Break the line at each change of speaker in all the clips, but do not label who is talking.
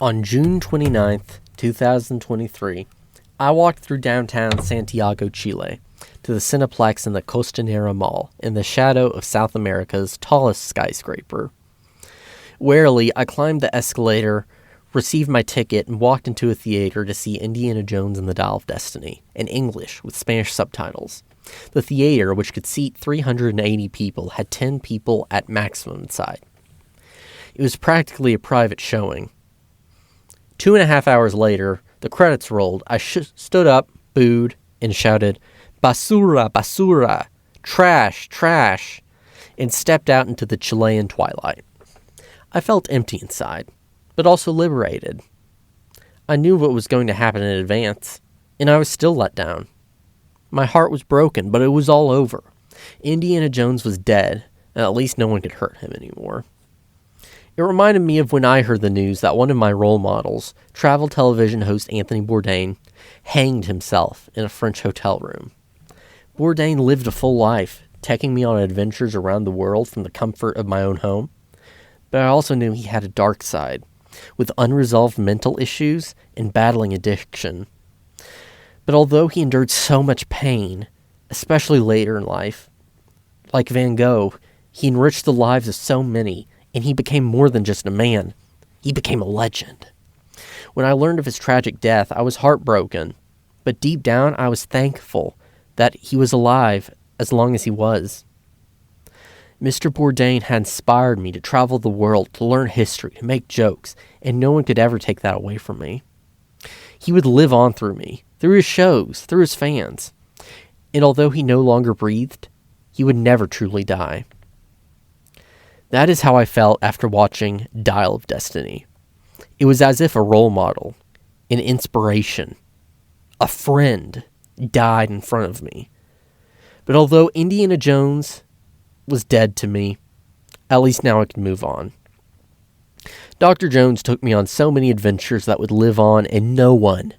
On June 29th, 2023, I walked through downtown Santiago, Chile, to the Cineplex in the Costanera Mall, in the shadow of South America's tallest skyscraper. Warily, I climbed the escalator, received my ticket, and walked into a theater to see Indiana Jones and the Dial of Destiny, in English with Spanish subtitles. The theater, which could seat 380 people, had 10 people at maximum inside. It was practically a private showing. 2.5 hours later, the credits rolled. I stood up, booed, and shouted, "Basura, basura! Trash, trash!" and stepped out into the Chilean twilight. I felt empty inside, but also liberated. I knew what was going to happen in advance, and I was still let down. My heart was broken, but it was all over. Indiana Jones was dead, and at least no one could hurt him anymore. It reminded me of when I heard the news that one of my role models, travel television host Anthony Bourdain, hanged himself in a French hotel room. Bourdain lived a full life, taking me on adventures around the world from the comfort of my own home. But I also knew he had a dark side, with unresolved mental issues and battling addiction. But although he endured so much pain, especially later in life, like Van Gogh, he enriched the lives of so many, and he became more than just a man. He became a legend. When I learned of his tragic death, I was heartbroken, but deep down I was thankful that he was alive as long as he was. Mr. Bourdain had inspired me to travel the world, to learn history, to make jokes, and no one could ever take that away from me. He would live on through me, through his shows, through his fans. And although he no longer breathed, he would never truly die. That is how I felt after watching Dial of Destiny. It was as if a role model, an inspiration, a friend died in front of me. But although Indiana Jones was dead to me, at least now I can move on. Dr. Jones took me on so many adventures that would live on, and no one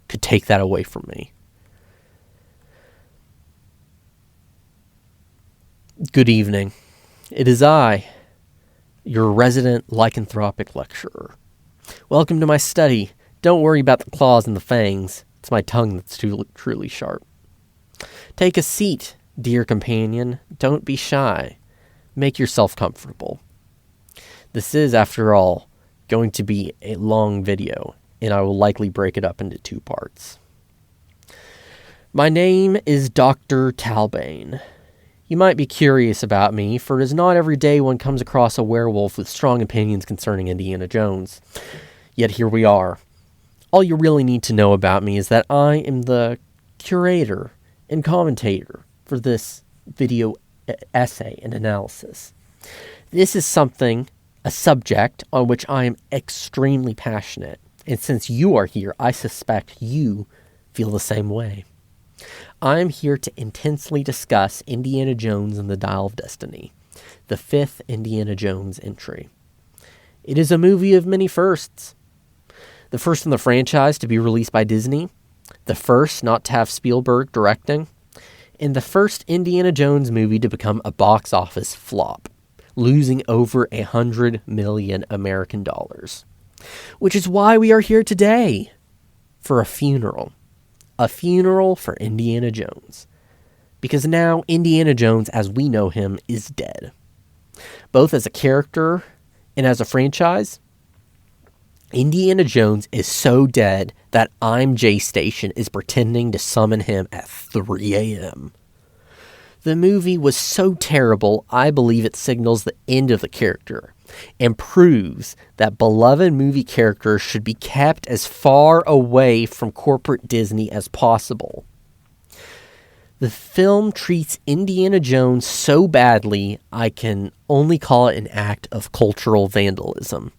could take that away from me. Good evening. It is I, your resident lycanthropic lecturer. Welcome to my study. Don't worry about the claws and the fangs. It's my tongue that's truly sharp. Take a seat, dear companion. Don't be shy. Make yourself comfortable. This is, after all, going to be a long video, and I will likely break it up into 2 parts. My name is Doctor Talbain. You might be curious about me, for it is not every day one comes across a werewolf with strong opinions concerning Indiana Jones. Yet here we are. All you really need to know about me is that I am the curator and commentator for this video essay and analysis. This is a subject on which I am extremely passionate, and since you are here, I suspect you feel the same way. I am here to intensely discuss Indiana Jones and the Dial of Destiny, the 5th Indiana Jones entry. It is a movie of many firsts. The first in the franchise to be released by Disney, the first not to have Spielberg directing, and the first Indiana Jones movie to become a box office flop, losing over $100 million American dollars. Which is why we are here today, for a funeral. A funeral for Indiana Jones. Because now Indiana Jones, as we know him, is dead. Both as a character and as a franchise, Indiana Jones is so dead that I'm J Station is pretending to summon him at 3 a.m. The movie was so terrible, I believe it signals the end of the character and proves that beloved movie characters should be kept as far away from corporate Disney as possible. The film treats Indiana Jones so badly, I can only call it an act of cultural vandalism.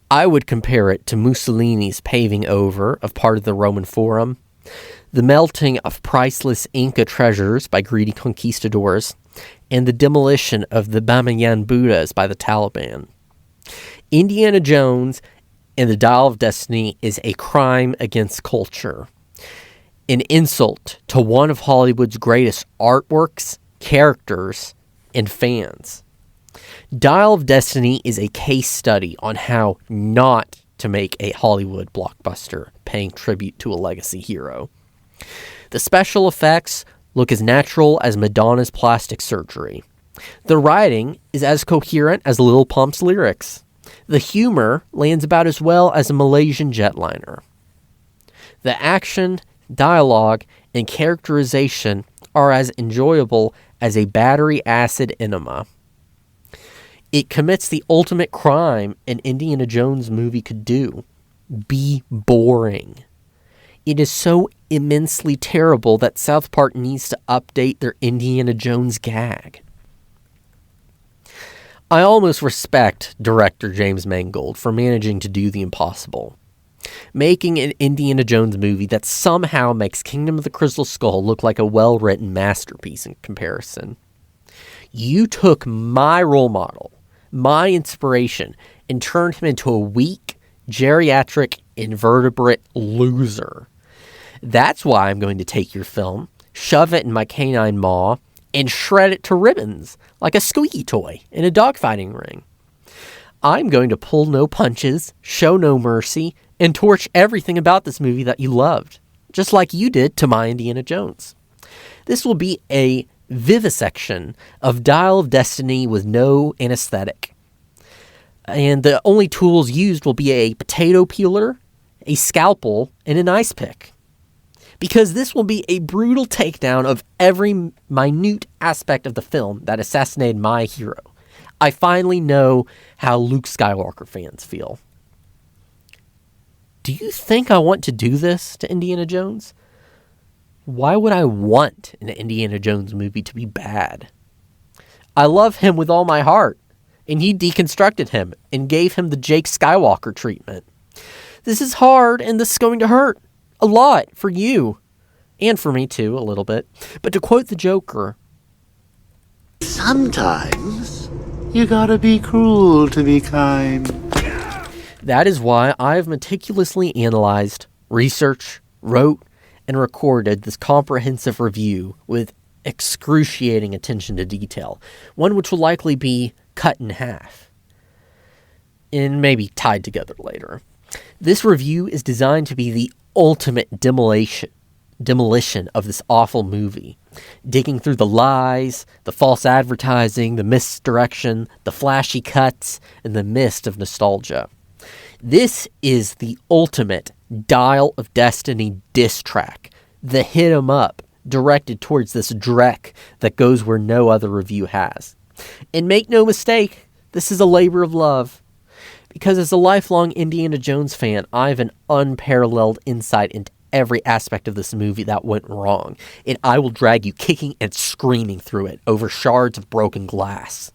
I would compare it to Mussolini's paving over of part of the Roman Forum, the melting of priceless Inca treasures by greedy conquistadors, and the demolition of the Bamiyan Buddhas by the Taliban. Indiana Jones and the Dial of Destiny is a crime against culture, an insult to one of Hollywood's greatest artworks, characters, and fans. Dial of Destiny is a case study on how not to make a Hollywood blockbuster paying tribute to a legacy hero. The special effects look as natural as Madonna's plastic surgery. The writing is as coherent as Lil Pump's lyrics. The humor lands about as well as a Malaysian jetliner. The action, dialogue, and characterization are as enjoyable as a battery acid enema. It commits the ultimate crime an Indiana Jones movie could do: be boring. It is so immensely terrible that South Park needs to update their Indiana Jones gag. I almost respect director James Mangold for managing to do the impossible. Making an Indiana Jones movie that somehow makes Kingdom of the Crystal Skull look like a well-written masterpiece in comparison. You took my role model, my inspiration, and turned him into a weak, geriatric, invertebrate loser. That's why I'm going to take your film, shove it in my canine maw, and shred it to ribbons like a squeaky toy in a dogfighting ring. I'm going to pull no punches, show no mercy, and torch everything about this movie that you loved, just like you did to my Indiana Jones. This will be a vivisection of Dial of Destiny with no anesthetic. And the only tools used will be a potato peeler, a scalpel, and an ice pick. Because this will be a brutal takedown of every minute aspect of the film that assassinated my hero. I finally know how Luke Skywalker fans feel. Do you think I want to do this to Indiana Jones? Why would I want an Indiana Jones movie to be bad? I love him with all my heart, and he deconstructed him and gave him the Jake Skywalker treatment. This is hard, and this is going to hurt. A lot for you. And for me too, a little bit. But to quote the Joker,
sometimes you gotta be cruel to be kind.
That is why I've meticulously analyzed, researched, wrote, and recorded this comprehensive review with excruciating attention to detail. One which will likely be cut in half. And maybe tied together later. This review is designed to be the ultimate demolition of this awful movie, digging through the lies, the false advertising, the misdirection, the flashy cuts, and the mist of nostalgia. This is the ultimate Dial of Destiny diss track, the hit 'em up directed towards this dreck that goes where no other review has. And make no mistake, this is a labor of love. Because as a lifelong Indiana Jones fan, I have an unparalleled insight into every aspect of this movie that went wrong, and I will drag you kicking and screaming through it over shards of broken glass.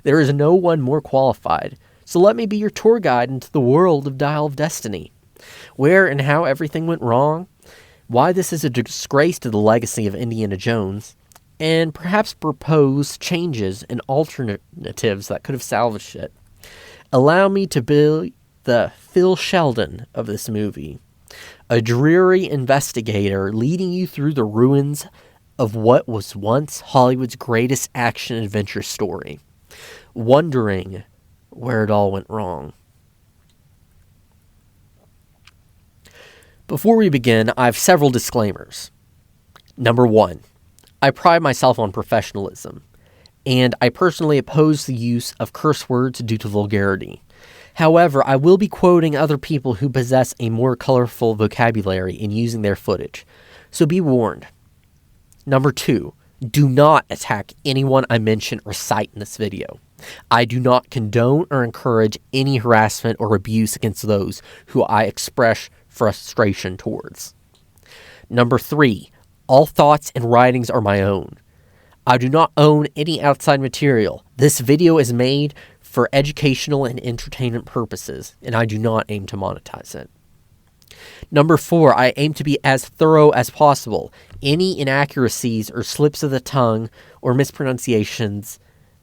There is no one more qualified, so let me be your tour guide into the world of Dial of Destiny, where and how everything went wrong, why this is a disgrace to the legacy of Indiana Jones, and perhaps propose changes and alternatives that could have salvaged it. Allow me to be the Phil Sheldon of this movie, a dreary investigator leading you through the ruins of what was once Hollywood's greatest action-adventure story, wondering where it all went wrong. Before we begin, I have several disclaimers. Number 1, I pride myself on professionalism, and I personally oppose the use of curse words due to vulgarity. However, I will be quoting other people who possess a more colorful vocabulary in using their footage, so be warned. Number 2, do not attack anyone I mention or cite in this video. I do not condone or encourage any harassment or abuse against those who I express frustration towards. Number 3, all thoughts and writings are my own. I do not own any outside material. This video is made for educational and entertainment purposes, and I do not aim to monetize it. Number 4, I aim to be as thorough as possible. Any inaccuracies or slips of the tongue or mispronunciations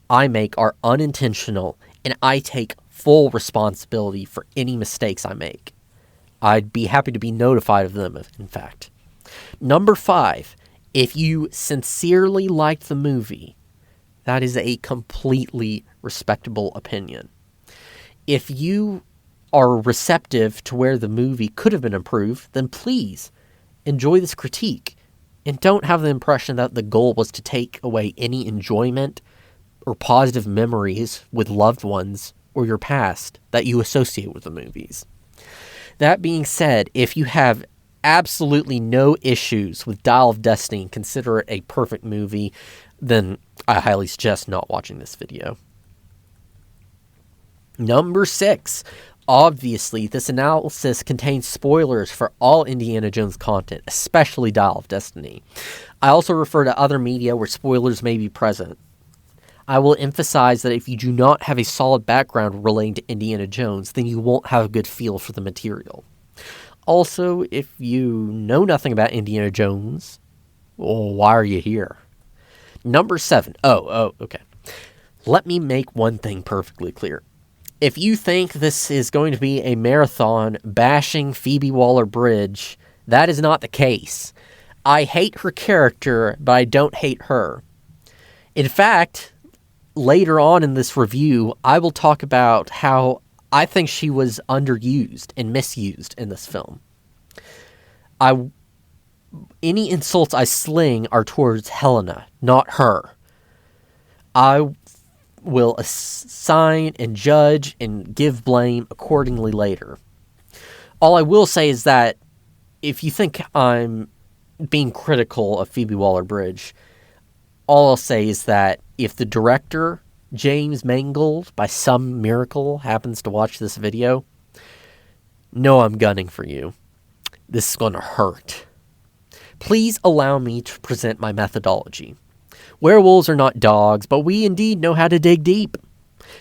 I make are unintentional, and I take full responsibility for any mistakes I make. I'd be happy to be notified of them, in fact. Number 5, if you sincerely liked the movie, That is a completely respectable opinion. If you are receptive to where the movie could have been improved, then please enjoy this critique. And don't have the impression that the goal was to take away any enjoyment or positive memories with loved ones or your past that you associate with the movies. That being said, if you have absolutely no issues with Dial of Destiny and consider it a perfect movie, then I highly suggest not watching this video. Number 6. Obviously, this analysis contains spoilers for all Indiana Jones content, especially Dial of Destiny. I also refer to other media where spoilers may be present. I will emphasize that if you do not have a solid background relating to Indiana Jones, then you won't have a good feel for the material. Also, if you know nothing about Indiana Jones, well, why are you here? Number 7. Okay. Let me make one thing perfectly clear. If you think this is going to be a marathon bashing Phoebe Waller-Bridge, that is not the case. I hate her character, but I don't hate her. In fact, later on in this review, I will talk about how I think she was underused and misused in this film. Any insults I sling are towards Helena, not her. I will assign and judge and give blame accordingly later. All I will say is that if you think I'm being critical of Phoebe Waller-Bridge, all I'll say is that if the director, James Mangold, by some miracle happens to watch this video, know I'm gunning for you. This is going to hurt. Please allow me to present my methodology. Werewolves are not dogs, but we indeed know how to dig deep.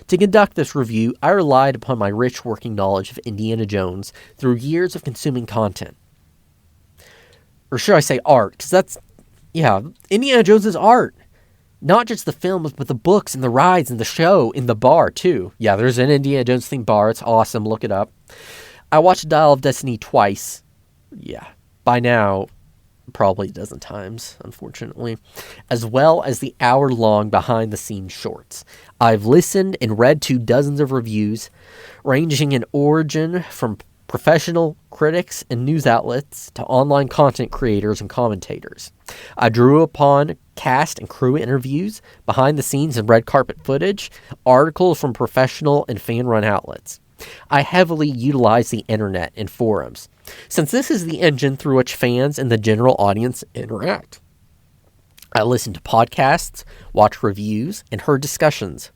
To conduct this review, I relied upon my rich working knowledge of Indiana Jones through years of consuming content. Or should I say art, because Indiana Jones is art. Not just the films, but the books and the rides and the show in the bar, too. Yeah, there's an Indiana Jones themed bar. It's awesome. Look it up. I watched Dial of Destiny twice. Yeah, by now, probably a dozen times, unfortunately, as well as the hour-long behind-the-scenes shorts. I've listened and read to dozens of reviews, ranging in origin from professional critics and news outlets to online content creators and commentators. I drew upon cast and crew interviews, behind-the-scenes and red carpet footage, articles from professional and fan-run outlets. I heavily utilize the internet and forums, since this is the engine through which fans and the general audience interact. I listened to podcasts, watched reviews, and heard discussions.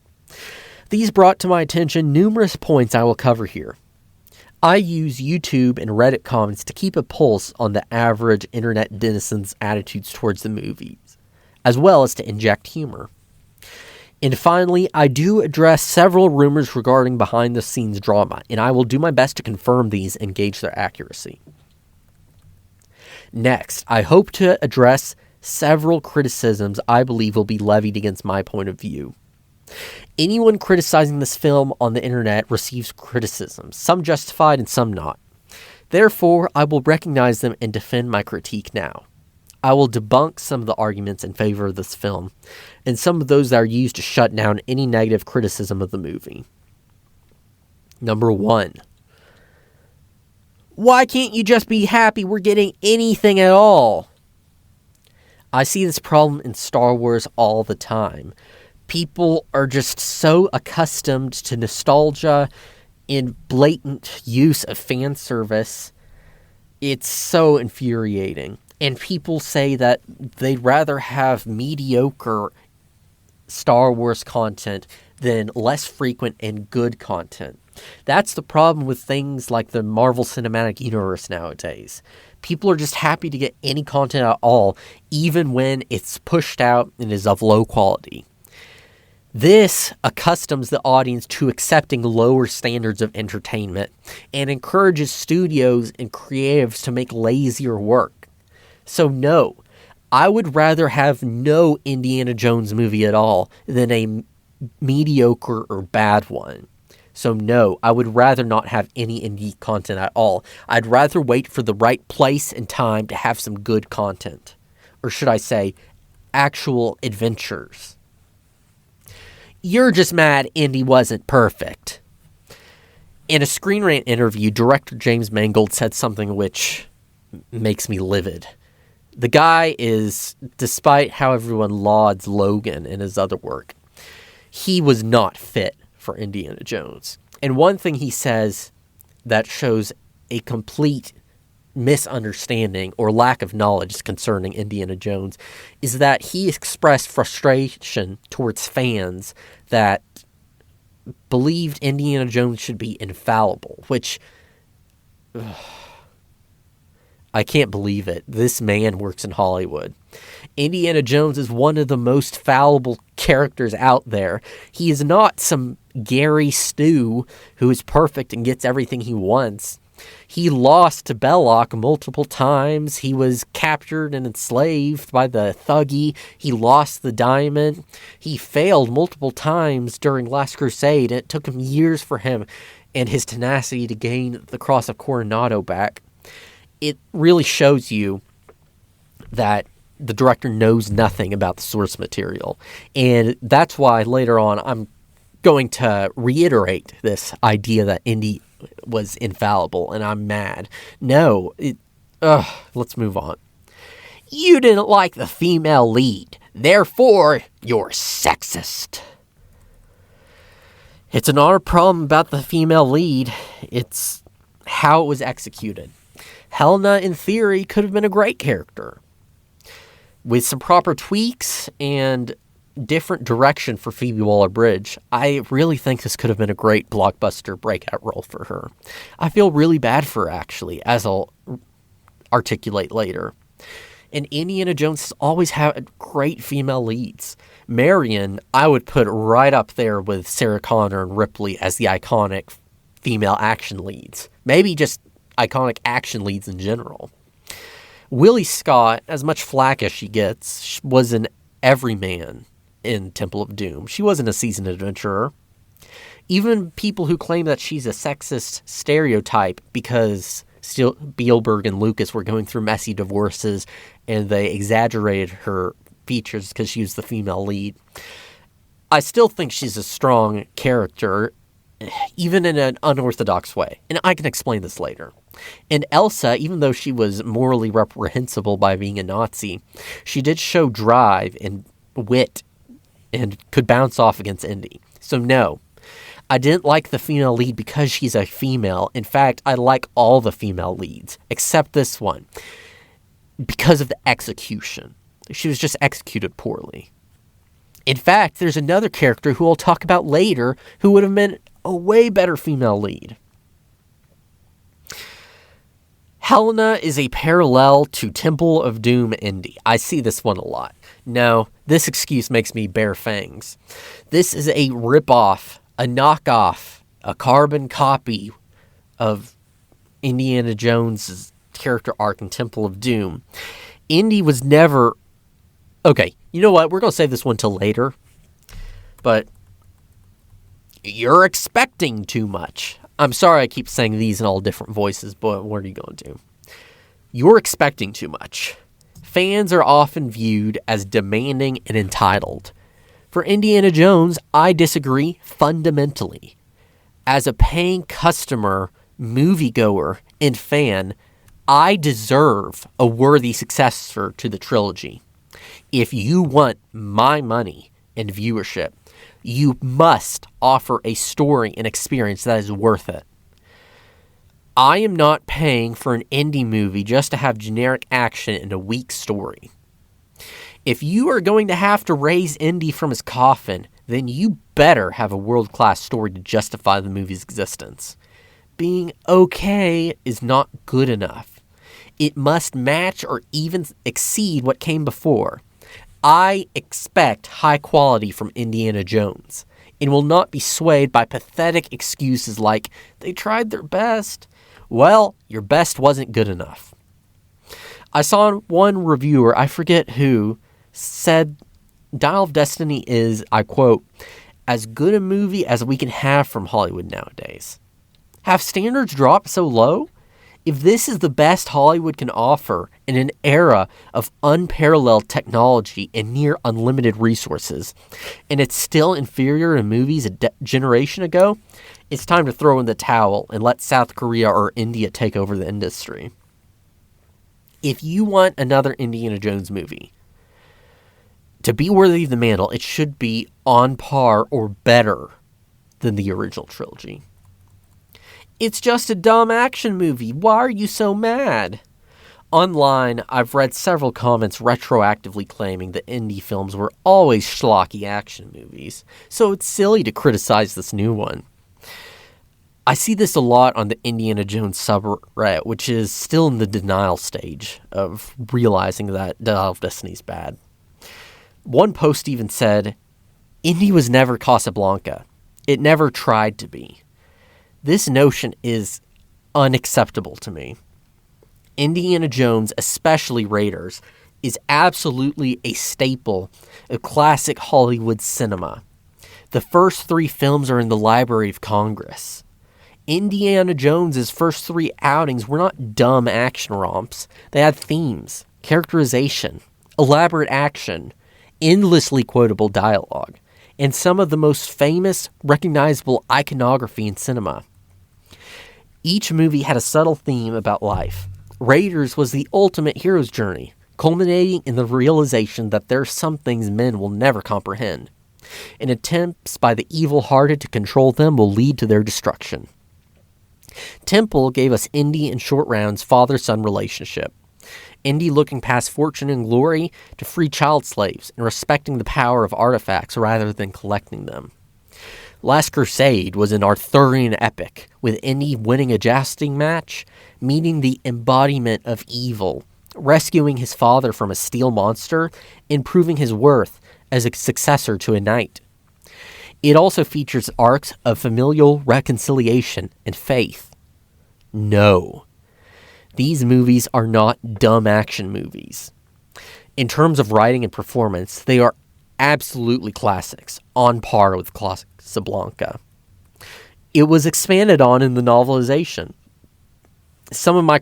These brought to my attention numerous points I will cover here. I use YouTube and Reddit comments to keep a pulse on the average internet denizen's attitudes towards the movies, as well as to inject humor. And finally, I do address several rumors regarding behind-the-scenes drama, and I will do my best to confirm these and gauge their accuracy. Next, I hope to address several criticisms I believe will be levied against my point of view. Anyone criticizing this film on the internet receives criticism, some justified and some not. Therefore, I will recognize them and defend my critique now. I will debunk some of the arguments in favor of this film, and some of those that are used to shut down any negative criticism of the movie. Number 1. Why can't you just be happy we're getting anything at all? I see this problem in Star Wars all the time. People are just so accustomed to nostalgia and blatant use of fan service. It's so infuriating. And people say that they'd rather have mediocre Star Wars content than less frequent and good content. That's the problem with things like the Marvel Cinematic Universe nowadays. People are just happy to get any content at all, even when it's pushed out and is of low quality. This accustoms the audience to accepting lower standards of entertainment and encourages studios and creatives to make lazier work. So no, I would rather have no Indiana Jones movie at all than a mediocre or bad one. So no, I would rather not have any indie content at all. I'd rather wait for the right place and time to have some good content. Or should I say, actual adventures. You're just mad Indy wasn't perfect. In a Screen Rant interview, director James Mangold said something which makes me livid. The guy is, despite how everyone lauds Logan and his other work, he was not fit for Indiana Jones. And one thing he says that shows a complete misunderstanding or lack of knowledge concerning Indiana Jones is that he expressed frustration towards fans that believed Indiana Jones should be infallible, which I can't believe it. This man works in Hollywood. Indiana Jones is one of the most fallible characters out there. He is not some Gary Stu who is perfect and gets everything he wants. He lost to Belloc multiple times. He was captured and enslaved by the Thuggee. He lost the diamond. He failed multiple times during Last Crusade. It took him years for him and his tenacity to gain the Cross of Coronado back. It really shows you that the director knows nothing about the source material. And that's why later on I'm going to reiterate this idea that Indy was infallible, and I'm mad. No, let's move on. You didn't like the female lead, therefore you're sexist. It's not a problem about the female lead, it's how it was executed. Helena, in theory, could have been a great character. With some proper tweaks and different direction for Phoebe Waller-Bridge, I really think this could have been a great blockbuster breakout role for her. I feel really bad for her, actually, as I'll articulate later. And Indiana Jones has always had great female leads. Marion, I would put right up there with Sarah Connor and Ripley as the iconic female action leads. Maybe just iconic action leads in general. Willie Scott, as much flack as she gets, was an everyman in Temple of Doom. She wasn't a seasoned adventurer. Even people who claim that she's a sexist stereotype because Spielberg and Lucas were going through messy divorces and they exaggerated her features because she was the female lead. I still think she's a strong character, even in an unorthodox way. And I can explain this later. And Elsa, even though she was morally reprehensible by being a Nazi, she did show drive and wit and could bounce off against Indy. So no, I didn't like the female lead because she's a female. In fact, I like all the female leads, except this one, because of the execution. She was just executed poorly. In fact, there's another character who I'll talk about later who would have been a way better female lead. Helena is a parallel to Temple of Doom Indy. I see this one a lot. No, this excuse makes me bare fangs. This is a ripoff, a knockoff, a carbon copy of Indiana Jones' character arc in Temple of Doom. Indy was never... Okay, you know what? We're going to save this one till later. But you're expecting too much. I'm sorry I keep saying these in all different voices, but what are you going to do? You're expecting too much. Fans are often viewed as demanding and entitled. For Indiana Jones, I disagree fundamentally. As a paying customer, moviegoer, and fan, I deserve a worthy successor to the trilogy. If you want my money and viewership, you must offer a story and experience that is worth it. I am not paying for an indie movie just to have generic action and a weak story. If you are going to have to raise Indy from his coffin, then you better have a world-class story to justify the movie's existence. Being okay is not good enough. It must match or even exceed what came before. I expect high quality from Indiana Jones and will not be swayed by pathetic excuses like, they tried their best. Well, your best wasn't good enough. I saw one reviewer, I forget who, said Dial of Destiny is, I quote, as good a movie as we can have from Hollywood nowadays. Have standards dropped so low? If this is the best Hollywood can offer in an era of unparalleled technology and near unlimited resources, and it's still inferior to movies a generation ago, it's time to throw in the towel and let South Korea or India take over the industry. If you want another Indiana Jones movie to be worthy of the mantle, it should be on par or better than the original trilogy. It's just a dumb action movie. Why are you so mad? Online, I've read several comments retroactively claiming that Indy films were always schlocky action movies, so it's silly to criticize this new one. I see this a lot on the Indiana Jones subreddit, which is still in the denial stage of realizing that Dial of Destiny is bad. One post even said, Indy was never Casablanca. It never tried to be. This notion is unacceptable to me. Indiana Jones, especially Raiders, is absolutely a staple of classic Hollywood cinema. The first 3 films are in the Library of Congress. Indiana Jones's first 3 outings were not dumb action romps. They had themes, characterization, elaborate action, endlessly quotable dialogue, and some of the most famous, recognizable iconography in cinema. Each movie had a subtle theme about life. Raiders was the ultimate hero's journey, culminating in the realization that there are some things men will never comprehend, and attempts by the evil-hearted to control them will lead to their destruction. Temple gave us Indy and Short Round's father-son relationship. Indy looking past fortune and glory to free child slaves and respecting the power of artifacts rather than collecting them. Last Crusade was an Arthurian epic, with Indy winning a jousting match, meeting the embodiment of evil, rescuing his father from a steel monster, and proving his worth as a successor to a knight. It also features arcs of familial reconciliation and faith. No. These movies are not dumb action movies. In terms of writing and performance, they are absolutely classics, on par with Casablanca. It was expanded on in the novelization. Some of my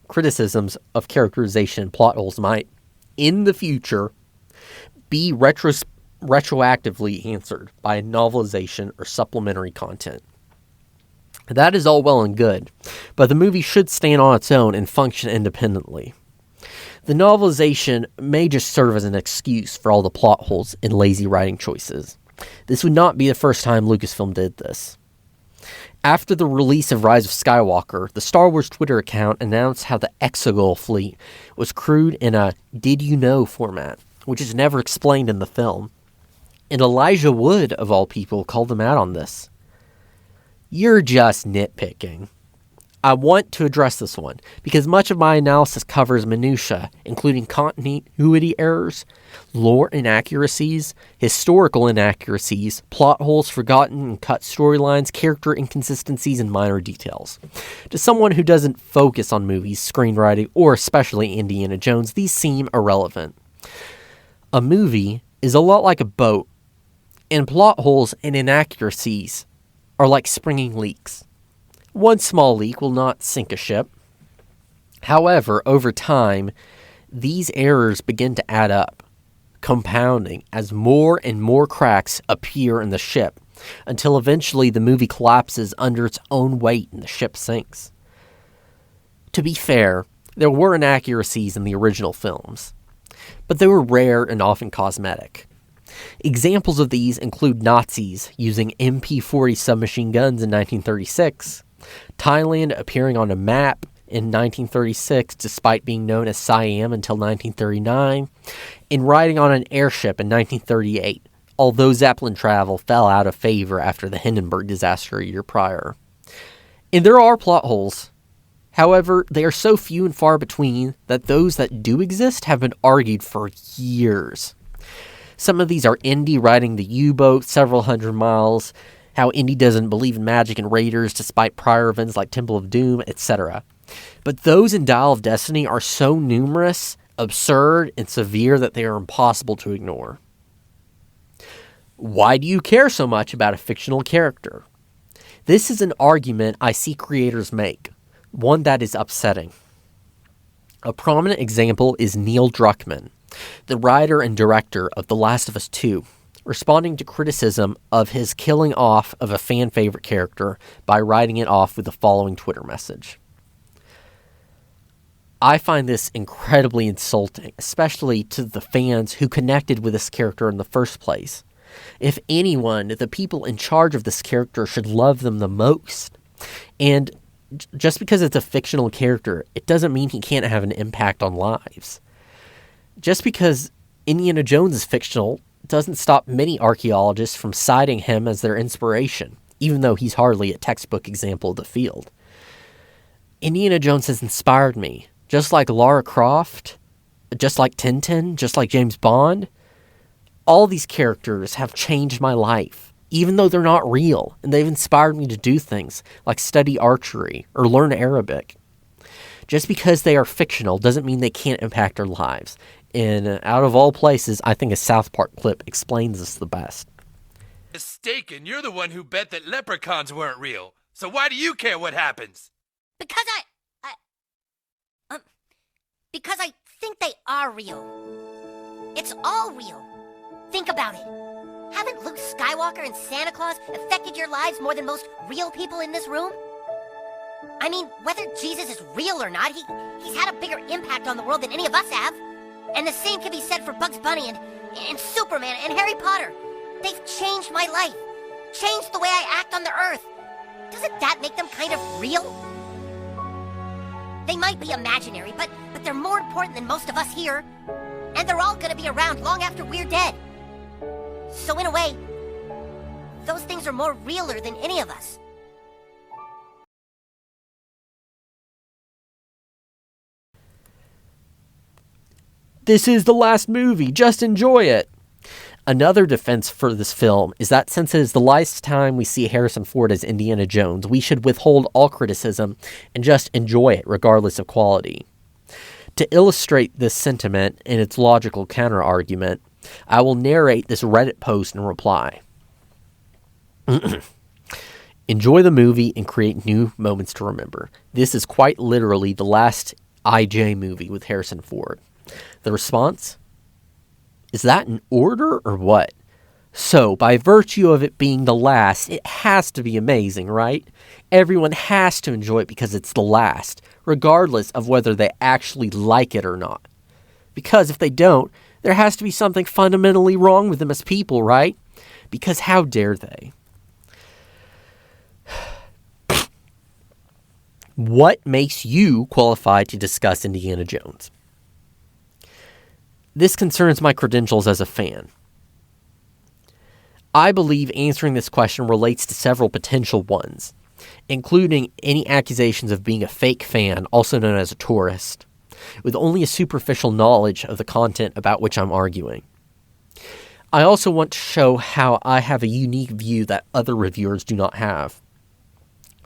criticisms of characterization and plot holes might, in the future, be retroactively answered by a novelization or supplementary content. That is all well and good, but the movie should stand on its own and function independently. The novelization may just serve as an excuse for all the plot holes and lazy writing choices. This would not be the first time Lucasfilm did this. After the release of Rise of Skywalker, the Star Wars Twitter account announced how the Exegol fleet was crewed in a "did you know" format, which is never explained in the film. And Elijah Wood, of all people, called them out on this. You're just nitpicking. I want to address this one, because much of my analysis covers minutiae, including continuity errors, lore inaccuracies, historical inaccuracies, plot holes, forgotten and cut storylines, character inconsistencies, and minor details. To someone who doesn't focus on movies, screenwriting, or especially Indiana Jones, these seem irrelevant. A movie is a lot like a boat, and plot holes and inaccuracies are like springing leaks. One small leak will not sink a ship. However, over time, these errors begin to add up, compounding as more and more cracks appear in the ship, until eventually the movie collapses under its own weight and the ship sinks. To be fair, there were inaccuracies in the original films, but they were rare and often cosmetic. Examples of these include Nazis using MP-40 submachine guns in 1936, Thailand appearing on a map in 1936 despite being known as Siam until 1939, and riding on an airship in 1938, although Zeppelin travel fell out of favor after the Hindenburg disaster a year prior. And there are plot holes. However, they are so few and far between that those that do exist have been argued for years. Some of these are Indy riding the U-boat several hundred miles, how Indy doesn't believe in magic and raiders despite prior events like Temple of Doom, etc. But those in Dial of Destiny are so numerous, absurd, and severe that they are impossible to ignore. Why do you care so much about a fictional character? This is an argument I see creators make. one that is upsetting. A prominent example is Neil Druckmann, the writer and director of The Last of Us 2, responding to criticism of his killing off of a fan-favorite character by writing it off with the following Twitter message. I find this incredibly insulting, especially to the fans who connected with this character in the first place. If anyone, the people in charge of this character should love them the most. And just because it's a fictional character, it doesn't mean he can't have an impact on lives. Just because Indiana Jones is fictional doesn't stop many archaeologists from citing him as their inspiration, even though he's hardly a textbook example of the field. Indiana Jones has inspired me, just like Lara Croft, just like Tintin, just like James Bond. All these characters have changed my life, even though they're not real, and they've inspired me to do things like study archery or learn Arabic. Just because they are fictional doesn't mean they can't impact our lives. And out of all places, I think a South Park clip explains this the best.
Mistaken, you're the one who bet that leprechauns weren't real. So why do you care what happens?
Because because I think they are real. It's all real. Think about it. Haven't Luke Skywalker and Santa Claus affected your lives more than most real people in this room? I mean, whether Jesus is real or not, he's had a bigger impact on the world than any of us have. And the same can be said for Bugs Bunny and Superman and Harry Potter. They've changed my life. Changed the way I act on the earth. Doesn't that make them kind of real? They might be imaginary, but they're more important than most of us here. And they're all gonna be around long after we're dead. So in a way, those things are more realer than any of us.
This is the last movie, just enjoy it. Another defense for this film is that since it is the last time we see Harrison Ford as Indiana Jones, we should withhold all criticism and just enjoy it regardless of quality. To illustrate this sentiment and its logical counter-argument, I will narrate this Reddit post in reply. Enjoy the movie and create new moments to remember. This is quite literally the last IJ movie with Harrison Ford. The response? Is that an order or what? So, by virtue of it being the last, it has to be amazing, right? Everyone has to enjoy it because it's the last, regardless of whether they actually like it or not. Because if they don't, there has to be something fundamentally wrong with them as people, right? Because how dare they? What makes you qualified to discuss Indiana Jones? This concerns my credentials as a fan. I believe answering this question relates to several potential ones, including any accusations of being a fake fan, also known as a tourist, with only a superficial knowledge of the content about which I'm arguing. I also want to show how I have a unique view that other reviewers do not have.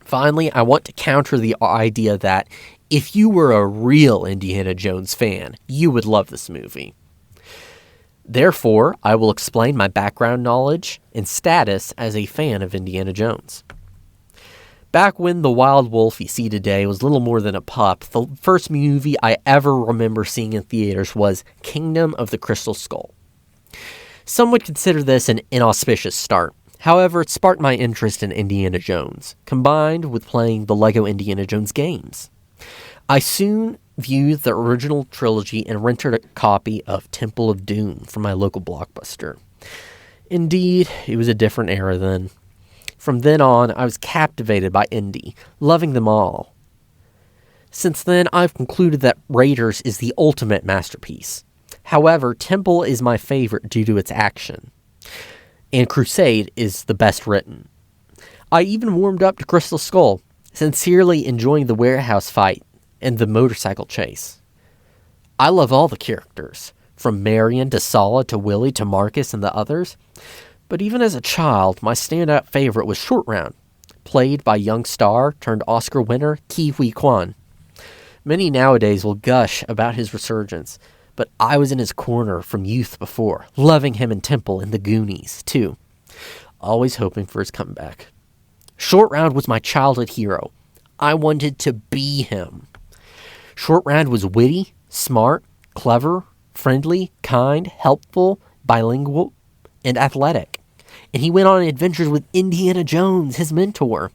Finally, I want to counter the idea that if you were a real Indiana Jones fan, you would love this movie. Therefore, I will explain my background knowledge and status as a fan of Indiana Jones. Back when the wild wolf you see today was little more than a pup, the first movie I ever remember seeing in theaters was Kingdom of the Crystal Skull. Some would consider this an inauspicious start. However, it sparked my interest in Indiana Jones, combined with playing the LEGO Indiana Jones games. I soon viewed the original trilogy and rented a copy of Temple of Doom from my local Blockbuster. Indeed, it was a different era then. From then on, I was captivated by Indy, loving them all. Since then, I've concluded that Raiders is the ultimate masterpiece. However, Temple is my favorite due to its action, and Crusade is the best written. I even warmed up to Crystal Skull, sincerely enjoying the warehouse fight and the motorcycle chase. I love all the characters, from Marion to Sala to Willie to Marcus and the others, but even as a child, my standout favorite was Short Round, played by young star turned Oscar winner Ke Huy Quan. Many nowadays will gush about his resurgence, but I was in his corner from youth before, loving him in Temple and the Goonies, too. Always hoping for his comeback. Short Round was my childhood hero. I wanted to be him. Short Round was witty, smart, clever, friendly, kind, helpful, bilingual, and athletic. And he went on adventures with Indiana Jones, his mentor.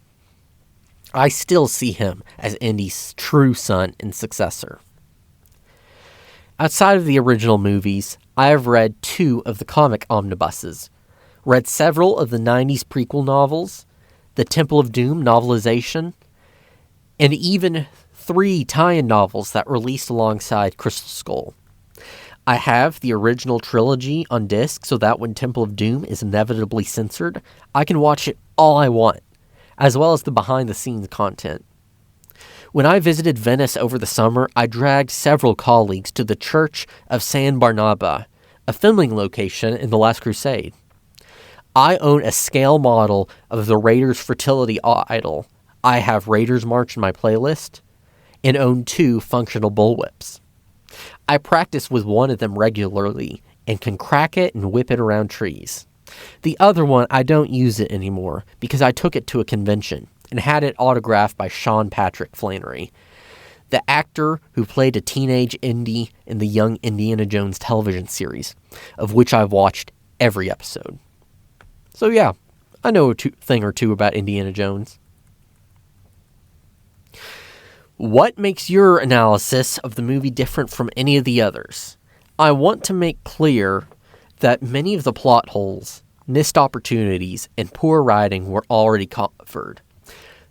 I still see him as Indy's true son and successor. Outside of the original movies, I have read 2 of the comic omnibuses, read several of the 90s prequel novels, the Temple of Doom novelization, and even 3 tie-in novels that released alongside Crystal Skull. I have the original trilogy on disc so that when Temple of Doom is inevitably censored, I can watch it all I want, as well as the behind-the-scenes content. When I visited Venice over the summer, I dragged several colleagues to the Church of San Barnaba, a filming location in The Last Crusade. I own a scale model of the Raiders fertility idol. I have Raiders March in my playlist, and own 2 functional bullwhips. I practice with one of them regularly, and can crack it and whip it around trees. The other one, I don't use it anymore, because I took it to a convention, and had it autographed by Sean Patrick Flannery, the actor who played a teenage Indy in the Young Indiana Jones television series, of which I've watched every episode. So yeah, I know a thing or two about Indiana Jones. What makes your analysis of the movie different from any of the others? I want to make clear that many of the plot holes, missed opportunities, and poor writing were already covered.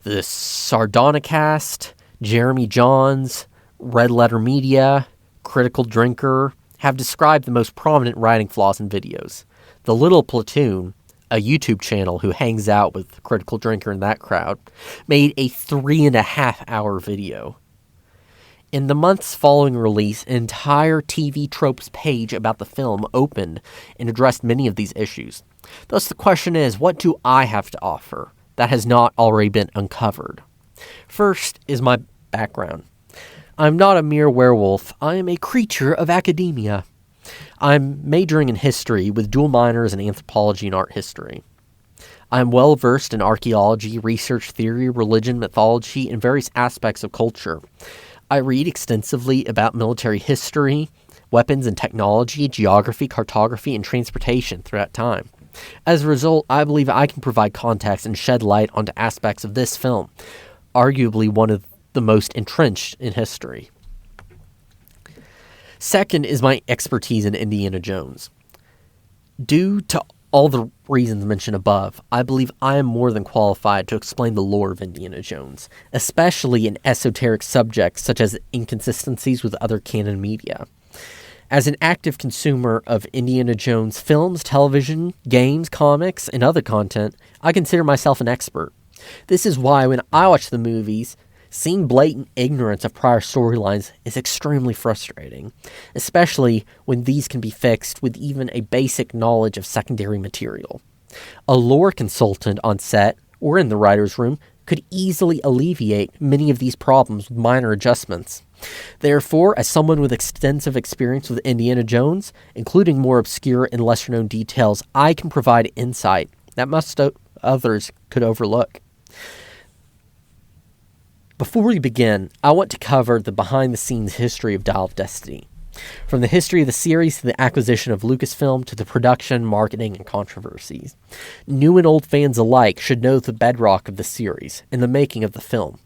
The Sardonicast, Jeremy Johns, Red Letter Media, Critical Drinker have described the most prominent writing flaws in videos. The Little Platoon, a YouTube channel who hangs out with Critical Drinker and that crowd, made a 3.5-hour video. In the months following release, an entire TV Tropes page about the film opened and addressed many of these issues. Thus the question is, what do I have to offer that has not already been uncovered? First is my background. I'm not a mere werewolf, I am a creature of academia. I'm majoring in history with dual minors in anthropology and art history. I'm well versed in archaeology, research theory, religion, mythology, and various aspects of culture. I read extensively about military history, weapons and technology, geography, cartography, and transportation throughout time. As a result, I believe I can provide context and shed light onto aspects of this film, arguably one of the most entrenched in history. Second is my expertise in Indiana Jones. Due to all the reasons mentioned above, I believe I am more than qualified to explain the lore of Indiana Jones, especially in esoteric subjects such as inconsistencies with other canon media. As an active consumer of Indiana Jones films, television, games, comics, and other content, I consider myself an expert. This is why when I watch the movies, seeing blatant ignorance of prior storylines is extremely frustrating, especially when these can be fixed with even a basic knowledge of secondary material. A lore consultant on set or in the writer's room could easily alleviate many of these problems with minor adjustments. Therefore, as someone with extensive experience with Indiana Jones, including more obscure and lesser-known details, I can provide insight that most others could overlook. Before we begin, I want to cover the behind-the-scenes history of Dial of Destiny. From the history of the series to the acquisition of Lucasfilm to the production, marketing, and controversies. New and old fans alike should know the bedrock of the series and the making of the film.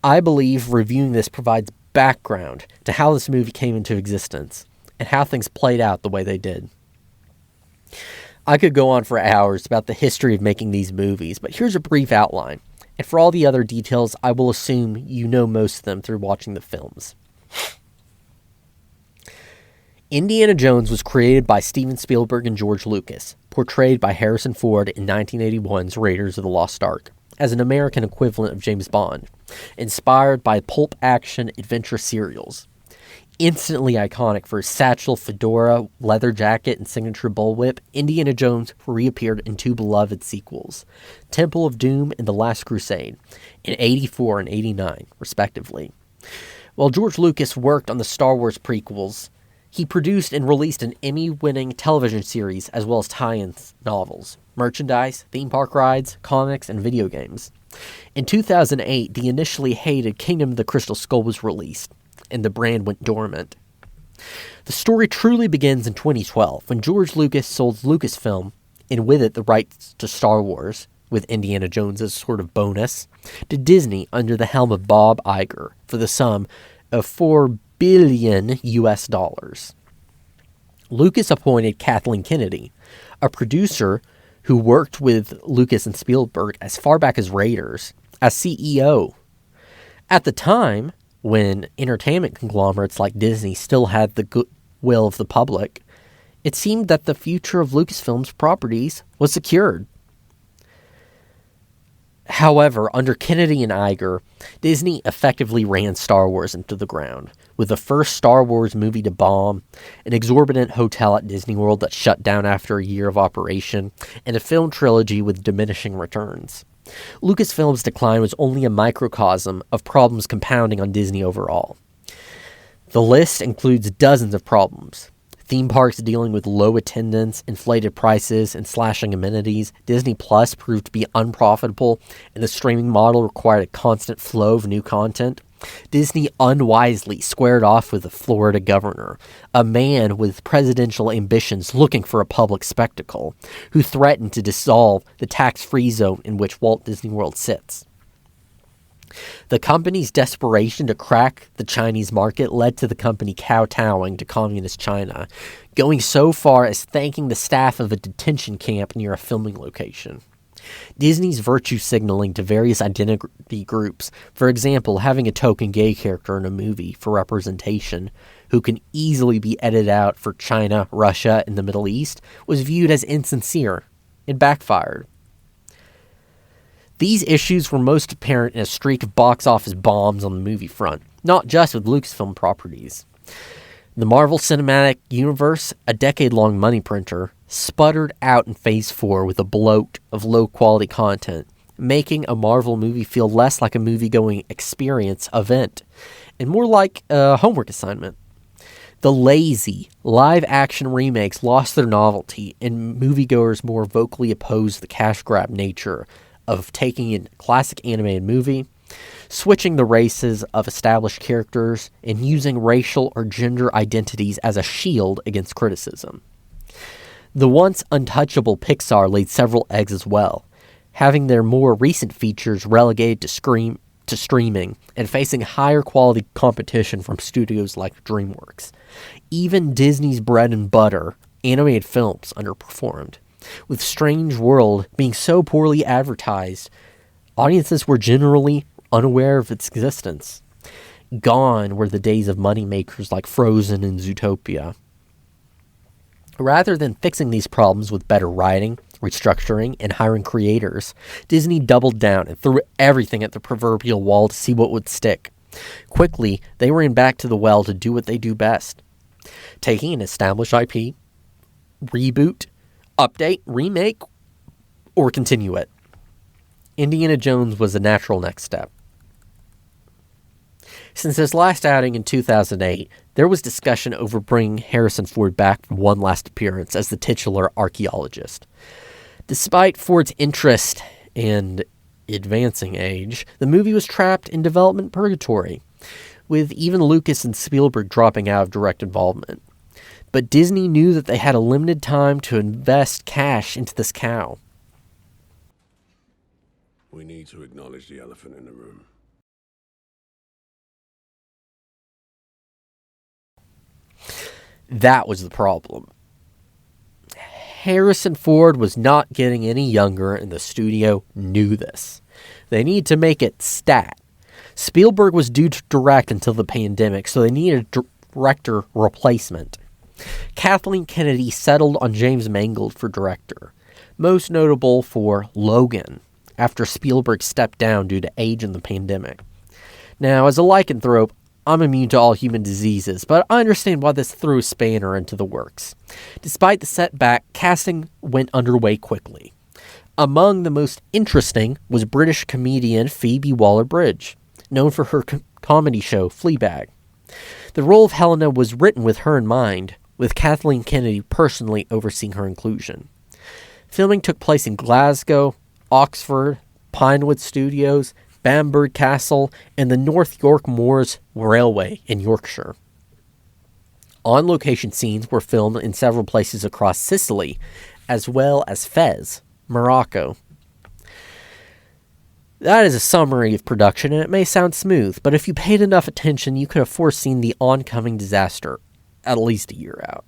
I believe reviewing this provides background to how this movie came into existence and how things played out the way they did. I could go on for hours about the history of making these movies, but here's a brief outline. And for all the other details, I will assume you know most of them through watching the films. Indiana Jones was created by Steven Spielberg and George Lucas, portrayed by Harrison Ford in 1981's Raiders of the Lost Ark, as an American equivalent of James Bond, inspired by pulp action adventure serials. Instantly iconic for his satchel, fedora, leather jacket, and signature bullwhip, Indiana Jones reappeared in 2 beloved sequels, Temple of Doom and The Last Crusade, in 84 and 89, respectively. While George Lucas worked on the Star Wars prequels, he produced and released an Emmy-winning television series as well as tie-in novels, merchandise, theme park rides, comics, and video games. In 2008, the initially hated Kingdom of the Crystal Skull was released, and the brand went dormant. The story truly begins in 2012, when George Lucas sold Lucasfilm, and with it the rights to Star Wars, with Indiana Jones as sort of bonus, to Disney under the helm of Bob Iger for the sum of $4 billion US. Lucas appointed Kathleen Kennedy, a producer who worked with Lucas and Spielberg as far back as Raiders, as CEO. At the time, when entertainment conglomerates like Disney still had the goodwill of the public, it seemed that the future of Lucasfilm's properties was secured. However, under Kennedy and Iger, Disney effectively ran Star Wars into the ground, with the first Star Wars movie to bomb, an exorbitant hotel at Disney World that shut down after a year of operation, and a film trilogy with diminishing returns. Lucasfilm's decline was only a microcosm of problems compounding on Disney overall. The list includes dozens of problems. Theme parks dealing with low attendance, inflated prices, and slashing amenities. Disney Plus proved to be unprofitable, and the streaming model required a constant flow of new content. Disney unwisely squared off with the Florida governor, a man with presidential ambitions looking for a public spectacle, who threatened to dissolve the tax-free zone in which Walt Disney World sits. The company's desperation to crack the Chinese market led to the company kowtowing to communist China, going so far as thanking the staff of a detention camp near a filming location. Disney's virtue signaling to various identity groups, for example, having a token gay character in a movie for representation who can easily be edited out for China, Russia, and the Middle East, was viewed as insincere. It backfired. These issues were most apparent in a streak of box office bombs on the movie front, not just with Lucasfilm properties. The Marvel Cinematic Universe, a decade-long money printer, sputtered out in Phase 4 with a bloat of low-quality content, making a Marvel movie feel less like a movie-going experience event, and more like a homework assignment. The lazy, live-action remakes lost their novelty, and moviegoers more vocally opposed the cash-grab nature of taking a classic animated movie, switching the races of established characters, and using racial or gender identities as a shield against criticism. The once untouchable Pixar laid several eggs as well, having their more recent features relegated to streaming and facing higher quality competition from studios like DreamWorks. Even Disney's bread and butter, animated films, underperformed. With Strange World being so poorly advertised, audiences were generally unaware of its existence. Gone were the days of moneymakers like Frozen and Zootopia. Rather than fixing these problems with better writing, restructuring, and hiring creators, Disney doubled down and threw everything at the proverbial wall to see what would stick. Quickly, they ran back to the well to do what they do best. Taking an established IP, reboot, update, remake, or continue it. Indiana Jones was the natural next step. Since his last outing in 2008, there was discussion over bringing Harrison Ford back for one last appearance as the titular archaeologist. Despite Ford's interest and advancing age, the movie was trapped in development purgatory, with even Lucas and Spielberg dropping out of direct involvement. But Disney knew that they had a limited time to invest cash into this cow.
We need to acknowledge the elephant in the room.
That was the problem. Harrison Ford was not getting any younger, and the studio knew this. They needed to make it stat. Spielberg was due to direct until the pandemic, so they needed a director replacement. Kathleen Kennedy settled on James Mangold for director, most notable for Logan, after Spielberg stepped down due to age and the pandemic. Now, as a lycanthrope, I'm immune to all human diseases, but I understand why this threw a spanner into the works. Despite the setback, casting went underway quickly. Among the most interesting was British comedian Phoebe Waller-Bridge, known for her comedy show Fleabag. The role of Helena was written with her in mind, with Kathleen Kennedy personally overseeing her inclusion. Filming took place in Glasgow, Oxford, Pinewood Studios, Bamburgh Castle, and the North York Moors Railway in Yorkshire. On-location scenes were filmed in several places across Sicily, as well as Fez, Morocco. That is a summary of production, and it may sound smooth, but if you paid enough attention, you could have foreseen the oncoming disaster at least a year out.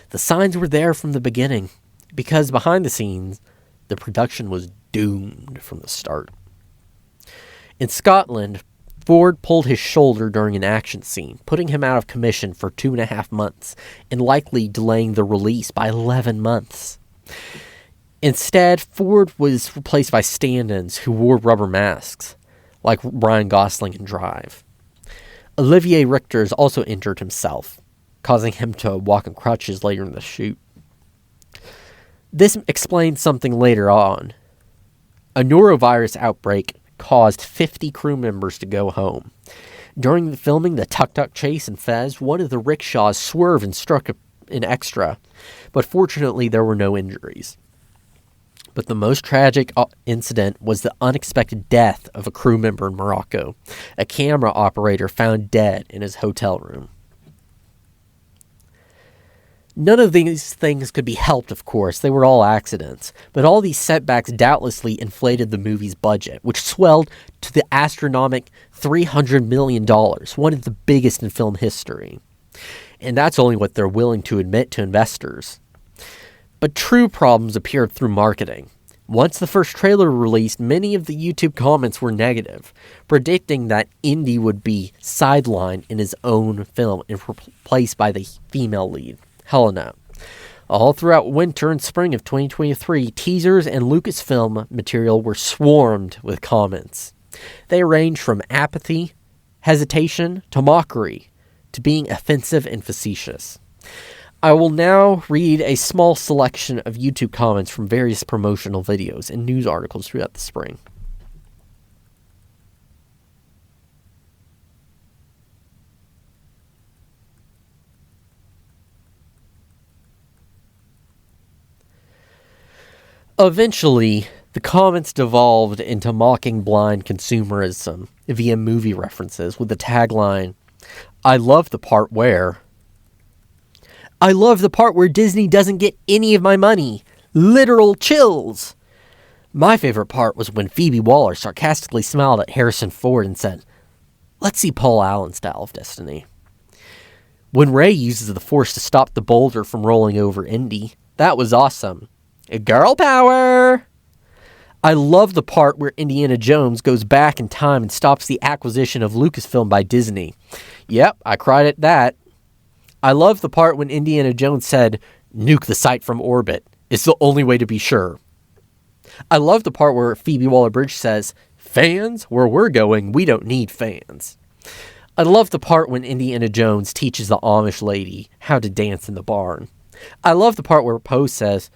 The signs were there from the beginning, because behind the scenes, the production was doomed from the start. In Scotland, Ford pulled his shoulder during an action scene, putting him out of commission for 2.5 months, and likely delaying the release by 11 months. Instead, Ford was replaced by stand-ins who wore rubber masks, like Ryan Gosling in Drive. Olivier Richter's also injured himself, causing him to walk on crutches later in the shoot. This explains something later on. A norovirus outbreak caused 50 crew members to go home. During the filming the tuk-tuk chase in Fez, one of the rickshaws swerved and struck an extra, but fortunately there were no injuries. But the most tragic incident was the unexpected death of a crew member in Morocco, a camera operator found dead in his hotel room. None of these things could be helped, of course. They were all accidents. But all these setbacks doubtlessly inflated the movie's budget, which swelled to the astronomical $300 million, one of the biggest in film history. And that's only what they're willing to admit to investors. But true problems appeared through marketing. Once the first trailer released, many of the YouTube comments were negative, predicting that Indy would be sidelined in his own film and replaced by the female lead, Helena. All throughout winter and spring of 2023, teasers and Lucasfilm material were swarmed with comments. They ranged from apathy, hesitation, to mockery, to being offensive and facetious. I will now read a small selection of YouTube comments from various promotional videos and news articles throughout the spring. Eventually, the comments devolved into mocking blind consumerism via movie references with the tagline, I love the part where Disney doesn't get any of my money. Literal chills. My favorite part was when Phoebe Waller sarcastically smiled at Harrison Ford and said, let's see Paul Allen's Dial of Destiny. When Rey uses the Force to stop the boulder from rolling over Indy, that was awesome. Girl power! I love the part where Indiana Jones goes back in time and stops the acquisition of Lucasfilm by Disney. Yep, I cried at that. I love the part when Indiana Jones said, nuke the site from orbit. It's the only way to be sure. I love the part where Phoebe Waller-Bridge says, fans? Where we're going, we don't need fans. I love the part when Indiana Jones teaches the Amish lady how to dance in the barn. I love the part where Poe says,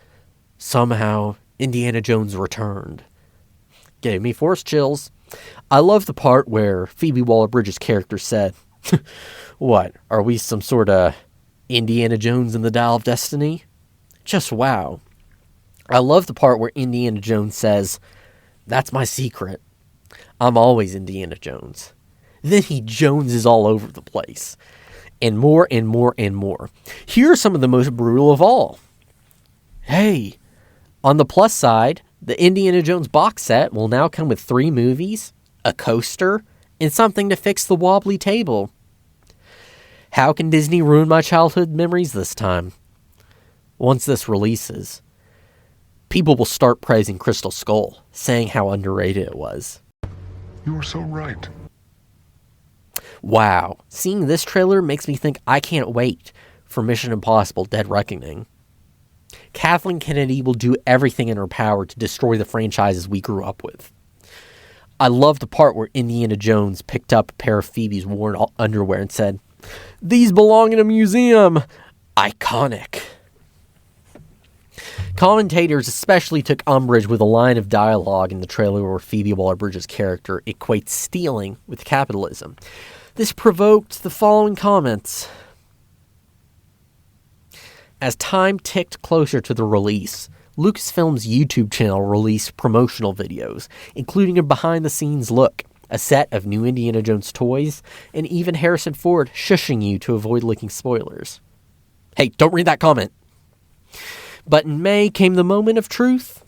somehow Indiana Jones returned. Gave me force chills. I love the part where Phoebe Waller-Bridge's character said, what, are we some sort of Indiana Jones in the Dial of Destiny? Just wow. I love the part where Indiana Jones says, that's my secret. I'm always Indiana Jones. Then he Joneses all over the place. And more and more and more. Here are some of the most brutal of all. Hey, on the plus side, the Indiana Jones box set will now come with 3 movies, a coaster, and something to fix the wobbly table. How can Disney ruin my childhood memories this time? Once this releases, people will start praising Crystal Skull, saying how underrated it was.
You are so right.
Wow, seeing this trailer makes me think I can't wait for Mission Impossible Dead Reckoning. Kathleen Kennedy will do everything in her power to destroy the franchises we grew up with. I love the part where Indiana Jones picked up a pair of Phoebe's worn underwear and said, these belong in a museum. Iconic. Commentators especially took umbrage with a line of dialogue in the trailer where Phoebe Waller-Bridge's character equates stealing with capitalism. This provoked the following comments. As time ticked closer to the release, Lucasfilm's YouTube channel released promotional videos, including a behind-the-scenes look, a set of new Indiana Jones toys, and even Harrison Ford shushing you to avoid leaking spoilers. Hey, don't read that comment. But in May came the moment of truth.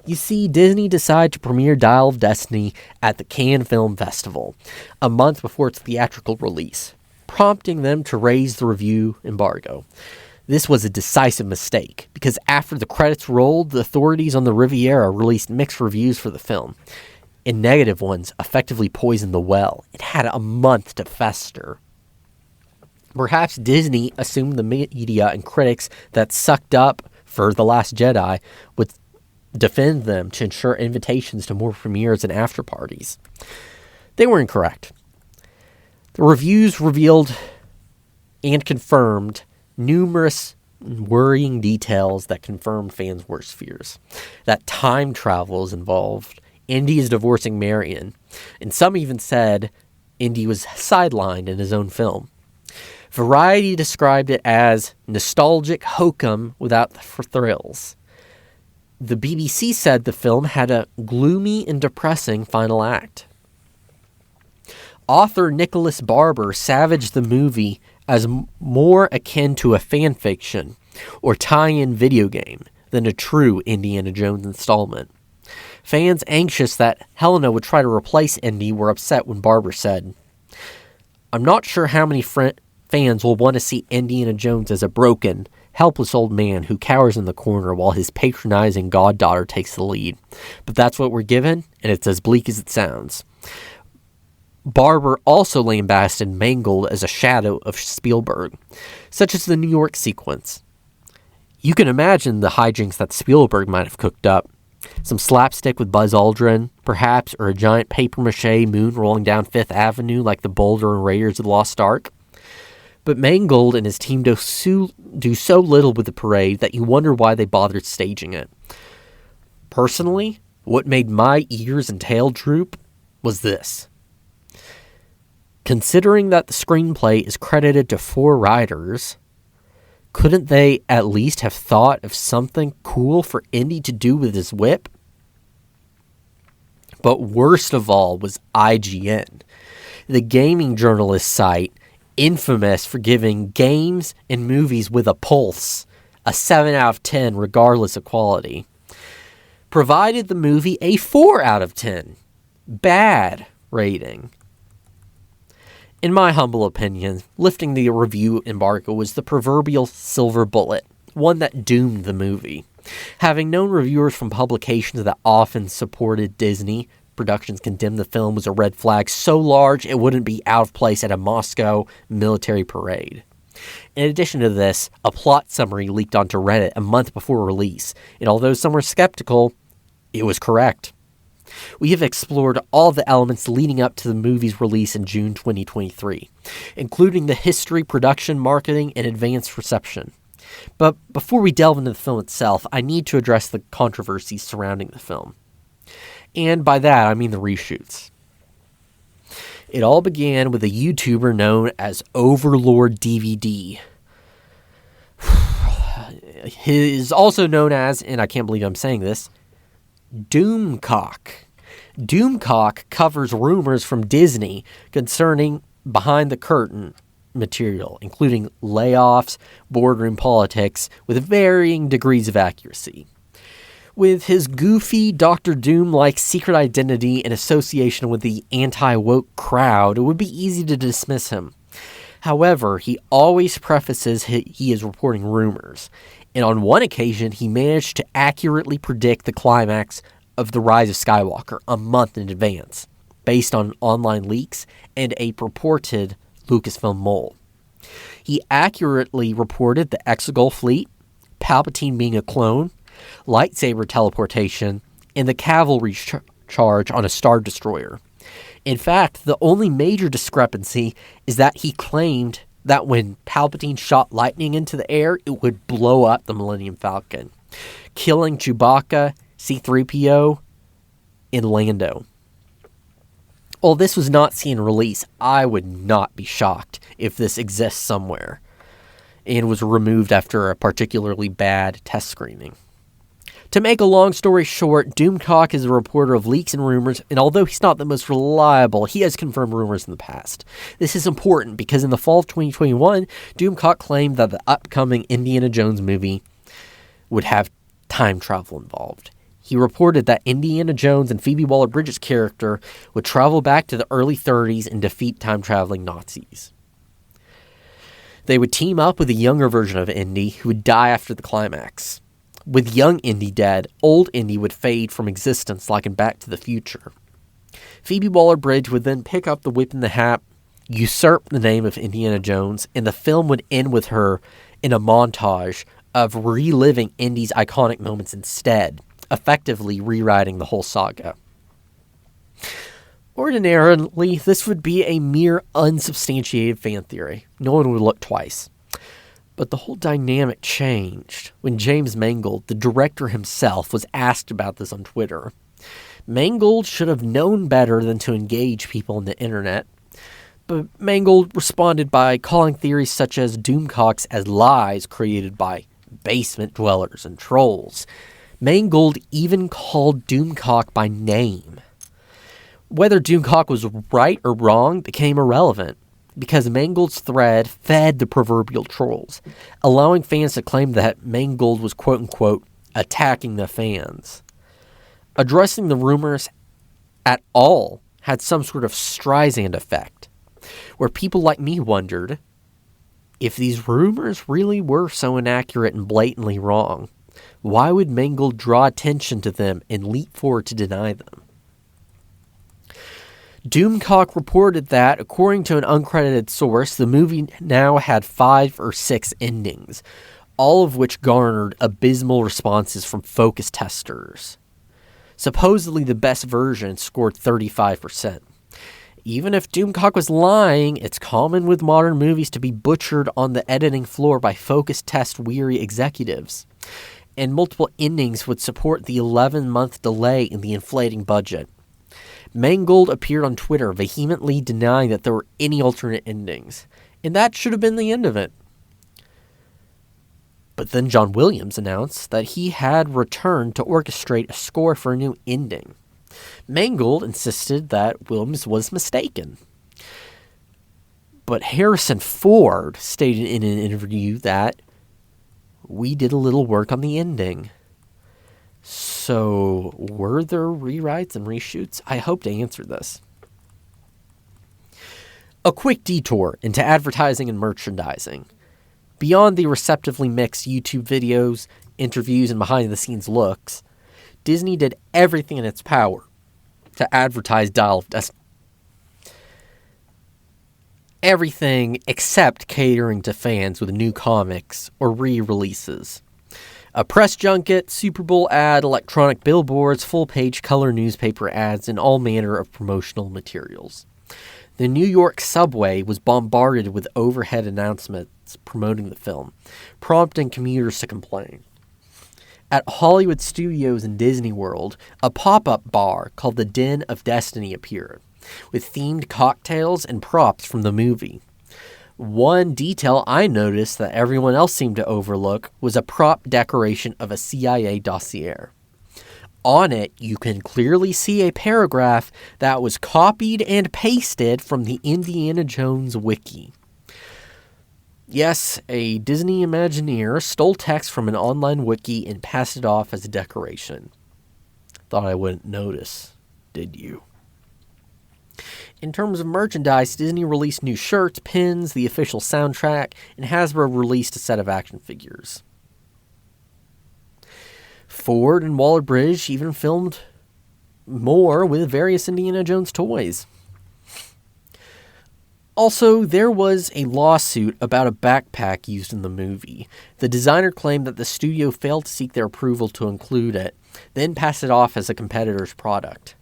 You see, Disney decided to premiere Dial of Destiny at the Cannes Film Festival, a month before its theatrical release, prompting them to raise the review embargo. This was a decisive mistake, because after the credits rolled, the authorities on the Riviera released mixed reviews for the film, and negative ones effectively poisoned the well. It had a month to fester. Perhaps Disney assumed the media and critics that sucked up for The Last Jedi would defend them to ensure invitations to more premieres and after parties. They were incorrect. The reviews revealed and confirmed numerous worrying details that confirmed fans' worst fears. That time travel is involved. Indy is divorcing Marion, and some even said Indy was sidelined in his own film. Variety described it as nostalgic hokum without the thrills. The BBC said the film had a gloomy and depressing final act. Author Nicholas Barber savaged the movie as more akin to a fanfiction or tie-in video game than a true Indiana Jones installment. Fans anxious that Helena would try to replace Indy were upset when Barber said, "I'm not sure how many fans will want to see Indiana Jones as a broken, helpless old man who cowers in the corner while his patronizing goddaughter takes the lead. But that's what we're given, and it's as bleak as it sounds." Barber also lambasted Mangold as a shadow of Spielberg, such as the New York sequence. You can imagine the hijinks that Spielberg might have cooked up. Some slapstick with Buzz Aldrin, perhaps, or a giant papier-mâché moon rolling down Fifth Avenue like the Boulder and Raiders of the Lost Ark. But Mangold and his team do so little with the parade that you wonder why they bothered staging it. Personally, what made my ears and tail droop was this. Considering that the screenplay is credited to 4 writers, couldn't they at least have thought of something cool for Indy to do with his whip? But worst of all was IGN, the gaming journalist site infamous for giving games and movies with a pulse a 7 out of 10 regardless of quality, provided the movie a 4 out of 10 bad rating. In my humble opinion, lifting the review embargo was the proverbial silver bullet, one that doomed the movie. Having known reviewers from publications that often supported Disney Productions condemned the film was a red flag so large it wouldn't be out of place at a Moscow military parade. In addition to this, a plot summary leaked onto Reddit a month before release, and although some were skeptical, it was correct. We have explored all the elements leading up to the movie's release in June 2023, including the history, production, marketing, and advanced reception. But before we delve into the film itself, I need to address the controversies surrounding the film. And by that, I mean the reshoots. It all began with a YouTuber known as Overlord DVD. He is also known as, and I can't believe I'm saying this, Doomcock. Doomcock covers rumors from Disney concerning behind-the-curtain material, including layoffs, boardroom politics, with varying degrees of accuracy. With his goofy Doctor Doom-like secret identity and association with the anti-woke crowd, it would be easy to dismiss him. However, he always prefaces he is reporting rumors, and on one occasion he managed to accurately predict the climax of The Rise of Skywalker a month in advance, based on online leaks and a purported Lucasfilm mole. He accurately reported the Exegol fleet, Palpatine being a clone, lightsaber teleportation, and the cavalry charge on a Star Destroyer. In fact, the only major discrepancy is that he claimed that when Palpatine shot lightning into the air, it would blow up the Millennium Falcon, killing Chewbacca, C-3PO, and Lando. While this was not seen in release, I would not be shocked if this exists somewhere and was removed after a particularly bad test screening. To make a long story short, Doomcock is a reporter of leaks and rumors, and although he's not the most reliable, he has confirmed rumors in the past. This is important because in the fall of 2021, Doomcock claimed that the upcoming Indiana Jones movie would have time travel involved. He reported that Indiana Jones and Phoebe Waller-Bridge's character would travel back to the early 30s and defeat time-traveling Nazis. They would team up with a younger version of Indy who would die after the climax. With young Indy dead, old Indy would fade from existence like in Back to the Future. Phoebe Waller-Bridge would then pick up the whip and the hat, usurp the name of Indiana Jones, and the film would end with her in a montage of reliving Indy's iconic moments instead, effectively rewriting the whole saga. Ordinarily, this would be a mere unsubstantiated fan theory. No one would look twice. But the whole dynamic changed when James Mangold, the director himself, was asked about this on Twitter. Mangold should have known better than to engage people on the internet, but Mangold responded by calling theories such as Doomcock's as lies created by basement dwellers and trolls. Mangold even called Doomcock by name. Whether Doomcock was right or wrong became irrelevant, because Mangold's thread fed the proverbial trolls, allowing fans to claim that Mangold was quote-unquote attacking the fans. Addressing the rumors at all had some sort of Streisand effect, where people like me wondered if these rumors really were so inaccurate and blatantly wrong, why would Mangold draw attention to them and leap forward to deny them? Doomcock reported that, according to an uncredited source, the movie now had 5 or 6 endings, all of which garnered abysmal responses from focus testers. Supposedly the best version scored 35%. Even if Doomcock was lying, it's common with modern movies to be butchered on the editing floor by focus test-weary executives, and multiple endings would support the 11-month delay in the inflating budget. Mangold appeared on Twitter vehemently denying that there were any alternate endings, and that should have been the end of it. But then John Williams announced that he had returned to orchestrate a score for a new ending. Mangold insisted that Williams was mistaken. But Harrison Ford stated in an interview that we did a little work on the ending. So, were there rewrites and reshoots? I hope to answer this. A quick detour into advertising and merchandising. Beyond the receptively mixed YouTube videos, interviews, and behind-the-scenes looks, Disney did everything in its power to advertise Dial of Destiny. Everything except catering to fans with new comics or re-releases. A press junket, Super Bowl ad, electronic billboards, full-page color newspaper ads, and all manner of promotional materials. The New York subway was bombarded with overhead announcements promoting the film, prompting commuters to complain. At Hollywood Studios and Disney World, a pop-up bar called the Den of Destiny appeared, with themed cocktails and props from the movie. One detail I noticed that everyone else seemed to overlook was a prop decoration of a CIA dossier. On it, you can clearly see a paragraph that was copied and pasted from the Indiana Jones wiki. Yes, a Disney Imagineer stole text from an online wiki and passed it off as a decoration. Thought I wouldn't notice, did you? In terms of merchandise, Disney released new shirts, pins, the official soundtrack, and Hasbro released a set of action figures. Ford and Waller-Bridge even filmed more with various Indiana Jones toys. Also, there was a lawsuit about a backpack used in the movie. The designer claimed that the studio failed to seek their approval to include it, then passed it off as a competitor's product.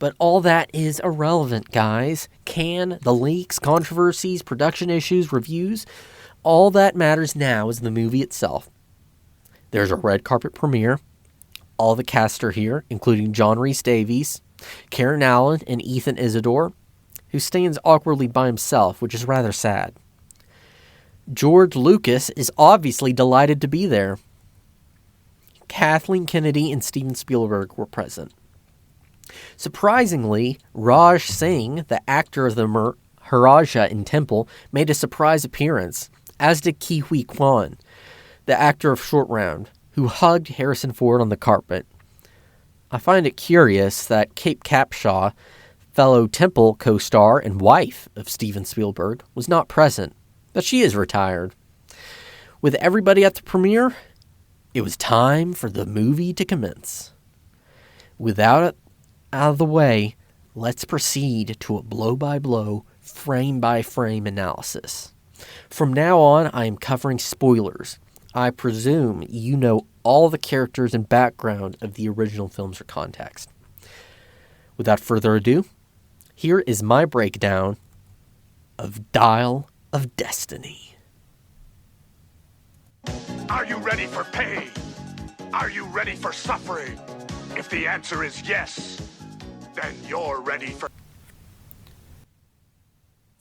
But all that is irrelevant, guys. The leaks, controversies, production issues, reviews, all that matters now is the movie itself. There's a red carpet premiere. All the cast are here, including John Rhys-Davies, Karen Allen, and Ethan Isidore, who stands awkwardly by himself, which is rather sad. George Lucas is obviously delighted to be there. Kathleen Kennedy and Steven Spielberg were present. Surprisingly, Raj Singh, the actor of the Maharaja in Temple, made a surprise appearance, as did Ke Huy Quan, the actor of Short Round, who hugged Harrison Ford on the carpet. I find it curious that Kate Capshaw, fellow Temple co-star and wife of Steven Spielberg, was not present, but she is retired. With everybody at the premiere, it was time for the movie to commence. Without it out of the way, let's proceed to a blow-by-blow, frame-by-frame analysis. From now on, I am covering spoilers. I presume you know all the characters and background of the original films or context. Without further ado, here is my breakdown of Dial of Destiny.
Are you ready for pain? Are you ready for suffering? If the answer is yes, then you're ready for...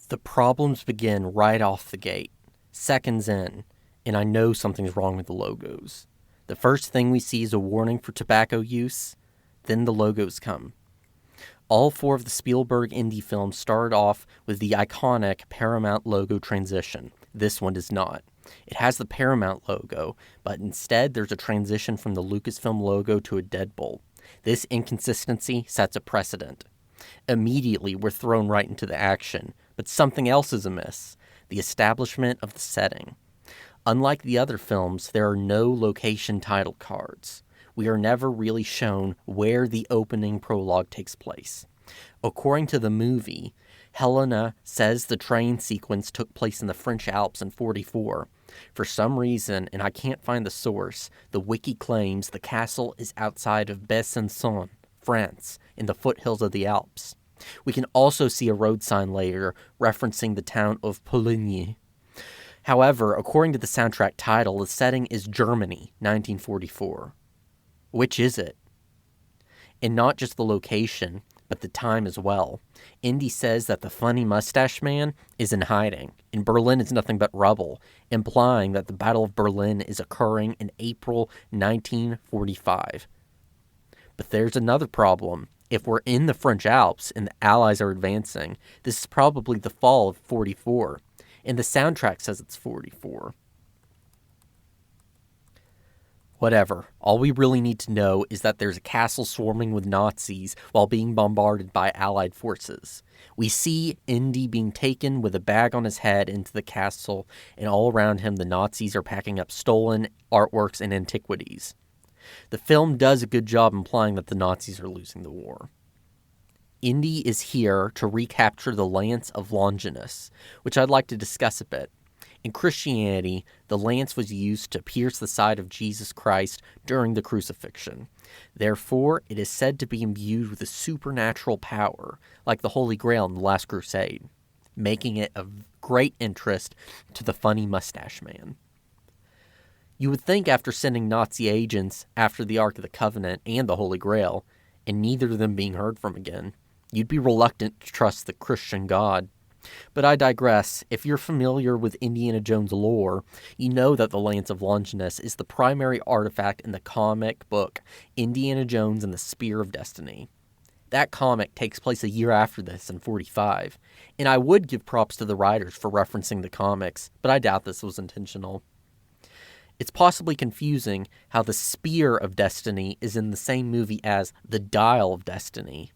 The problems begin right off the gate, seconds in, and I know something's wrong with the logos. The first thing we see is a warning for tobacco use, then the logos come. All four of the Spielberg Indy films started off with the iconic Paramount logo transition. This one does not. It has the Paramount logo, but instead there's a transition from the Lucasfilm logo to a deadbolt. This inconsistency sets a precedent. Immediately, we're thrown right into the action, but something else is amiss: the establishment of the setting. Unlike the other films, there are no location title cards. We are never really shown where the opening prologue takes place. According to the movie, Helena says the train sequence took place in the French Alps in 1944. For some reason, and I can't find the source, the wiki claims the castle is outside of Besançon, France, in the foothills of the Alps. We can also see a road sign later referencing the town of Pouligny. However, according to the soundtrack title, the setting is Germany, 1944. Which is it? And not just the location, but the time as well. Indy says that the funny mustache man is in hiding, and Berlin is nothing but rubble, implying that the Battle of Berlin is occurring in April 1945. But there's another problem. If we're in the French Alps and the Allies are advancing, this is probably the fall of 44, and the soundtrack says it's 44. Whatever. All we really need to know is that there's a castle swarming with Nazis while being bombarded by Allied forces. We see Indy being taken with a bag on his head into the castle, and all around him the Nazis are packing up stolen artworks and antiquities. The film does a good job implying that the Nazis are losing the war. Indy is here to recapture the lance of Longinus, which I'd like to discuss a bit. In Christianity, the lance was used to pierce the side of Jesus Christ during the crucifixion. Therefore, it is said to be imbued with a supernatural power, like the Holy Grail in the Last Crusade, making it of great interest to the funny mustache man. You would think after sending Nazi agents after the Ark of the Covenant and the Holy Grail, and neither of them being heard from again, you'd be reluctant to trust the Christian God. But I digress. If you're familiar with Indiana Jones lore, you know that the Lance of Longinus is the primary artifact in the comic book Indiana Jones and the Spear of Destiny. That comic takes place a year after this in 45, and I would give props to the writers for referencing the comics, but I doubt this was intentional. It's possibly confusing how the Spear of Destiny is in the same movie as the Dial of Destiny.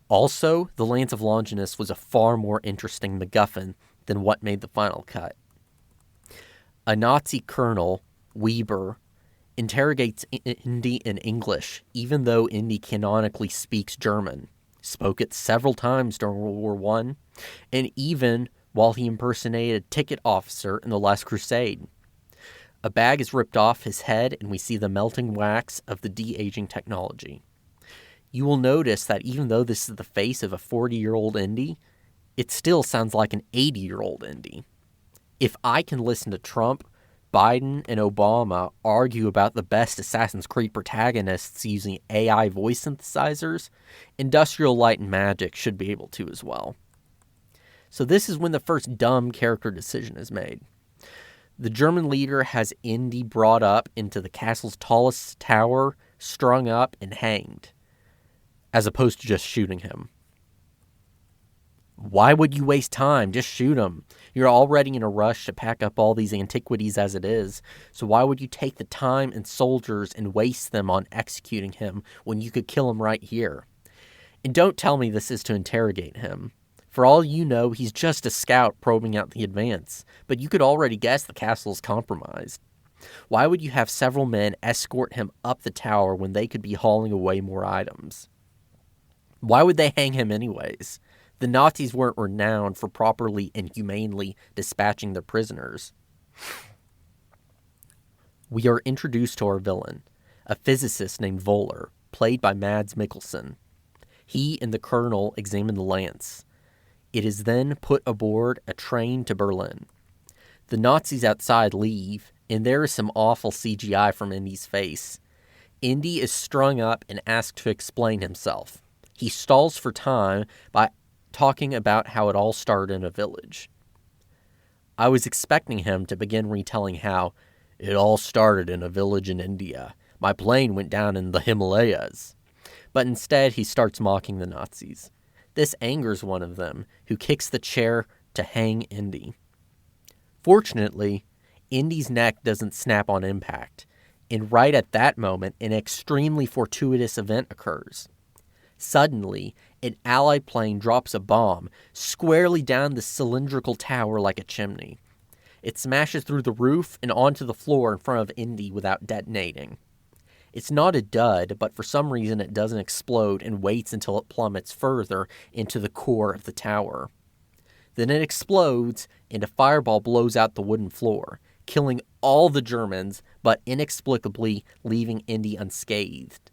Also, the Lance of Longinus was a far more interesting MacGuffin than what made the final cut. A Nazi colonel, Weber, interrogates Indy in English, even though Indy canonically speaks German, spoke it several times during World War I, and even while he impersonated a ticket officer in the Last Crusade. A bag is ripped off his head, and we see the melting wax of the de-aging technology. You will notice that even though this is the face of a 40-year-old Indy, it still sounds like an 80-year-old Indy. If I can listen to Trump, Biden, and Obama argue about the best Assassin's Creed protagonists using AI voice synthesizers, Industrial Light and Magic should be able to as well. So this is when the first dumb character decision is made. The German leader has Indy brought up into the castle's tallest tower, strung up, and hanged, as opposed to just shooting him. Why would you waste time? Just shoot him. You're already in a rush to pack up all these antiquities as it is, so why would you take the time and soldiers and waste them on executing him when you could kill him right here? And don't tell me this is to interrogate him. For all you know, he's just a scout probing out the advance, but you could already guess the castle is compromised. Why would you have several men escort him up the tower when they could be hauling away more items? Why would they hang him anyways? The Nazis weren't renowned for properly and humanely dispatching their prisoners. We are introduced to our villain, a physicist named Voller, played by Mads Mikkelsen. He and the colonel examine the lance. It is then put aboard a train to Berlin. The Nazis outside leave, and there is some awful CGI from Indy's face. Indy is strung up and asked to explain himself. He stalls for time by talking about how it all started in a village. I was expecting him to begin retelling how it all started in a village in India. My plane went down in the Himalayas. But instead, he starts mocking the Nazis. This angers one of them, who kicks the chair to hang Indy. Fortunately, Indy's neck doesn't snap on impact, and right at that moment, an extremely fortuitous event occurs. Suddenly, an Allied plane drops a bomb squarely down the cylindrical tower like a chimney. It smashes through the roof and onto the floor in front of Indy without detonating. It's not a dud, but for some reason it doesn't explode and waits until it plummets further into the core of the tower. Then it explodes, and a fireball blows out the wooden floor, killing all the Germans, but inexplicably leaving Indy unscathed.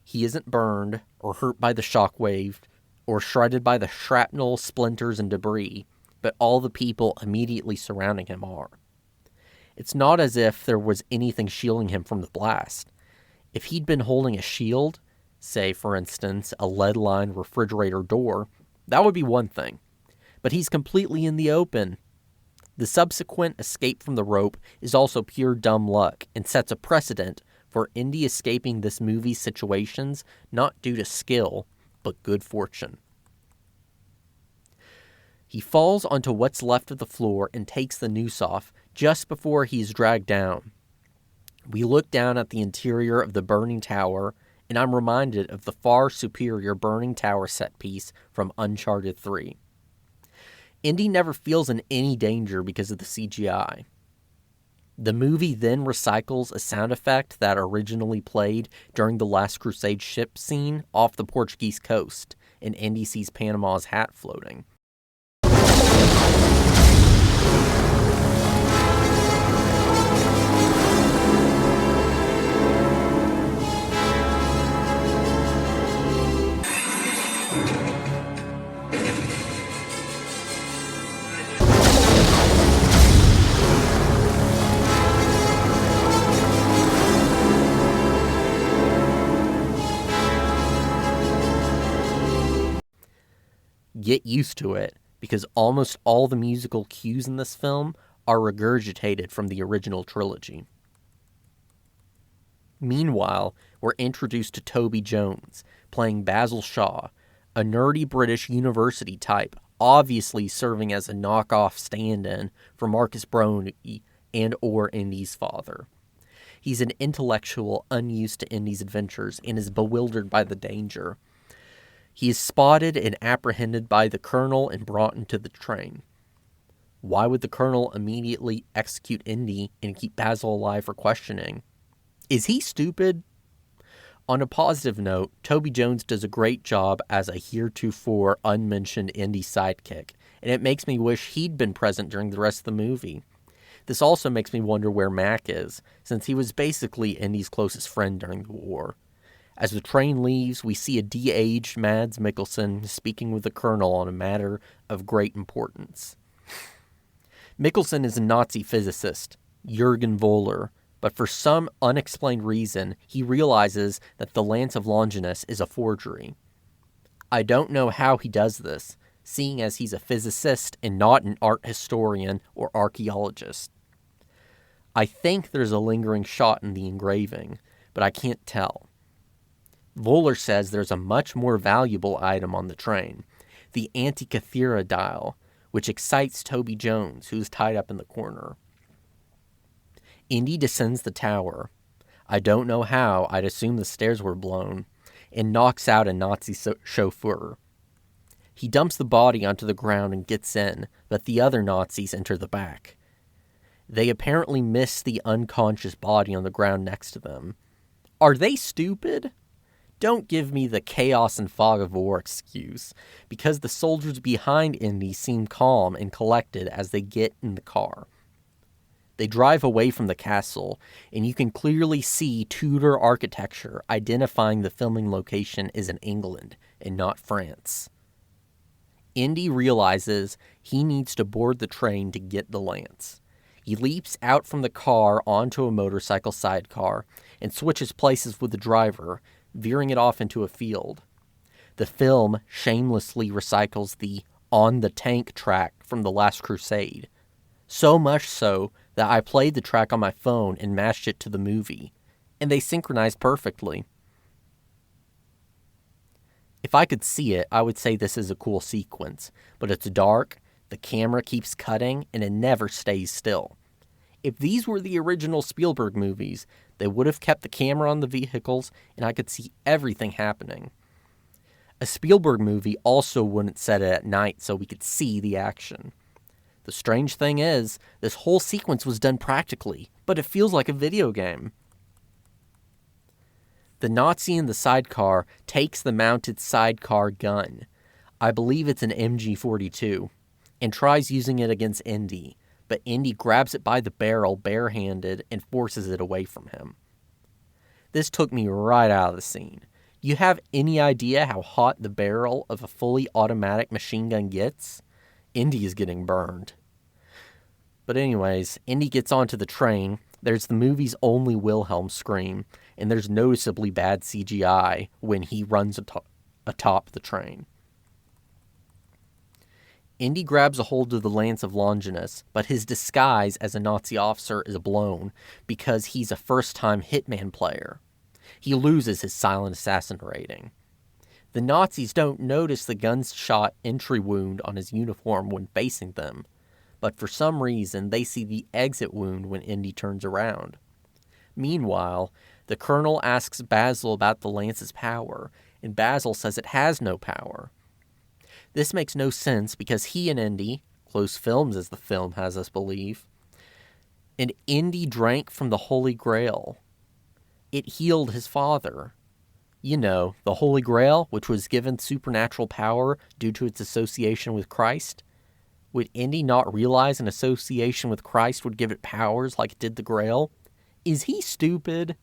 He isn't burned, or hurt by the shockwave, or shredded by the shrapnel, splinters, and debris, but all the people immediately surrounding him are. It's not as if there was anything shielding him from the blast. If he'd been holding a shield, say, for instance, a lead-lined refrigerator door, that would be one thing. But he's completely in the open. The subsequent escape from the rope is also pure dumb luck and sets a precedent for Indy escaping this movie's situations not due to skill, but good fortune. He falls onto what's left of the floor and takes the noose off just before he is dragged down. We look down at the interior of the burning tower, and I'm reminded of the far superior burning tower set piece from Uncharted 3. Indy never feels in any danger because of the CGI. The movie then recycles a sound effect that originally played during the Last Crusade ship scene off the Portuguese coast, and Indy sees Panama's hat floating. Get used to it, because almost all the musical cues in this film are regurgitated from the original trilogy. Meanwhile, we're introduced to Toby Jones, playing Basil Shaw, a nerdy British university type, obviously serving as a knockoff stand-in for Marcus Brody and or Indy's father. He's an intellectual unused to Indy's adventures and is bewildered by the danger. He is spotted and apprehended by the colonel and brought into the train. Why would the colonel immediately execute Indy and keep Basil alive for questioning? Is he stupid? On a positive note, Toby Jones does a great job as a heretofore unmentioned Indy sidekick, and it makes me wish he'd been present during the rest of the movie. This also makes me wonder where Mac is, since he was basically Indy's closest friend during the war. As the train leaves, we see a de-aged Mads Mikkelsen speaking with the colonel on a matter of great importance. Mikkelsen is a Nazi physicist, Jürgen Voller, but for some unexplained reason, he realizes that the Lance of Longinus is a forgery. I don't know how he does this, seeing as he's a physicist and not an art historian or archaeologist. I think there's a lingering shot in the engraving, but I can't tell. Voller says there's a much more valuable item on the train, the Antikythera dial, which excites Toby Jones, who's tied up in the corner. Indy descends the tower. I don't know how, I'd assume the stairs were blown, and knocks out a Nazi chauffeur. He dumps the body onto the ground and gets in, but the other Nazis enter the back. They apparently miss the unconscious body on the ground next to them. Are they stupid? Don't give me the chaos and fog of war excuse, because the soldiers behind Indy seem calm and collected as they get in the car. They drive away from the castle, and you can clearly see Tudor architecture identifying the filming location is in England and not France. Indy realizes he needs to board the train to get the lance. He leaps out from the car onto a motorcycle sidecar and switches places with the driver, veering it off into a field. The film shamelessly recycles the On the Tank track from The Last Crusade. So much so that I played the track on my phone and mashed it to the movie, and they synchronized perfectly. If I could see it, I would say this is a cool sequence, but it's dark, the camera keeps cutting, and it never stays still. If these were the original Spielberg movies, they would have kept the camera on the vehicles, and I could see everything happening. A Spielberg movie also wouldn't set it at night so we could see the action. The strange thing is, this whole sequence was done practically, but it feels like a video game. The Nazi in the sidecar takes the mounted sidecar gun, I believe it's an MG42, and tries using it against Indy, but Indy grabs it by the barrel barehanded and forces it away from him. This took me right out of the scene. You have any idea how hot the barrel of a fully automatic machine gun gets? Indy is getting burned. But anyways, Indy gets onto the train. There's the movie's only Wilhelm scream, and there's noticeably bad CGI when he runs atop the train. Indy grabs a hold of the Lance of Longinus, but his disguise as a Nazi officer is blown because he's a first-time Hitman player. He loses his silent assassin rating. The Nazis don't notice the gunshot entry wound on his uniform when facing them, but for some reason they see the exit wound when Indy turns around. Meanwhile, the colonel asks Basil about the Lance's power, and Basil says it has no power. This makes no sense because he and Indy, close films as the film has us believe, and Indy drank from the Holy Grail. It healed his father. You know, the Holy Grail, which was given supernatural power due to its association with Christ. Would Indy not realize an association with Christ would give it powers like it did the Grail? Is he stupid?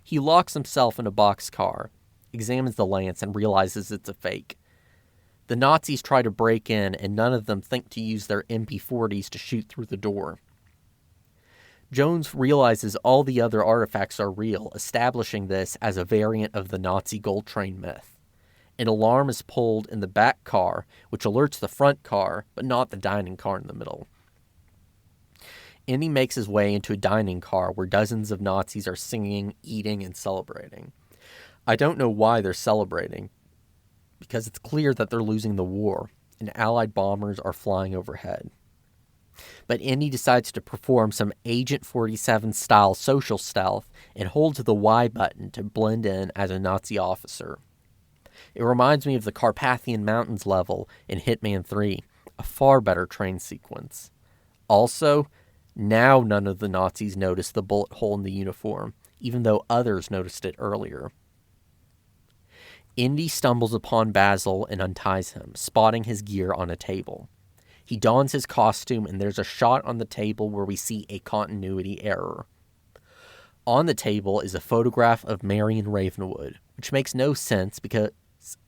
He locks himself in a boxcar, examines the lance, and realizes it's a fake. The Nazis try to break in, and none of them think to use their MP40s to shoot through the door. Jones realizes all the other artifacts are real, establishing this as a variant of the Nazi gold train myth. An alarm is pulled in the back car, which alerts the front car, but not the dining car in the middle. Indy makes his way into a dining car where dozens of Nazis are singing, eating, and celebrating. I don't know why they're celebrating, because it's clear that they're losing the war, and Allied bombers are flying overhead. But Indy decides to perform some Agent 47-style social stealth and holds the Y button to blend in as a Nazi officer. It reminds me of the Carpathian Mountains level in Hitman 3, a far better train sequence. Also, now none of the Nazis notice the bullet hole in the uniform, even though others noticed it earlier. Indy stumbles upon Basil and unties him, spotting his gear on a table. He dons his costume, and there's a shot on the table where we see a continuity error. On the table is a photograph of Marion Ravenwood, which makes no sense because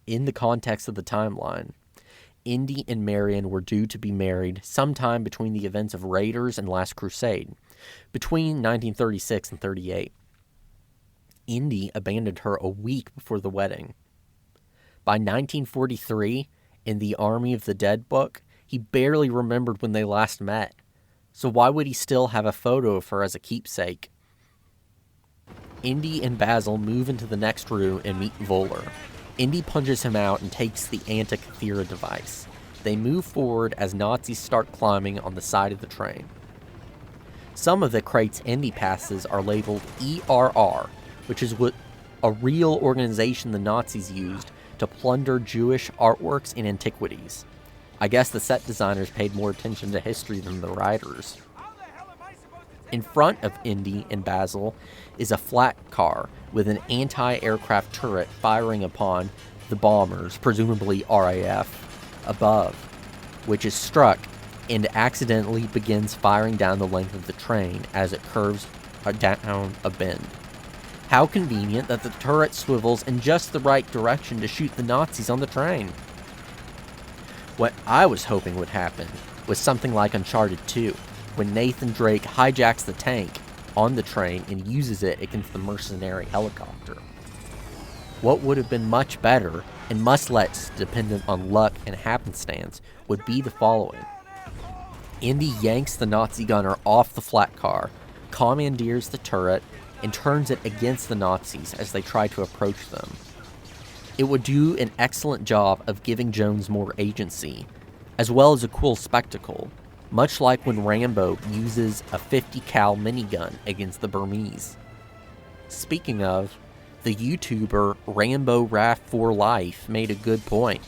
in the context of the timeline, Indy and Marion were due to be married sometime between the events of Raiders and Last Crusade, between 1936 and 38. Indy abandoned her a week before the wedding. By 1943, in the Army of the Dead book, he barely remembered when they last met. So why would he still have a photo of her as a keepsake? Indy and Basil move into the next room and meet Voller. Indy punches him out and takes the anti-Cathera device. They move forward as Nazis start climbing on the side of the train. Some of the crates Indy passes are labeled ERR, which is what a real organization the Nazis used to plunder Jewish artworks and antiquities. I guess the set designers paid more attention to history than the writers. In front of Indy and Basil is a flat car with an anti-aircraft turret firing upon the bombers, presumably RAF, above, which is struck and accidentally begins firing down the length of the train as it curves down a bend. How convenient that the turret swivels in just the right direction to shoot the Nazis on the train. What I was hoping would happen was something like Uncharted 2, when Nathan Drake hijacks the tank on the train and uses it against the mercenary helicopter. What would have been much better, and much less dependent on luck and happenstance, would be the following. Indy yanks the Nazi gunner off the flat car, commandeers the turret, and turns it against the Nazis as they try to approach them. It would do an excellent job of giving Jones more agency, as well as a cool spectacle, much like when Rambo uses a 50 cal minigun against the Burmese. Speaking of, the YouTuber Rambo Raf for Life made a good point.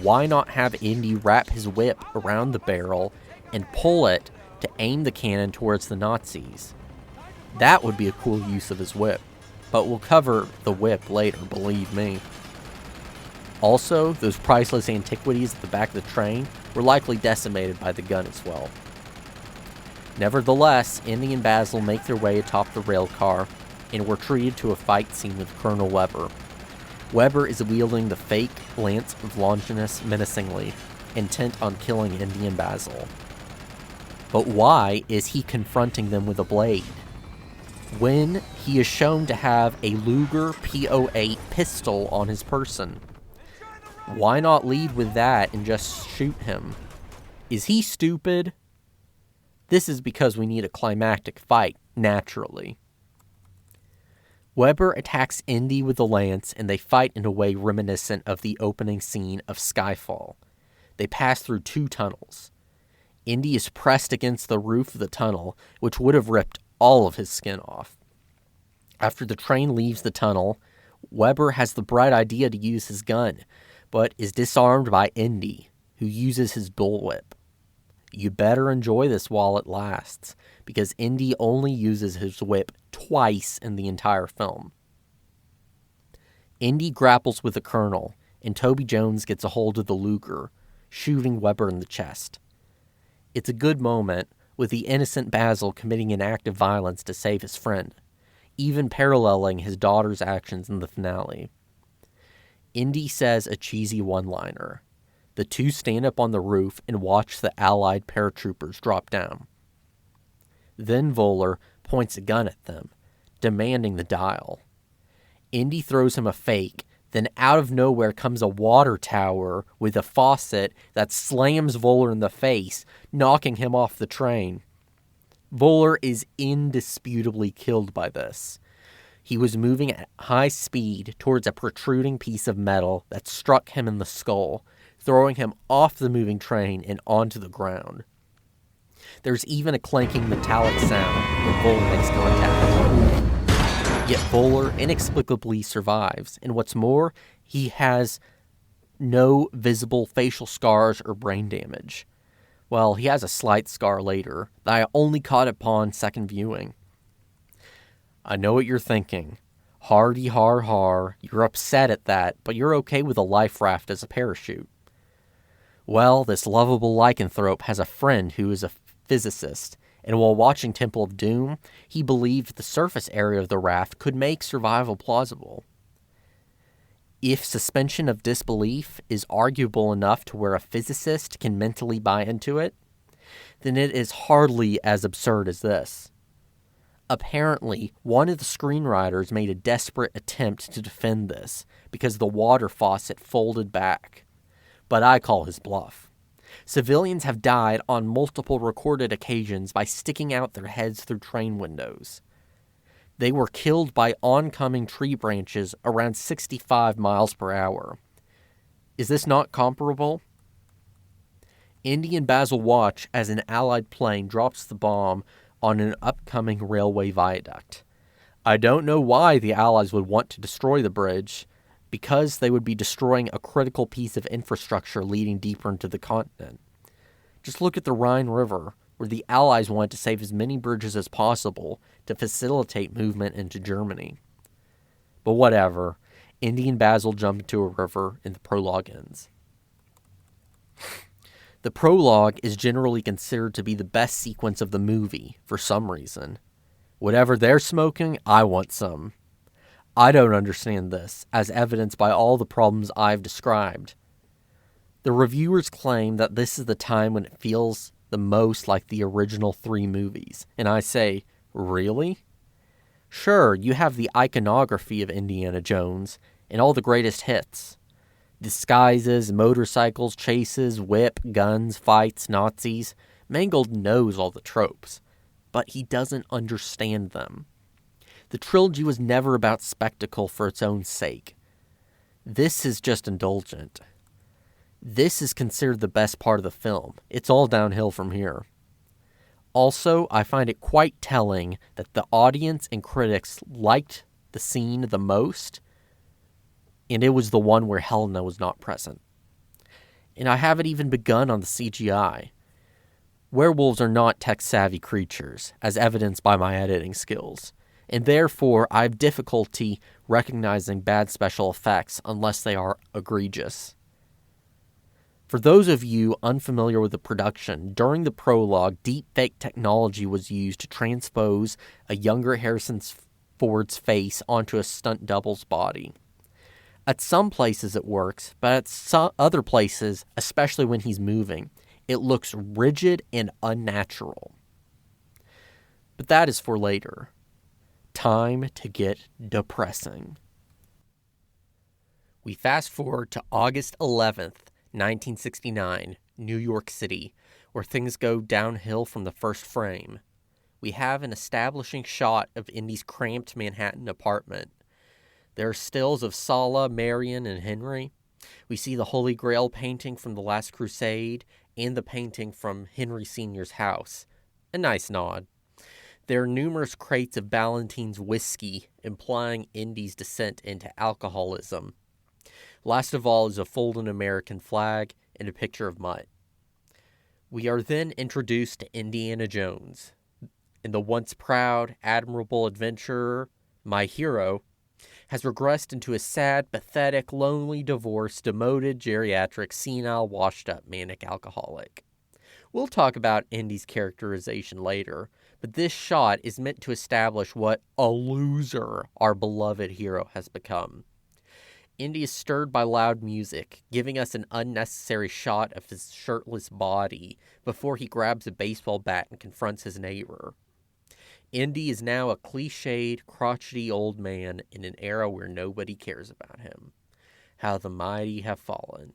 Why not have Indy wrap his whip around the barrel and pull it to aim the cannon towards the Nazis? That would be a cool use of his whip, but we'll cover the whip later, believe me. Also, those priceless antiquities at the back of the train were likely decimated by the gun as well. Nevertheless, Indy and Basil make their way atop the rail car and were treated to a fight scene with Colonel Weber. Weber is wielding the fake Lance of Longinus menacingly, intent on killing Indy and Basil. But why is he confronting them with a blade, when he is shown to have a Luger P08 pistol on his person? Why not lead with that and just shoot him? Is he stupid? This is because we need a climactic fight, naturally. Weber attacks Indy with a lance, and they fight in a way reminiscent of the opening scene of Skyfall. They pass through two tunnels. Indy is pressed against the roof of the tunnel, which would have ripped all of his skin off. After the train leaves the tunnel, Weber has the bright idea to use his gun, but is disarmed by Indy, who uses his bullwhip. You better enjoy this while it lasts, because Indy only uses his whip twice in the entire film. Indy grapples with the Colonel, and Toby Jones gets a hold of the Luger, shooting Weber in the chest. It's a good moment, with the innocent Basil committing an act of violence to save his friend, even paralleling his daughter's actions in the finale. Indy says a cheesy one-liner. The two stand up on the roof and watch the Allied paratroopers drop down. Then Voller points a gun at them, demanding the dial. Indy throws him a fake, then out of nowhere comes a water tower with a faucet that slams Voller in the face, knocking him off the train. Voller is indisputably killed by this. He was moving at high speed towards a protruding piece of metal that struck him in the skull, throwing him off the moving train and onto the ground. There's even a clanking metallic sound when Voller makes contact. Yet Voller inexplicably survives, and what's more, he has no visible facial scars or brain damage. Well, he has a slight scar later that I only caught upon second viewing. I know what you're thinking. Hardy har har, you're upset at that, but you're okay with a life raft as a parachute. Well, this lovable lycanthrope has a friend who is a physicist, and while watching Temple of Doom, he believed the surface area of the raft could make survival plausible. If suspension of disbelief is arguable enough to where a physicist can mentally buy into it, then it is hardly as absurd as this. Apparently, one of the screenwriters made a desperate attempt to defend this because the water faucet folded back. But I call his bluff. Civilians have died on multiple recorded occasions by sticking out their heads through train windows. They were killed by oncoming tree branches around 65 miles per hour. Is this not comparable? Indy and Basil watch as an Allied plane drops the bomb on an upcoming railway viaduct. I don't know why the Allies would want to destroy the bridge, because they would be destroying a critical piece of infrastructure leading deeper into the continent. Just look at the Rhine River, where the Allies wanted to save as many bridges as possible to facilitate movement into Germany. But whatever, Indy and Basil jump into a river and the prologue ends. The prologue is generally considered to be the best sequence of the movie, for some reason. Whatever they're smoking, I want some. I don't understand this, as evidenced by all the problems I've described. The reviewers claim that this is the time when it feels the most like the original 3 movies, and I say, really? Sure, you have the iconography of Indiana Jones, and all the greatest hits. Disguises, motorcycles, chases, whip, guns, fights, Nazis. Mangold knows all the tropes, but he doesn't understand them. The trilogy was never about spectacle for its own sake. This is just indulgent. This is considered the best part of the film. It's all downhill from here. Also, I find it quite telling that the audience and critics liked the scene the most, and it was the one where Helena was not present. And I haven't even begun on the CGI. Werewolves are not tech-savvy creatures, as evidenced by my editing skills, and therefore I have difficulty recognizing bad special effects unless they are egregious. For those of you unfamiliar with the production, during the prologue, deepfake technology was used to transpose a younger Harrison Ford's face onto a stunt double's body. At some places it works, but at some other places, especially when he's moving, it looks rigid and unnatural. But that is for later. Time to get depressing. We fast forward to August 11th, 1969, New York City, where things go downhill from the first frame. We have an establishing shot of Indy's cramped Manhattan apartment. There are stills of Sala, Marion, and Henry. We see the Holy Grail painting from The Last Crusade and the painting from Henry Sr.'s house. A nice nod. There are numerous crates of Ballantine's whiskey, implying Indy's descent into alcoholism. Last of all is a folded American flag and a picture of Mutt. We are then introduced to Indiana Jones, and the once proud, admirable adventurer, my hero, has regressed into a sad, pathetic, lonely, divorced, demoted, geriatric, senile, washed-up, manic alcoholic. We'll talk about Indy's characterization later, but this shot is meant to establish what a loser our beloved hero has become. Indy is stirred by loud music, giving us an unnecessary shot of his shirtless body before he grabs a baseball bat and confronts his neighbor. Indy is now a cliched, crotchety old man in an era where nobody cares about him. How the mighty have fallen.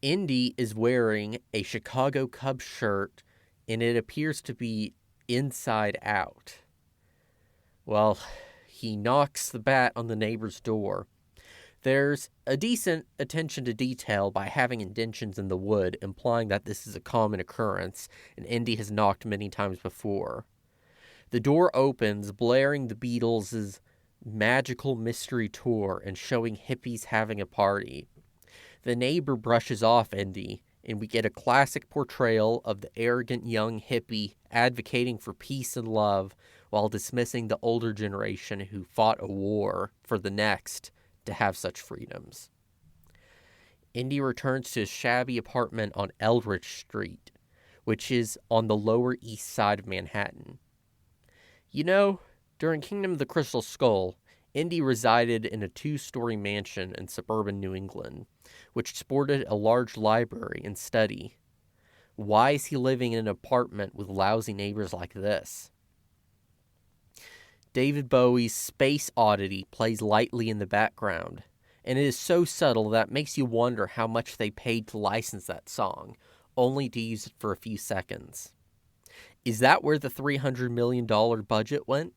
Indy is wearing a Chicago Cubs shirt, and it appears to be inside out. Well, he knocks the bat on the neighbor's door. There's a decent attention to detail by having indentions in the wood, implying that this is a common occurrence, and Indy has knocked many times before. The door opens, blaring the Beatles' Magical Mystery Tour and showing hippies having a party. The neighbor brushes off Indy, and we get a classic portrayal of the arrogant young hippie advocating for peace and love while dismissing the older generation who fought a war for the next to have such freedoms. Indy returns to his shabby apartment on Eldridge Street, which is on the Lower East Side of Manhattan. You know, during Kingdom of the Crystal Skull, Indy resided in a 2-story mansion in suburban New England, which sported a large library and study. Why is he living in an apartment with lousy neighbors like this? David Bowie's Space Oddity plays lightly in the background, and it is so subtle that it makes you wonder how much they paid to license that song, only to use it for a few seconds. Is that where the $300 million budget went?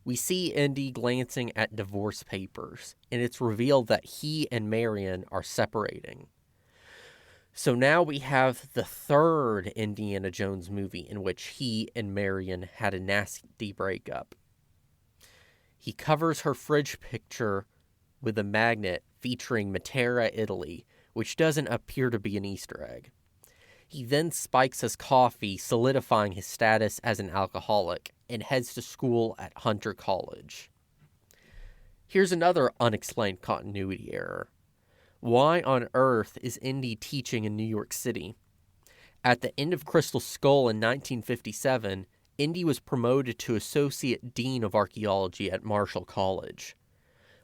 We see Indy glancing at divorce papers, and it's revealed that he and Marion are separating. So now we have the third Indiana Jones movie in which he and Marion had a nasty breakup. He covers her fridge picture with a magnet featuring Matera, Italy, which doesn't appear to be an Easter egg. He then spikes his coffee, solidifying his status as an alcoholic, and heads to school at Hunter College. Here's another unexplained continuity error. Why on earth is Indy teaching in New York City? At the end of Crystal Skull in 1957, Indy was promoted to Associate Dean of Archaeology at Marshall College.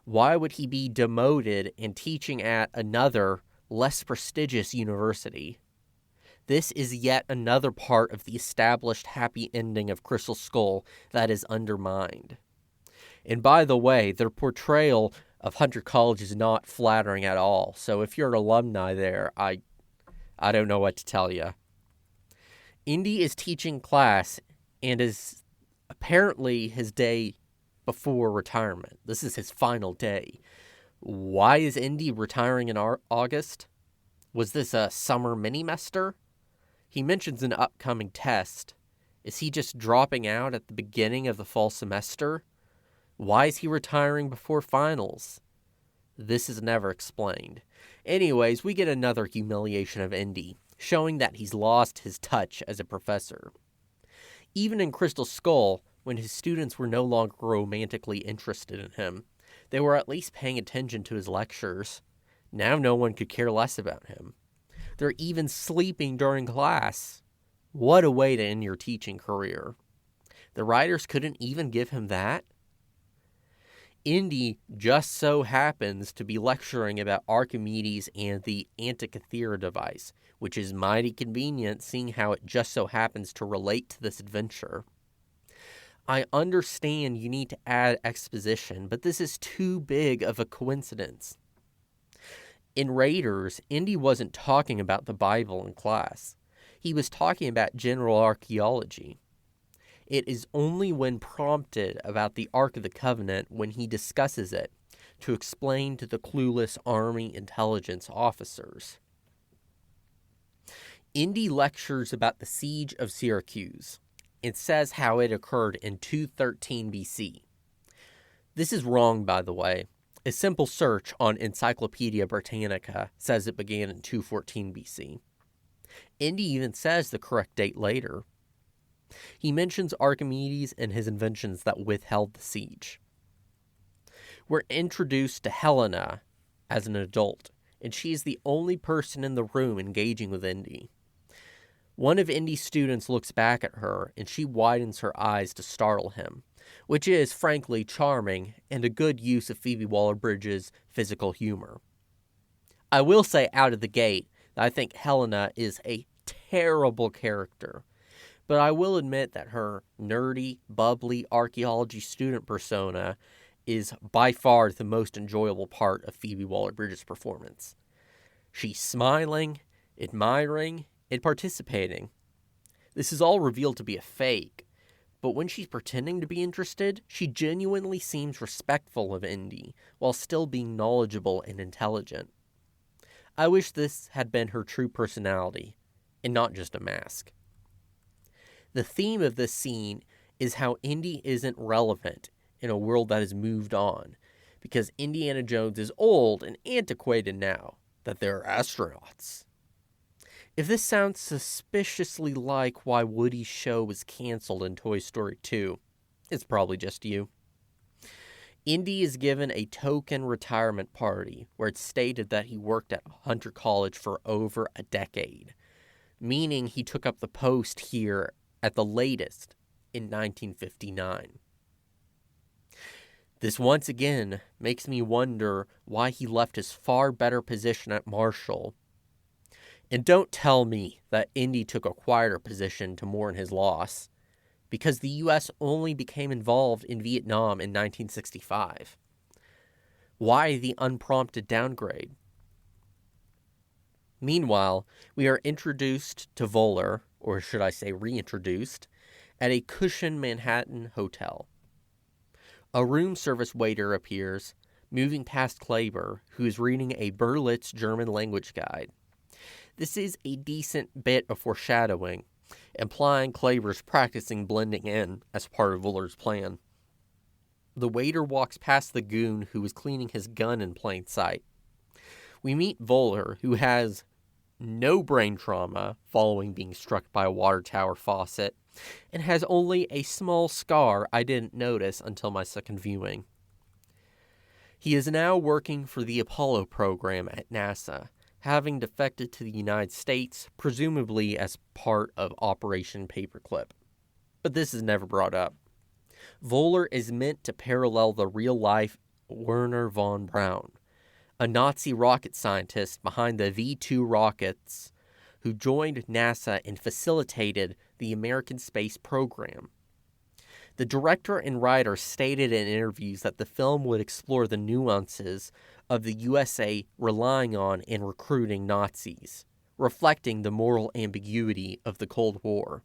Why would he be demoted and teaching at another, less prestigious university? This is yet another part of the established happy ending of Crystal Skull that is undermined. And by the way, their portrayal of Hunter College is not flattering at all, so if you're an alumni there, I don't know what to tell you. Indy is teaching class and is apparently his day before retirement. This is his final day. Why is Indy retiring in August? Was this a summer mini-mester? He mentions an upcoming test. Is he just dropping out at the beginning of the fall semester? Why is he retiring before finals? This is never explained. Anyways, we get another humiliation of Indy, showing that he's lost his touch as a professor. Even in Crystal Skull, when his students were no longer romantically interested in him, they were at least paying attention to his lectures. Now no one could care less about him. They're even sleeping during class. What a way to end your teaching career. The writers couldn't even give him that? Indy just so happens to be lecturing about Archimedes and the Antikythera device, which is mighty convenient seeing how it just so happens to relate to this adventure. I understand you need to add exposition, but this is too big of a coincidence. In Raiders, Indy wasn't talking about the Bible in class. He was talking about general archaeology. It is only when prompted about the Ark of the Covenant when he discusses it to explain to the clueless Army intelligence officers. Indy lectures about the siege of Syracuse and says how it occurred in 213 BC. This is wrong, by the way. A simple search on Encyclopedia Britannica says it began in 214 BC. Indy even says the correct date later. He mentions Archimedes and his inventions that withheld the siege. We're introduced to Helena as an adult, and she is the only person in the room engaging with Indy. One of Indy's students looks back at her, and she widens her eyes to startle him, which is, frankly, charming and a good use of Phoebe Waller-Bridge's physical humor. I will say out of the gate that I think Helena is a terrible character, but I will admit that her nerdy, bubbly archaeology student persona is by far the most enjoyable part of Phoebe Waller-Bridge's performance. She's smiling, admiring, and participating. This is all revealed to be a fake, but when she's pretending to be interested, she genuinely seems respectful of Indy, while still being knowledgeable and intelligent. I wish this had been her true personality, and not just a mask. The theme of this scene is how Indy isn't relevant in a world that has moved on, because Indiana Jones is old and antiquated now that there are astronauts. If this sounds suspiciously like why Woody's show was canceled in Toy Story 2, it's probably just you. Indy is given a token retirement party where it's stated that he worked at Hunter College for over a decade, meaning he took up the post here at the latest in 1959. This once again makes me wonder why he left his far better position at Marshall. And don't tell me that Indy took a quieter position to mourn his loss, because the U.S. only became involved in Vietnam in 1965. Why the unprompted downgrade? Meanwhile, we are introduced to Voller, or should I say reintroduced, at a cushion Manhattan hotel. A room service waiter appears, moving past Kleber, who is reading a Berlitz German language guide. This is a decent bit of foreshadowing, implying Kleber's practicing blending in as part of Voller's plan. The waiter walks past the goon who is cleaning his gun in plain sight. We meet Voller, who has no brain trauma following being struck by a water tower faucet, and has only a small scar I didn't notice until my second viewing. He is now working for the Apollo program at NASA, having defected to the United States, presumably as part of Operation Paperclip. But this is never brought up. Voller is meant to parallel the real-life Werner von Braun, a Nazi rocket scientist behind the V-2 rockets who joined NASA and facilitated the American space program. The director and writer stated in interviews that the film would explore the nuances of the USA relying on and recruiting Nazis, reflecting the moral ambiguity of the Cold War.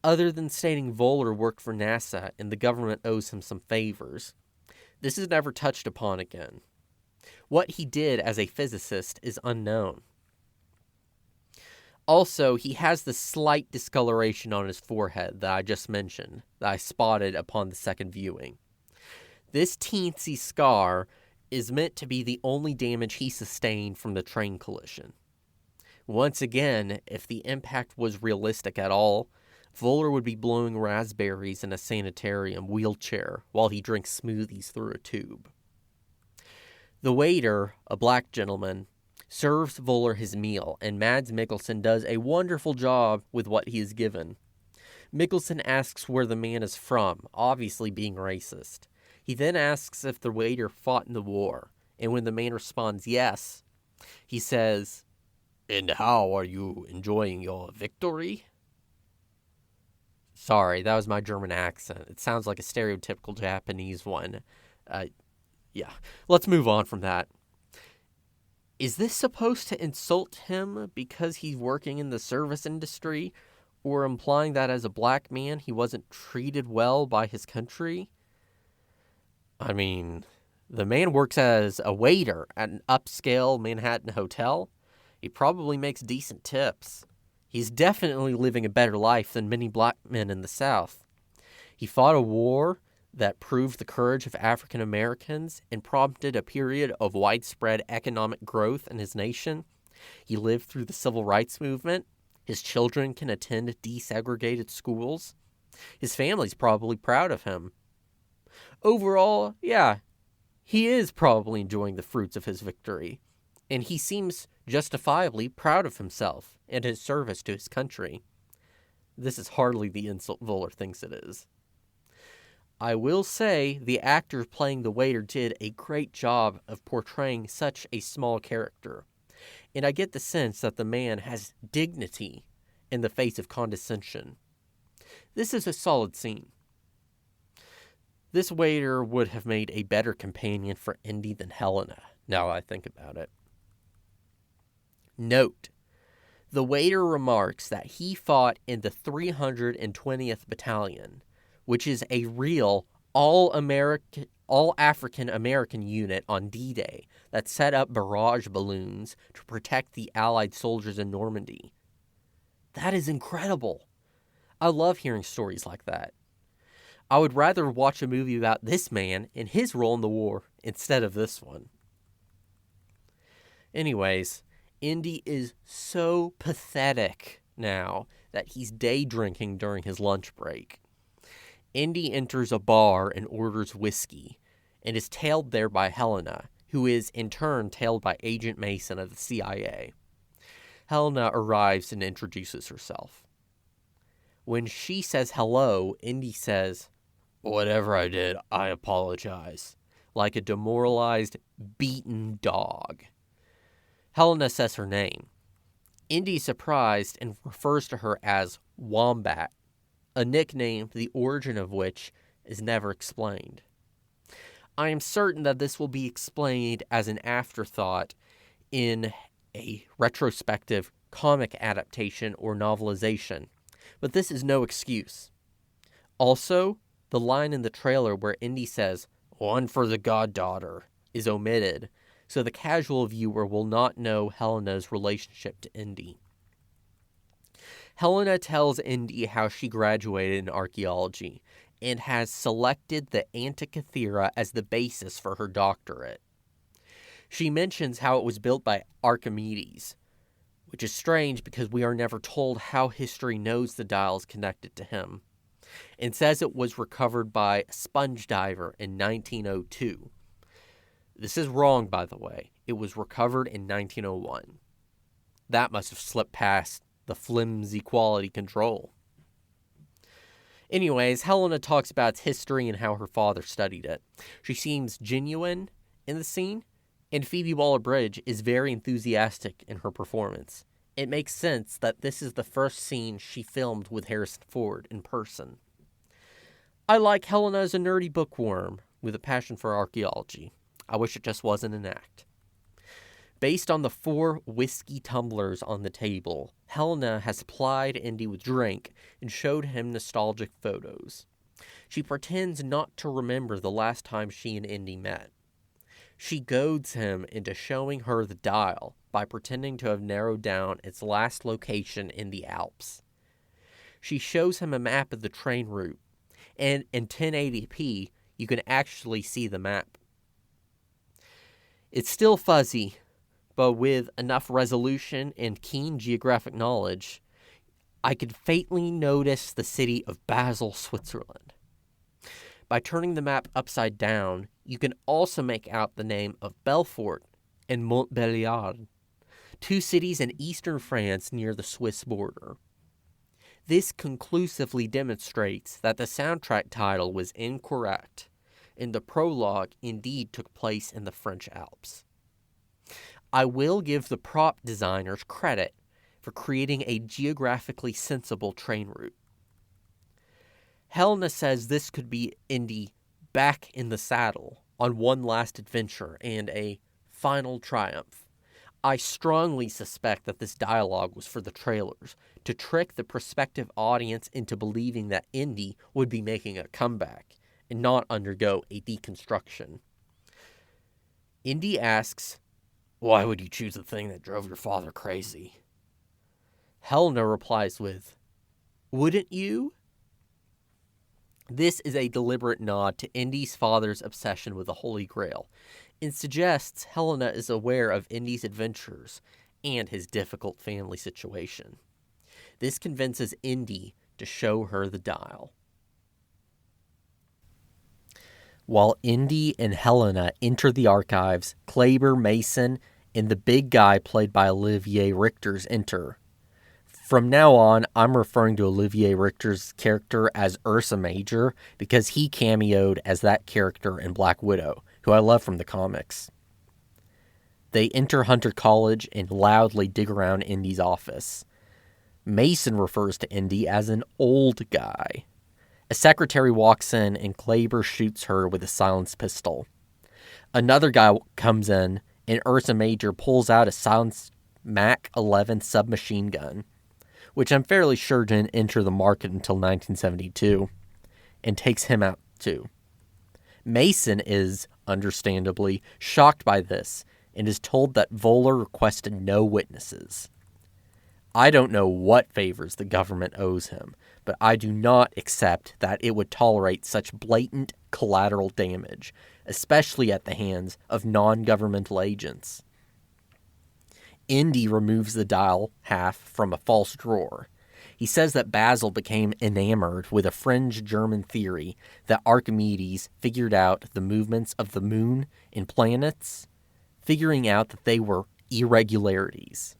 Other than stating Voller worked for NASA and the government owes him some favors, this is never touched upon again. What he did as a physicist is unknown. Also, he has the slight discoloration on his forehead that I just mentioned, that I spotted upon the second viewing. This teensy scar is meant to be the only damage he sustained from the train collision. Once again, if the impact was realistic at all, Voller would be blowing raspberries in a sanitarium wheelchair while he drinks smoothies through a tube. The waiter, a black gentleman, serves Voller his meal, and Mads Mikkelsen does a wonderful job with what he is given. Mikkelsen asks where the man is from, obviously being racist. He then asks if the waiter fought in the war, and when the man responds yes, he says, "And how are you enjoying your victory?" Sorry, that was my German accent. It sounds like a stereotypical Japanese one. Yeah, let's move on from that. Is this supposed to insult him because he's working in the service industry, or implying that as a black man he wasn't treated well by his country? I mean, the man works as a waiter at an upscale Manhattan hotel. He probably makes decent tips. He's definitely living a better life than many black men in the South. He fought a war that proved the courage of African Americans and prompted a period of widespread economic growth in his nation. He lived through the civil rights movement. His children can attend desegregated schools. His family's probably proud of him. Overall, yeah, he is probably enjoying the fruits of his victory, and he seems justifiably proud of himself and his service to his country. This is hardly the insult Voller thinks it is. I will say the actor playing the waiter did a great job of portraying such a small character, and I get the sense that the man has dignity in the face of condescension. This is a solid scene. This waiter would have made a better companion for Indy than Helena, now I think about it. Note, the waiter remarks that he fought in the 320th Battalion, which is a real all-African-American unit on D-Day that set up barrage balloons to protect the Allied soldiers in Normandy. That is incredible. I love hearing stories like that. I would rather watch a movie about this man and his role in the war instead of this one. Anyways, Indy is so pathetic now that he's day drinking during his lunch break. Indy enters a bar and orders whiskey, and is tailed there by Helena, who is in turn tailed by Agent Mason of the CIA. Helena arrives and introduces herself. When she says hello, Indy says, "Whatever I did, I apologize," like a demoralized, beaten dog. Helena says her name. Indy's surprised and refers to her as Wombat, a nickname the origin of which is never explained. I am certain that this will be explained as an afterthought in a retrospective comic adaptation or novelization, but this is no excuse. Also, the line in the trailer where Indy says, "One for the goddaughter," is omitted, so the casual viewer will not know Helena's relationship to Indy. Helena tells Indy how she graduated in archaeology and has selected the Antikythera as the basis for her doctorate. She mentions how it was built by Archimedes, which is strange because we are never told how history knows the dial is connected to him, and says it was recovered by a sponge diver in 1902. This is wrong, by the way. It was recovered in 1901. That must have slipped past the flimsy quality control. Anyways, Helena talks about its history and how her father studied it. She seems genuine in the scene, and Phoebe Waller-Bridge is very enthusiastic in her performance. It makes sense that this is the first scene she filmed with Harrison Ford in person. I like Helena as a nerdy bookworm with a passion for archaeology. I wish it just wasn't an act. Based on the 4 whiskey tumblers on the table, Helena has supplied Indy with drink and showed him nostalgic photos. She pretends not to remember the last time she and Indy met. She goads him into showing her the dial by pretending to have narrowed down its last location in the Alps. She shows him a map of the train route, and in 1080p, you can actually see the map. It's still fuzzy, but with enough resolution and keen geographic knowledge, I could faintly notice the city of Basel, Switzerland. By turning the map upside down, you can also make out the name of Belfort and Montbéliard, 2 cities in eastern France near the Swiss border. This conclusively demonstrates that the soundtrack title was incorrect, and the prologue indeed took place in the French Alps. I will give the prop designers credit for creating a geographically sensible train route. Helena says this could be Indy back in the saddle on one last adventure and a final triumph. I strongly suspect that this dialogue was for the trailers, to trick the prospective audience into believing that Indy would be making a comeback and not undergo a deconstruction. Indy asks, "Why would you choose the thing that drove your father crazy?" Helena replies with, "Wouldn't you?" This is a deliberate nod to Indy's father's obsession with the Holy Grail, and suggests Helena is aware of Indy's adventures and his difficult family situation. This convinces Indy to show her the dial. While Indy and Helena enter the archives, Kleber, Mason, and the big guy played by Olivier Richter's enter. From now on, I'm referring to Olivier Richter's character as Ursa Major because he cameoed as that character in Black Widow, who I love from the comics. They enter Hunter College and loudly dig around Indy's office. Mason refers to Indy as an old guy. A secretary walks in and Kleber shoots her with a silenced pistol. Another guy comes in and Ursa Major pulls out a silenced Mach 11 submachine gun, which I'm fairly sure didn't enter the market until 1972, and takes him out too. Mason is, understandably, shocked by this and is told that Voller requested no witnesses. I don't know what favors the government owes him, but I do not accept that it would tolerate such blatant collateral damage, especially at the hands of non-governmental agents. Indy removes the dial half from a false drawer. He says that Basil became enamored with a fringe German theory that Archimedes figured out the movements of the moon and planets, figuring out that they were irregularities.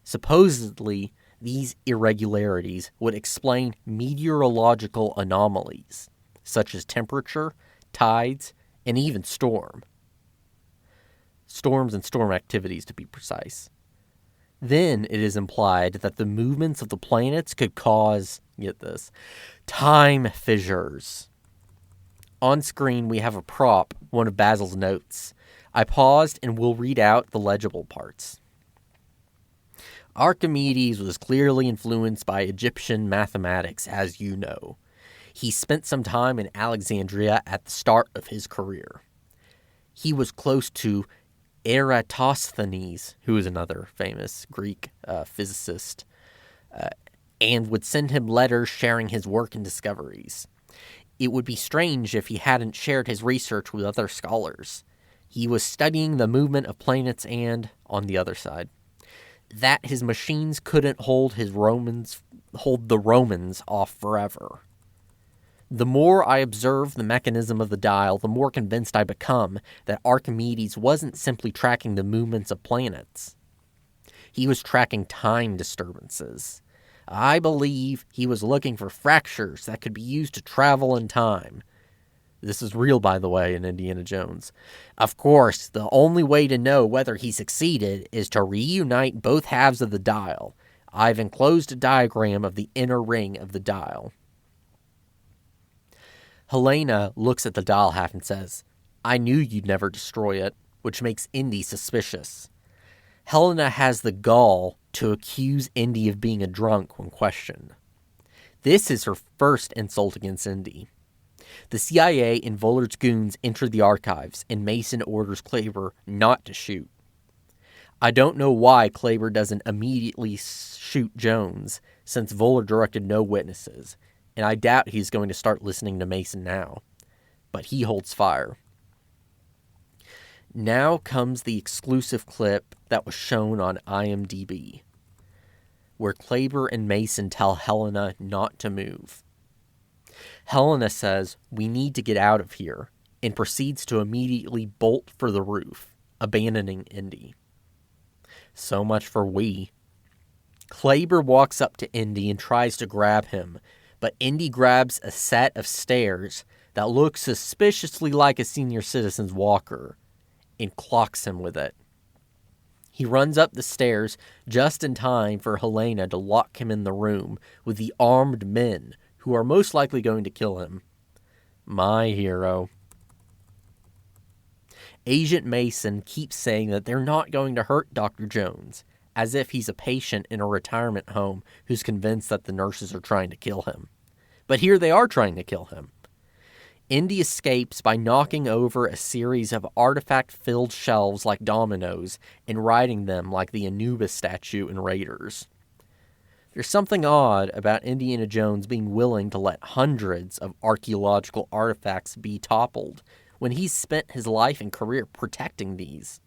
Supposedly, these irregularities would explain meteorological anomalies, such as temperature, tides, and even storms and storm activities, to be precise. Then it is implied that the movements of the planets could cause, get this, time fissures. On screen, we have a prop, one of Basil's notes. I paused and will read out the legible parts. Archimedes was clearly influenced by Egyptian mathematics, as you know. He spent some time in Alexandria at the start of his career. He was close to Eratosthenes, who is another famous Greek physicist, and would send him letters sharing his work and discoveries. It would be strange if he hadn't shared his research with other scholars. He was studying the movement of planets and, on the other side, that his machines couldn't hold the Romans off forever. The more I observe the mechanism of the dial, the more convinced I become that Archimedes wasn't simply tracking the movements of planets. He was tracking time disturbances. I believe he was looking for fractures that could be used to travel in time. This is real, by the way, in Indiana Jones. Of course, the only way to know whether he succeeded is to reunite both halves of the dial. I've enclosed a diagram of the inner ring of the dial. Helena looks at the dial half and says, I knew you'd never destroy it, which makes Indy suspicious. Helena has the gall to accuse Indy of being a drunk when questioned. This is her first insult against Indy. The CIA and Voller's goons enter the archives, and Mason orders Kleber not to shoot. I don't know why Kleber doesn't immediately shoot Jones, since Voller directed no witnesses, and I doubt he's going to start listening to Mason now. But he holds fire. Now comes the exclusive clip that was shown on IMDb, where Kleber and Mason tell Helena not to move. Helena says, we need to get out of here, and proceeds to immediately bolt for the roof, abandoning Indy. So much for we. Kleber walks up to Indy and tries to grab him, but Indy grabs a set of stairs that look suspiciously like a senior citizen's walker, and clocks him with it. He runs up the stairs just in time for Helena to lock him in the room with the armed men who are most likely going to kill him. My hero. Agent Mason keeps saying that they're not going to hurt Dr. Jones, as if he's a patient in a retirement home who's convinced that the nurses are trying to kill him. But here they are trying to kill him. Indy escapes by knocking over a series of artifact-filled shelves like dominoes and riding them like the Anubis statue in Raiders. There's something odd about Indiana Jones being willing to let hundreds of archaeological artifacts be toppled when he's spent his life and career protecting these.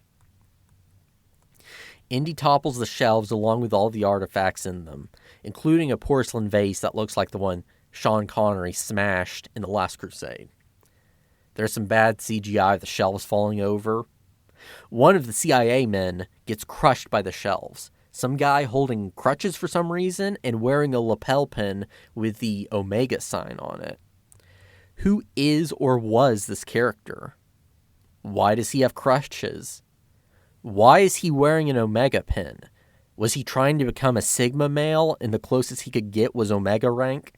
Indy topples the shelves along with all the artifacts in them, including a porcelain vase that looks like the one Sean Connery smashed in The Last Crusade. There's some bad CGI of the shelves falling over. One of the CIA men gets crushed by the shelves. Some guy holding crutches for some reason and wearing a lapel pin with the Omega sign on it. Who is or was this character? Why does he have crutches? Why is he wearing an Omega pin? Was he trying to become a Sigma male and the closest he could get was Omega rank?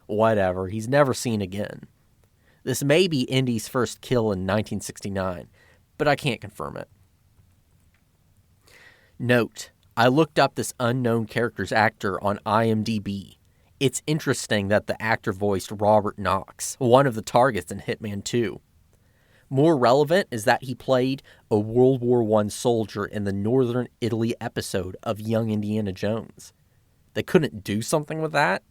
Whatever, he's never seen again. This may be Indy's first kill in 1969, but I can't confirm it. Note, I looked up this unknown character's actor on IMDb. It's interesting that the actor voiced Robert Knox, one of the targets in Hitman 2. More relevant is that he played a World War I soldier in the Northern Italy episode of Young Indiana Jones. They couldn't do something with that?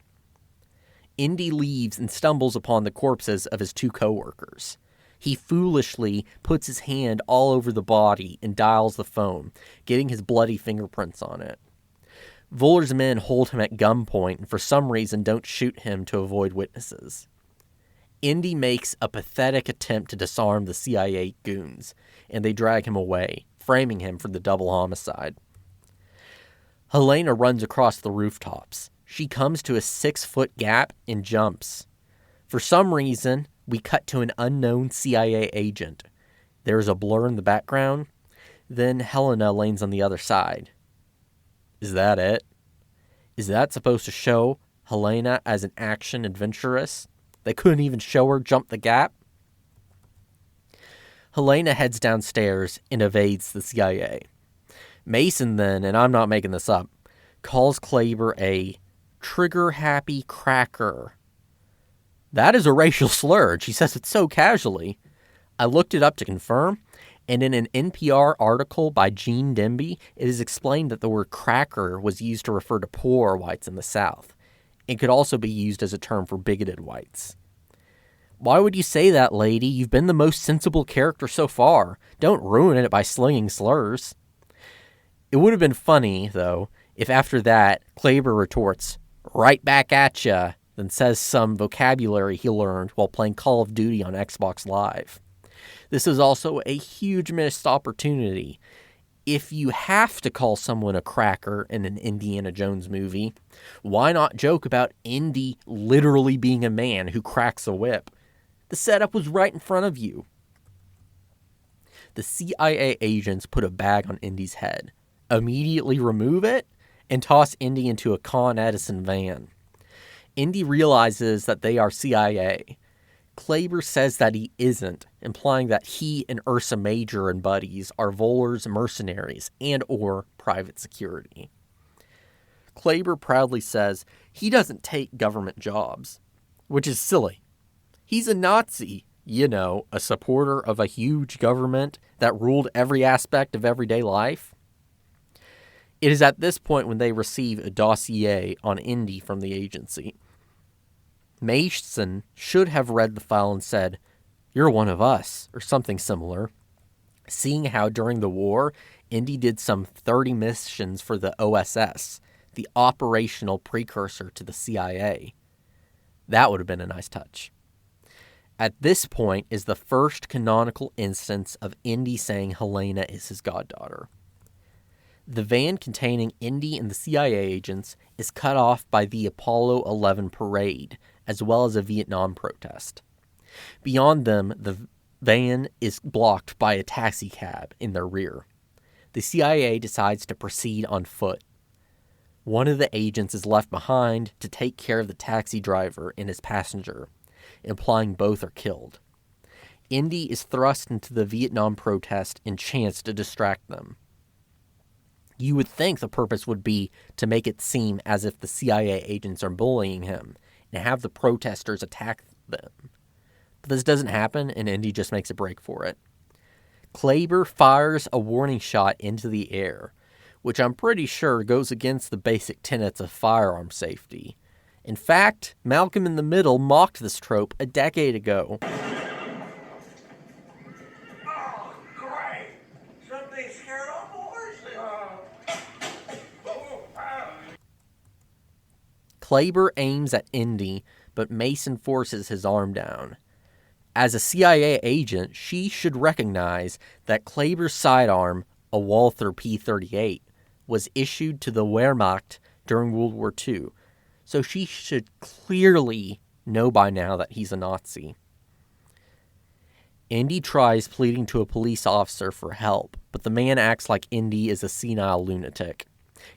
Indy leaves and stumbles upon the corpses of his two co-workers. He foolishly puts his hand all over the body and dials the phone, getting his bloody fingerprints on it. Voller's men hold him at gunpoint and for some reason don't shoot him to avoid witnesses. Indy makes a pathetic attempt to disarm the CIA goons, and they drag him away, framing him for the double homicide. Helena runs across the rooftops. She comes to a 6-foot gap and jumps. For some reason, we cut to an unknown CIA agent. There is a blur in the background. Then Helena lands on the other side. Is that it? Is that supposed to show Helena as an action adventuress? They couldn't even show her jump the gap? Helena heads downstairs and evades the CIA. Mason then, and I'm not making this up, calls Klaber a trigger-happy cracker. That is a racial slur, and she says it so casually. I looked it up to confirm, and in an NPR article by Gene Demby, it is explained that the word cracker was used to refer to poor whites in the South. It could also be used as a term for bigoted whites. Why would you say that, lady? You've been the most sensible character so far. Don't ruin it by slinging slurs. It would have been funny, though, if after that, Klaber retorts, right back at ya, then says some vocabulary he learned while playing Call of Duty on Xbox Live. This is also a huge missed opportunity. If you have to call someone a cracker in an Indiana Jones movie, why not joke about Indy literally being a man who cracks a whip? The setup was right in front of you. The CIA agents put a bag on Indy's head, immediately remove it, and toss Indy into a Con Edison van. Indy realizes that they are CIA. Klaber says that he isn't, implying that he and Ursa Major and buddies are Voeller's mercenaries and or private security. Klaber proudly says he doesn't take government jobs, which is silly. He's a Nazi, a supporter of a huge government that ruled every aspect of everyday life. It is at this point when they receive a dossier on Indy from the agency. Mason should have read the file and said, "You're one of us," or something similar, seeing how during the war, Indy did some 30 missions for the OSS, the operational precursor to the CIA. That would have been a nice touch. At this point is the first canonical instance of Indy saying Helena is his goddaughter. The van containing Indy and the CIA agents is cut off by the Apollo 11 parade, as well as a Vietnam protest. Beyond them, the van is blocked by a taxi cab in their rear. The CIA decides to proceed on foot. One of the agents is left behind to take care of the taxi driver and his passenger, implying both are killed. Indy is thrust into the Vietnam protest and chance to distract them. You would think the purpose would be to make it seem as if the CIA agents are bullying him and have the protesters attack them. But this doesn't happen, and Indy just makes a break for it. Klaber fires a warning shot into the air, which I'm pretty sure goes against the basic tenets of firearm safety. In fact, Malcolm in the Middle mocked this trope a decade ago.
Oh, great! Something scared off a horse.
Klaber aims at Indy, but Mason forces his arm down. As a CIA agent, she should recognize that Klaber's sidearm, a Walther P-38, was issued to the Wehrmacht during World War II, so she should clearly know by now that he's a Nazi. Indy tries pleading to a police officer for help, but the man acts like Indy is a senile lunatic.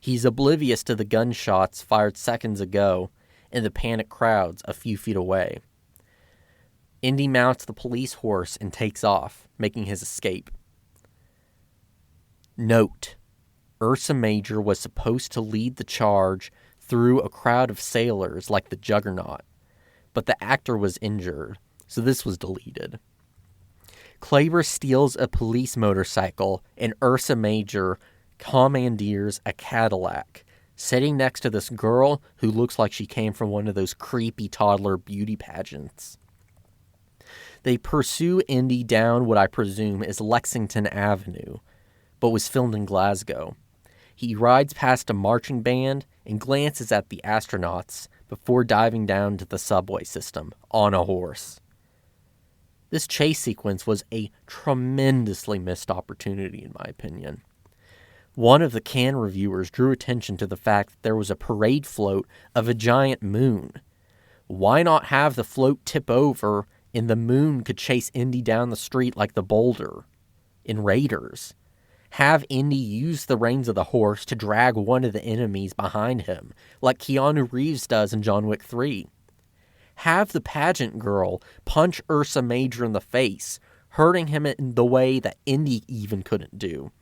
He's oblivious to the gunshots fired seconds ago and the panicked crowds a few feet away. Indy mounts the police horse and takes off, making his escape. Note: Ursa Major was supposed to lead the charge through a crowd of sailors like the Juggernaut, but the actor was injured, so this was deleted. Klaber steals a police motorcycle, and Ursa Major commandeers a Cadillac, sitting next to this girl who looks like she came from one of those creepy toddler beauty pageants. They pursue Indy down what I presume is Lexington Avenue, but was filmed in Glasgow. He rides past a marching band and glances at the astronauts before diving down to the subway system on a horse. This chase sequence was a tremendously missed opportunity, in my opinion. One of the Cannes reviewers drew attention to the fact that there was a parade float of a giant moon. Why not have the float tip over and the moon could chase Indy down the street like the boulder in Raiders? Have Indy use the reins of the horse to drag one of the enemies behind him, like Keanu Reeves does in John Wick 3. Have the pageant girl punch Ursa Major in the face, hurting him in the way that Indy even couldn't do.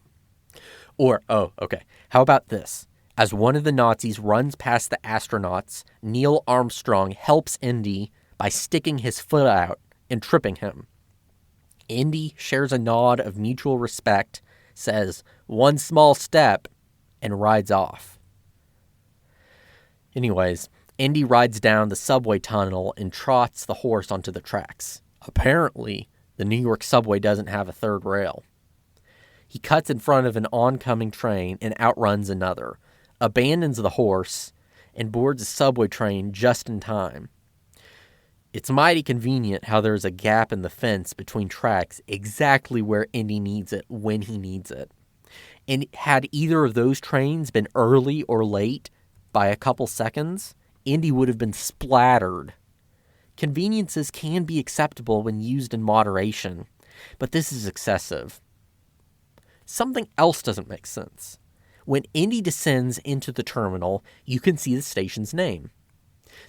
Or, how about this? As one of the Nazis runs past the astronauts, Neil Armstrong helps Indy by sticking his foot out and tripping him. Indy shares a nod of mutual respect, says, "One small step," and rides off. Anyways, Indy rides down the subway tunnel and trots the horse onto the tracks. Apparently, the New York subway doesn't have a third rail. He cuts in front of an oncoming train and outruns another, abandons the horse, and boards a subway train just in time. It's mighty convenient how there's a gap in the fence between tracks exactly where Indy needs it when he needs it. And had either of those trains been early or late by a couple seconds, Indy would have been splattered. Conveniences can be acceptable when used in moderation, but this is excessive. Something else doesn't make sense. When Indy descends into the terminal, you can see the station's name.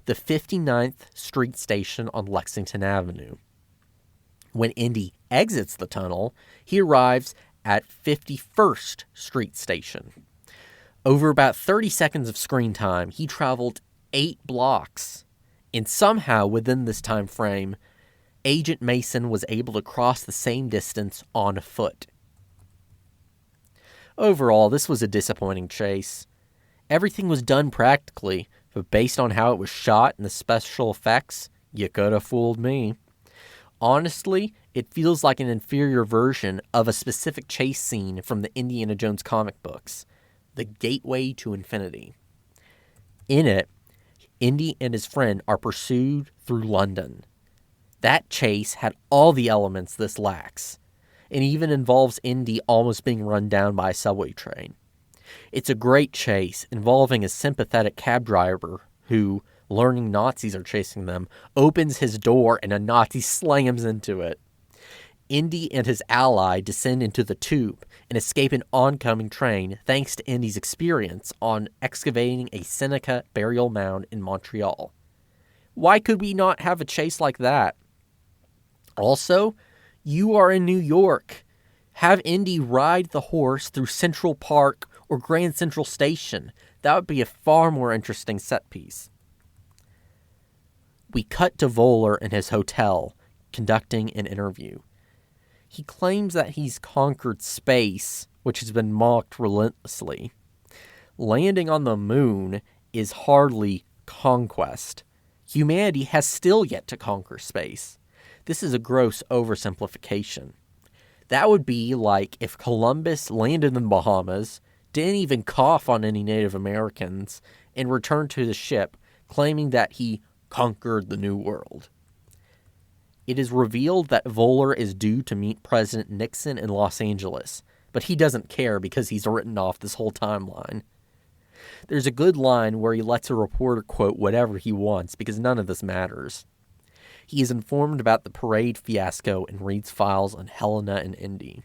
The 59th Street Station on Lexington Avenue. When Indy exits the tunnel, he arrives at 51st Street Station. Over about 30 seconds of screen time, he traveled 8 blocks. And somehow, within this time frame, Agent Mason was able to cross the same distance on foot. Overall, this was a disappointing chase. Everything was done practically, but based on how it was shot and the special effects, you could have fooled me. Honestly, it feels like an inferior version of a specific chase scene from the Indiana Jones comic books, The Gateway to Infinity. In it, Indy and his friend are pursued through London. That chase had all the elements this lacks, and even involves Indy almost being run down by a subway train. It's a great chase involving a sympathetic cab driver who, learning Nazis are chasing them, opens his door and a Nazi slams into it. Indy and his ally descend into the tube and escape an oncoming train thanks to Indy's experience on excavating a Seneca burial mound in Montreal. Why could we not have a chase like that? Also, you are in New York. Have Indy ride the horse through Central Park or Grand Central Station. That would be a far more interesting set piece. We cut to Voller in his hotel, conducting an interview. He claims that he's conquered space, which has been mocked relentlessly. Landing on the moon is hardly conquest. Humanity has still yet to conquer space. This is a gross oversimplification. That would be like if Columbus landed in the Bahamas, didn't even cough on any Native Americans, and returned to the ship claiming that he conquered the New World. It is revealed that Voller is due to meet President Nixon in Los Angeles, but he doesn't care because he's written off this whole timeline. There's a good line where he lets a reporter quote whatever he wants because none of this matters. He is informed about the parade fiasco and reads files on Helena and Indy.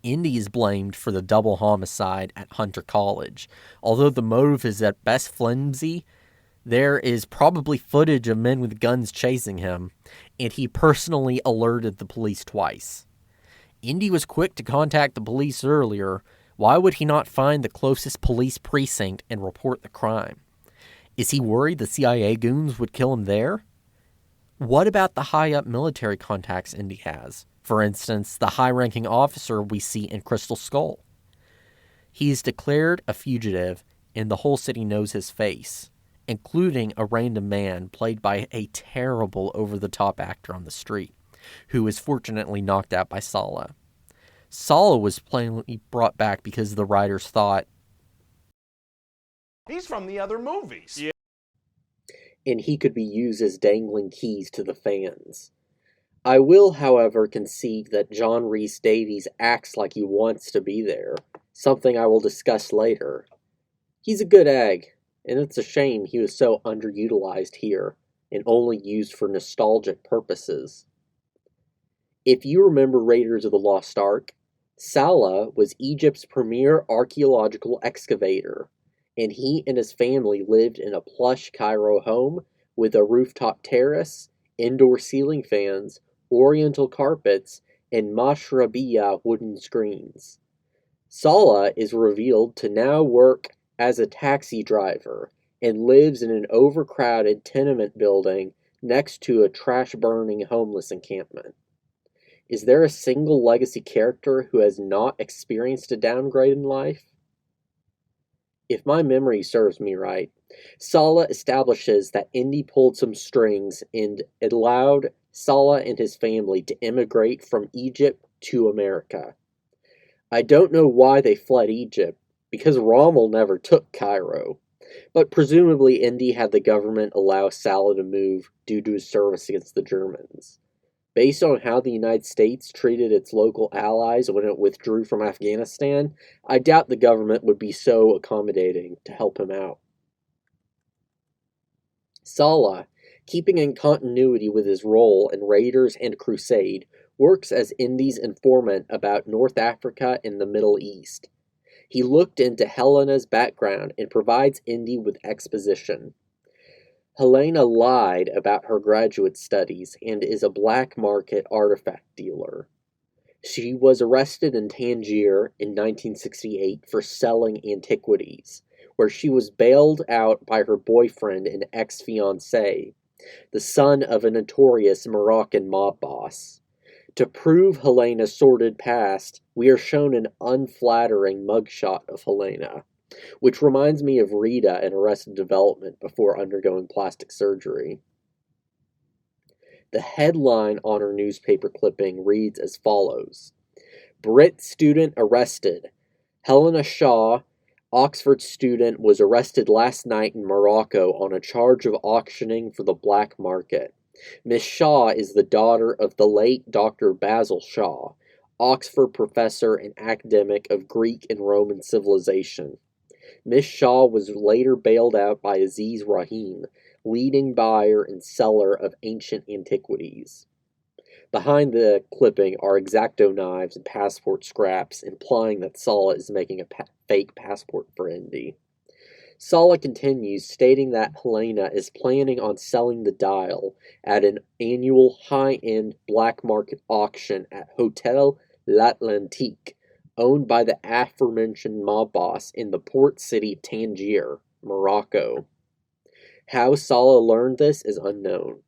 Indy is blamed for the double homicide at Hunter College. Although the motive is at best flimsy, there is probably footage of men with guns chasing him, and he personally alerted the police twice. Indy was quick to contact the police earlier. Why would he not find the closest police precinct and report the crime? Is he worried the CIA goons would kill him there? What about the high-up military contacts Indy has? For instance, the high-ranking officer we see in Crystal Skull. He is declared a fugitive, and the whole city knows his face, including a random man played by a terrible over-the-top actor on the street, who is fortunately knocked out by Sala. Sala was plainly brought back because the writers thought,
he's from the other movies. Yeah.
And he could be used as dangling keys to the fans. I will, however, concede that John Rhys Davies acts like he wants to be there, something I will discuss later. He's a good egg, and it's a shame he was so underutilized here, and only used for nostalgic purposes. If you remember Raiders of the Lost Ark, Sala was Egypt's premier archaeological excavator, and he and his family lived in a plush Cairo home with a rooftop terrace, indoor ceiling fans, oriental carpets, and mashrabiya wooden screens. Sala is revealed to now work as a taxi driver and lives in an overcrowded tenement building next to a trash-burning homeless encampment. Is there a single legacy character who has not experienced a downgrade in life? If my memory serves me right, Sala establishes that Indy pulled some strings and allowed Sala and his family to immigrate from Egypt to America. I don't know why they fled Egypt, because Rommel never took Cairo, but presumably Indy had the government allow Sala to move due to his service against the Germans. Based on how the United States treated its local allies when it withdrew from Afghanistan, I doubt the government would be so accommodating to help him out. Sala, keeping in continuity with his role in Raiders and Crusade, works as Indy's informant about North Africa and the Middle East. He looked into Helena's background and provides Indy with exposition. Helena lied about her graduate studies and is a black market artifact dealer. She was arrested in Tangier in 1968 for selling antiquities, where she was bailed out by her boyfriend and ex-fiancé, the son of a notorious Moroccan mob boss. To prove Helena's sordid past, we are shown an unflattering mugshot of Helena, which reminds me of Rita in Arrested Development before undergoing plastic surgery. The headline on her newspaper clipping reads as follows: Brit student arrested. Helena Shaw, Oxford student, was arrested last night in Morocco on a charge of auctioning for the black market. Miss Shaw is the daughter of the late Dr. Basil Shaw, Oxford professor and academic of Greek and Roman civilization. Miss Shaw was later bailed out by Aziz Rahim, leading buyer and seller of ancient antiquities. Behind the clipping are X-Acto knives and passport scraps, implying that Sala is making a fake passport for Indy. Sala continues, stating that Helena is planning on selling the dial at an annual high-end black market auction at Hotel L'Atlantique, owned by the aforementioned mob boss in the port city of Tangier, Morocco. How Sala learned this is unknown.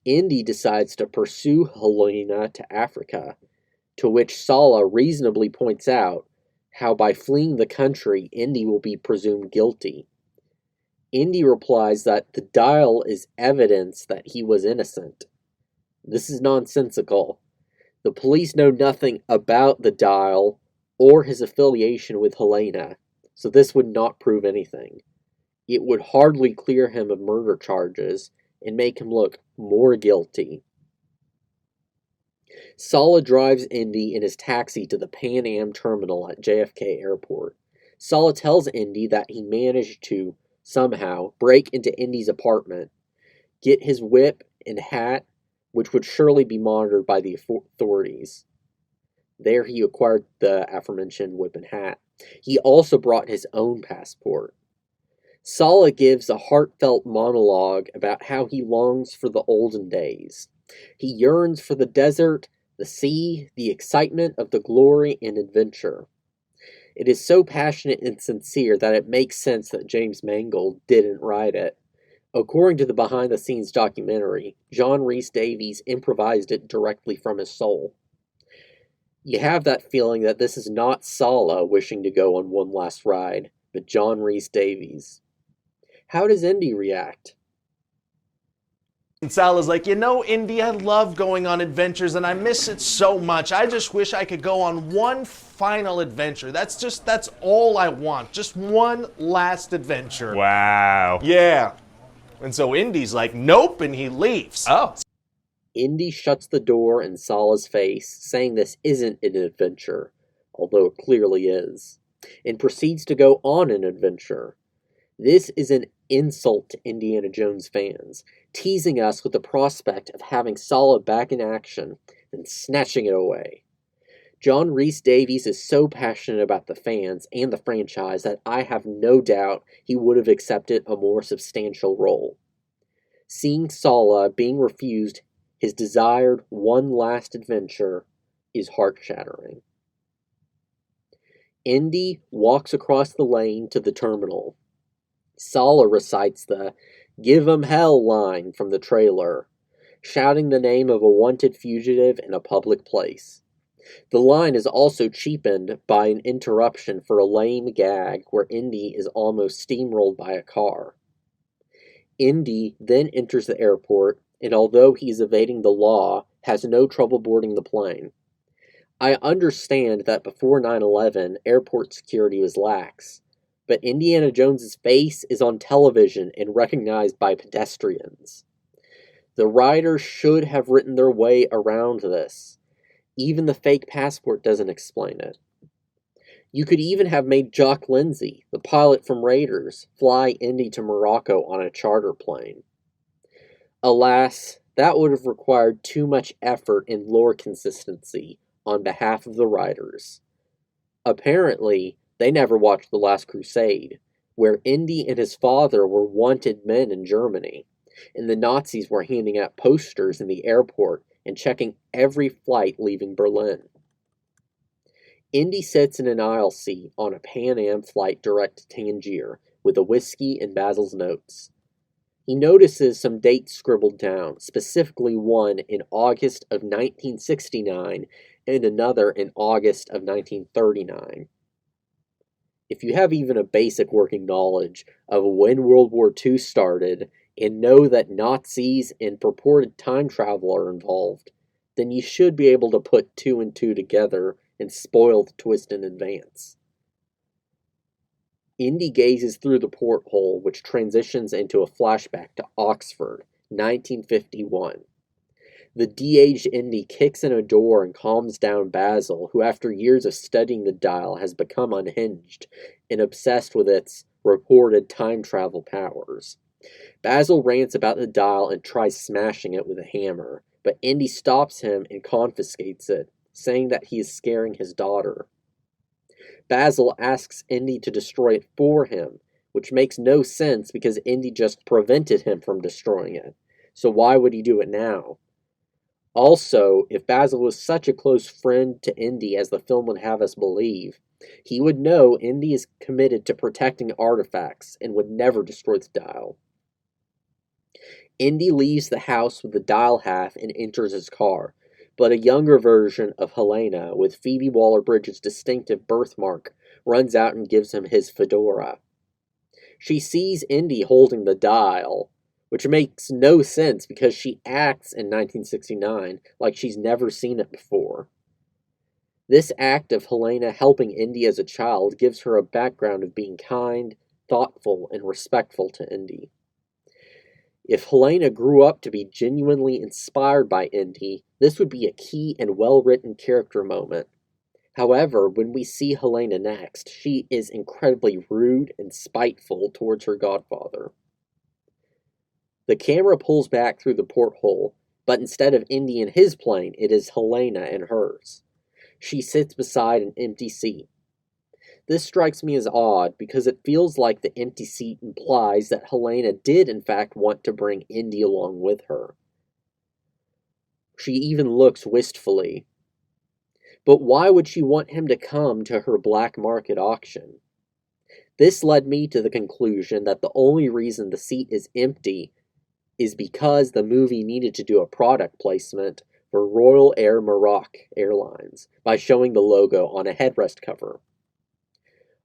Indy decides to pursue Helena to Africa, to which Sala reasonably points out how by fleeing the country, Indy will be presumed guilty. Indy replies that the dial is evidence that he was innocent. This is nonsensical. The police know nothing about the dial or his affiliation with Helena, so this would not prove anything. It would hardly clear him of murder charges and make him look more guilty. Sala drives Indy in his taxi to the Pan Am terminal at JFK Airport. Sala tells Indy that he managed to, somehow, break into Indy's apartment, get his whip and hat, which would surely be monitored by the authorities. There he acquired the aforementioned whip and hat. He also brought his own passport. Sala gives a heartfelt monologue about how he longs for the olden days. He yearns for the desert, the sea, the excitement of the glory and adventure. It is so passionate and sincere that it makes sense that James Mangold didn't write it. According to the behind-the-scenes documentary, John Rhys Davies improvised it directly from his soul. You have that feeling that this is not Sala wishing to go on one last ride, but John Rhys Davies. How does Indy react?
And Sala's like, you know, Indy, I love going on adventures and I miss it so much. I just wish I could go on one final adventure. That's all I want. Just one last adventure.
Wow.
Yeah. And so Indy's like, nope, and he leaves.
Oh.
Indy shuts the door in Sala's face, saying this isn't an adventure, although it clearly is, and proceeds to go on an adventure. This is an insult to Indiana Jones fans, teasing us with the prospect of having Sala back in action and snatching it away. John Rhys Davies is so passionate about the fans and the franchise that I have no doubt he would have accepted a more substantial role. Seeing Sala being refused his desired one last adventure is heart-shattering. Indy walks across the lane to the terminal. Sala recites the "Give 'em hell" line from the trailer, shouting the name of a wanted fugitive in a public place. The line is also cheapened by an interruption for a lame gag where Indy is almost steamrolled by a car. Indy then enters the airport, and although he's evading the law, has no trouble boarding the plane. I understand that before 9/11, airport security was lax, but Indiana Jones's face is on television and recognized by pedestrians. The writers should have written their way around this. Even the fake passport doesn't explain it. You could even have made Jock Lindsay, the pilot from Raiders, fly Indy to Morocco on a charter plane. Alas, that would have required too much effort and lore consistency on behalf of the writers. Apparently, they never watched The Last Crusade, where Indy and his father were wanted men in Germany, and the Nazis were handing out posters in the airport and checking every flight leaving Berlin. Indy sits in an aisle seat on a Pan Am flight direct to Tangier with a whiskey and Basil's notes. He notices some dates scribbled down, specifically one in August of 1969 and another in August of 1939. If you have even a basic working knowledge of when World War II started and know that Nazis and purported time travel are involved, then you should be able to put two and two together and spoil the twist in advance. Indy gazes through the porthole, which transitions into a flashback to Oxford, 1951. The de-aged Indy kicks in a door and calms down Basil, who after years of studying the dial has become unhinged and obsessed with its reported time travel powers. Basil rants about the dial and tries smashing it with a hammer, but Indy stops him and confiscates it, saying that he is scaring his daughter. Basil asks Indy to destroy it for him, which makes no sense because Indy just prevented him from destroying it. So why would he do it now? Also, if Basil was such a close friend to Indy as the film would have us believe, he would know Indy is committed to protecting artifacts and would never destroy the dial. Indy leaves the house with the dial half and enters his car, but a younger version of Helena, with Phoebe Waller-Bridge's distinctive birthmark, runs out and gives him his fedora. She sees Indy holding the dial, which makes no sense because she acts in 1969 like she's never seen it before. This act of Helena helping Indy as a child gives her a background of being kind, thoughtful, and respectful to Indy. If Helena grew up to be genuinely inspired by Indy, this would be a key and well-written character moment. However, when we see Helena next, she is incredibly rude and spiteful towards her godfather. The camera pulls back through the porthole, but instead of Indy and his plane, it is Helena and hers. She sits beside an empty seat. This strikes me as odd because it feels like the empty seat implies that Helena did in fact want to bring Indy along with her. She even looks wistfully. But why would she want him to come to her black market auction? This led me to the conclusion that the only reason the seat is empty is because the movie needed to do a product placement for Royal Air Maroc Airlines by showing the logo on a headrest cover.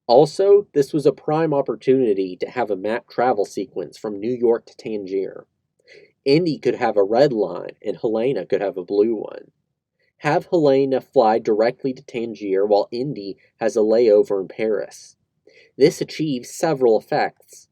Also, this was a prime opportunity to have a map travel sequence from New York to Tangier. Indy could have a red line, and Helena could have a blue one. Have Helena fly directly to Tangier while Indy has a layover in Paris. This achieves several effects.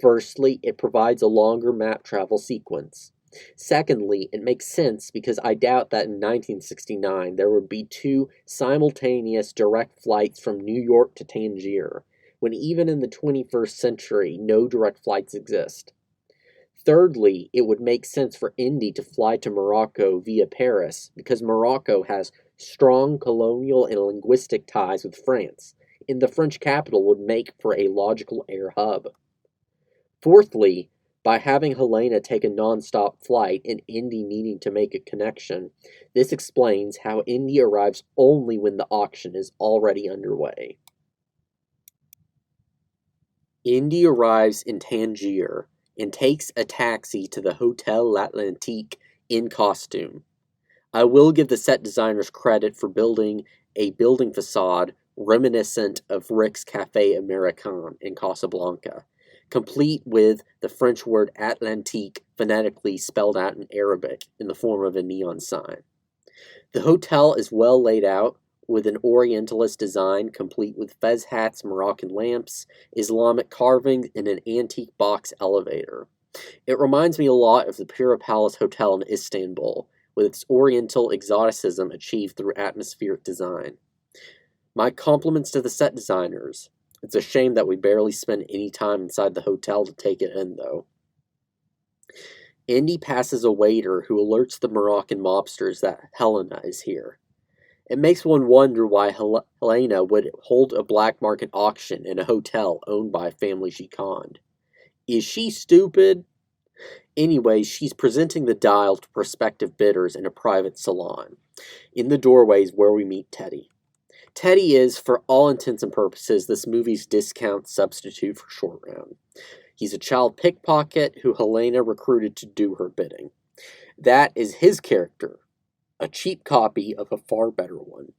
Firstly, it provides a longer map travel sequence. Secondly, it makes sense because I doubt that in 1969 there would be two simultaneous direct flights from New York to Tangier, when even in the 21st century no direct flights exist. Thirdly, it would make sense for Indy to fly to Morocco via Paris because Morocco has strong colonial and linguistic ties with France, and the French capital would make for a logical air hub. Fourthly, By having Helena take a non-stop flight and Indy needing to make a connection, this explains how Indy arrives only when the auction is already underway. Indy arrives in Tangier and takes a taxi to the Hotel L'Atlantique in costume. I will give the set designers credit for building a building facade reminiscent of Rick's Café Americain in Casablanca, complete with the French word Atlantique phonetically spelled out in Arabic in the form of a neon sign. The hotel is well laid out, with an Orientalist design complete with fez hats, Moroccan lamps, Islamic carvings, and an antique box elevator. It reminds me a lot of the Pura Palace Hotel in Istanbul, with its Oriental exoticism achieved through atmospheric design. My compliments to the set designers. It's a shame that we barely spend any time inside the hotel to take it in, though. Indy passes a waiter who alerts the Moroccan mobsters that Helena is here. It makes one wonder why Helena would hold a black market auction in a hotel owned by a family she conned. Is she stupid? Anyway, she's presenting the dial to prospective bidders in a private salon. In the doorway is where we meet Teddy. Teddy is, for all intents and purposes, this movie's discount substitute for Short Round. He's a child pickpocket who Helena recruited to do her bidding. That is his character, a cheap copy of a far better one.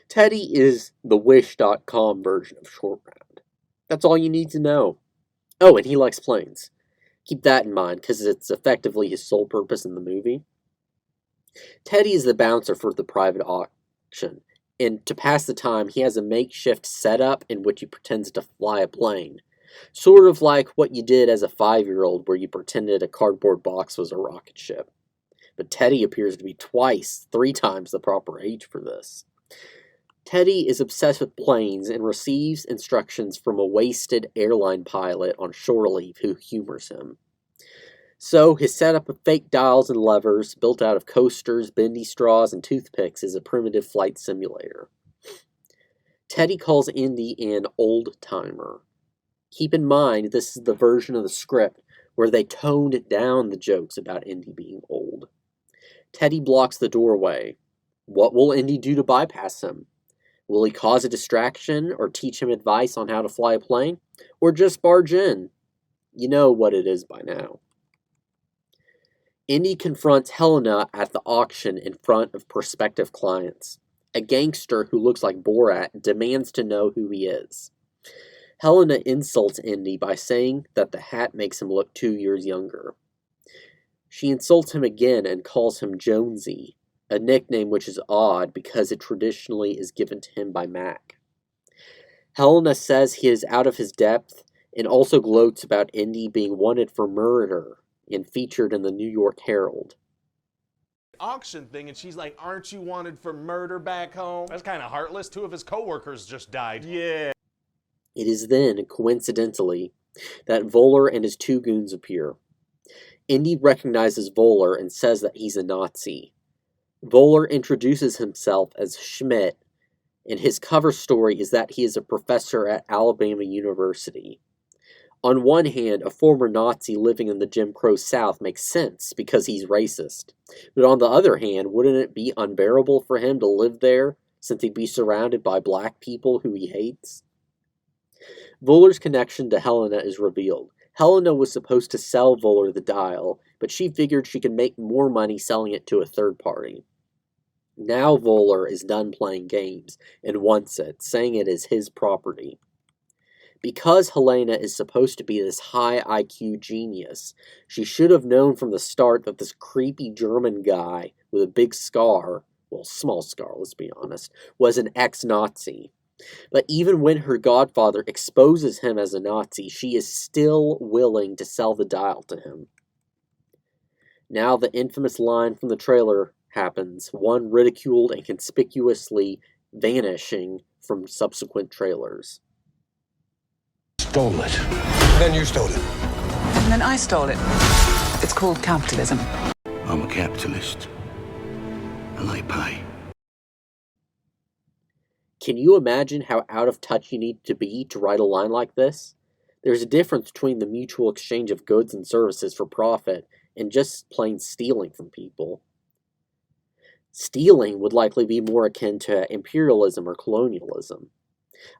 Teddy is the Wish.com version of Short Round. That's all you need to know. Oh, and he likes planes. Keep that in mind, because it's effectively his sole purpose in the movie. Teddy is the bouncer for the private auction, and to pass the time, he has a makeshift setup in which he pretends to fly a plane. Sort of like what you did as a 5-year-old where you pretended a cardboard box was a rocket ship. But Teddy appears to be 3 times the proper age for this. Teddy is obsessed with planes and receives instructions from a wasted airline pilot on shore leave who humors him. So, his setup of fake dials and levers, built out of coasters, bendy straws, and toothpicks, is a primitive flight simulator. Teddy calls Indy an old-timer. Keep in mind, this is the version of the script where they toned down the jokes about Indy being old. Teddy blocks the doorway. What will Indy do to bypass him? Will he cause a distraction or teach him advice on how to fly a plane? Or just barge in? You know what it is by now. Indy confronts Helena at the auction in front of prospective clients. A gangster who looks like Borat demands to know who he is. Helena insults Indy by saying that the hat makes him look 2 years younger. She insults him again and calls him Jonesy, a nickname which is odd because it traditionally is given to him by Mac. Helena says he is out of his depth and also gloats about Indy being wanted for murder and featured in the New York Herald.
Auction thing, and she's like, aren't you wanted for murder back home? That's kind of heartless. 2 of his coworkers just died. Yeah.
It is then, coincidentally, that Voller and his 2 goons appear. Indy recognizes Voller and says that he's a Nazi. Voller introduces himself as Schmidt, and his cover story is that he is a professor at Alabama University. On one hand, a former Nazi living in the Jim Crow South makes sense because he's racist. But on the other hand, wouldn't it be unbearable for him to live there since he'd be surrounded by black people who he hates? Voller's connection to Helena is revealed. Helena was supposed to sell Voller the dial, but she figured she could make more money selling it to a third party. Now Voller is done playing games and wants it, saying it is his property. Because Helena is supposed to be this high IQ genius, she should have known from the start that this creepy German guy with a big scar, well, small scar, let's be honest, was an ex-Nazi. But even when her godfather exposes him as a Nazi, she is still willing to sell the dial to him. Now the infamous line from the trailer happens, one ridiculed and conspicuously vanishing from subsequent trailers.
Stole it.
Then you stole it.
And then I stole it. It's called capitalism.
I'm a capitalist. And I pay.
Can you imagine how out of touch you need to be to write a line like this? There's a difference between the mutual exchange of goods and services for profit and just plain stealing from people. Stealing would likely be more akin to imperialism or colonialism.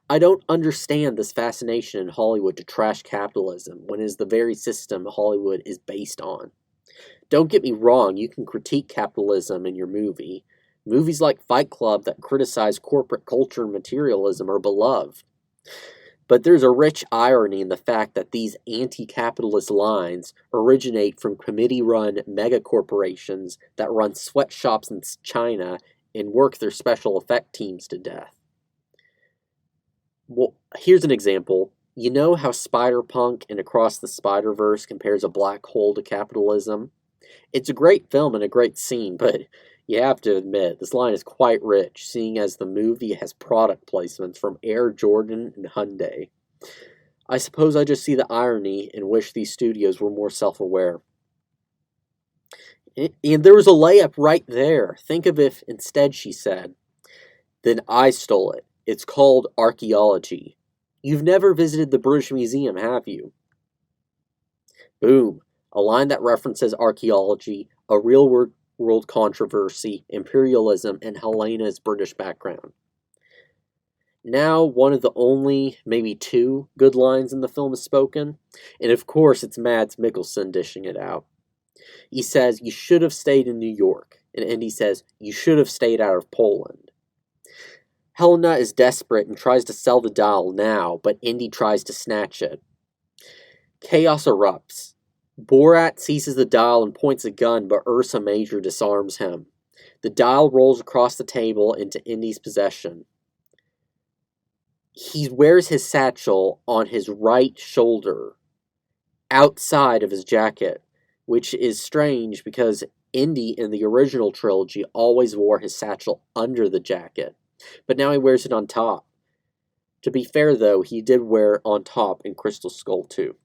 I don't understand this fascination in Hollywood to trash capitalism when it is the very system Hollywood is based on. Don't get me wrong, you can critique capitalism in your movie. Movies like Fight Club that criticize corporate culture and materialism are beloved. But there's a rich irony in the fact that these anti-capitalist lines originate from committee-run megacorporations that run sweatshops in China and work their special effect teams to death. Well, here's an example. You know how Spider-Punk in Across the Spider-Verse compares a black hole to capitalism? It's a great film and a great scene, but you have to admit, this line is quite rich, seeing as the movie has product placements from Air Jordan and Hyundai. I suppose I just see the irony and wish these studios were more self-aware. And there was a layup right there. Think of if instead she said, "Then I stole it. It's called archaeology. You've never visited the British Museum, have you?" Boom. A line that references archaeology, a real-world controversy, imperialism, and Helena's British background. Now, one of the only, maybe two, good lines in the film is spoken, and of course it's Mads Mikkelsen dishing it out. He says, "You should have stayed in New York," and Indy says, "You should have stayed out of Poland." Helena is desperate and tries to sell the dial now, but Indy tries to snatch it. Chaos erupts. Borat seizes the dial and points a gun, but Ursa Major disarms him. The dial rolls across the table into Indy's possession. He wears his satchel on his right shoulder, outside of his jacket, which is strange because Indy in the original trilogy always wore his satchel under the jacket, but now he wears it on top. To be fair though, he did wear it on top in Crystal Skull 2.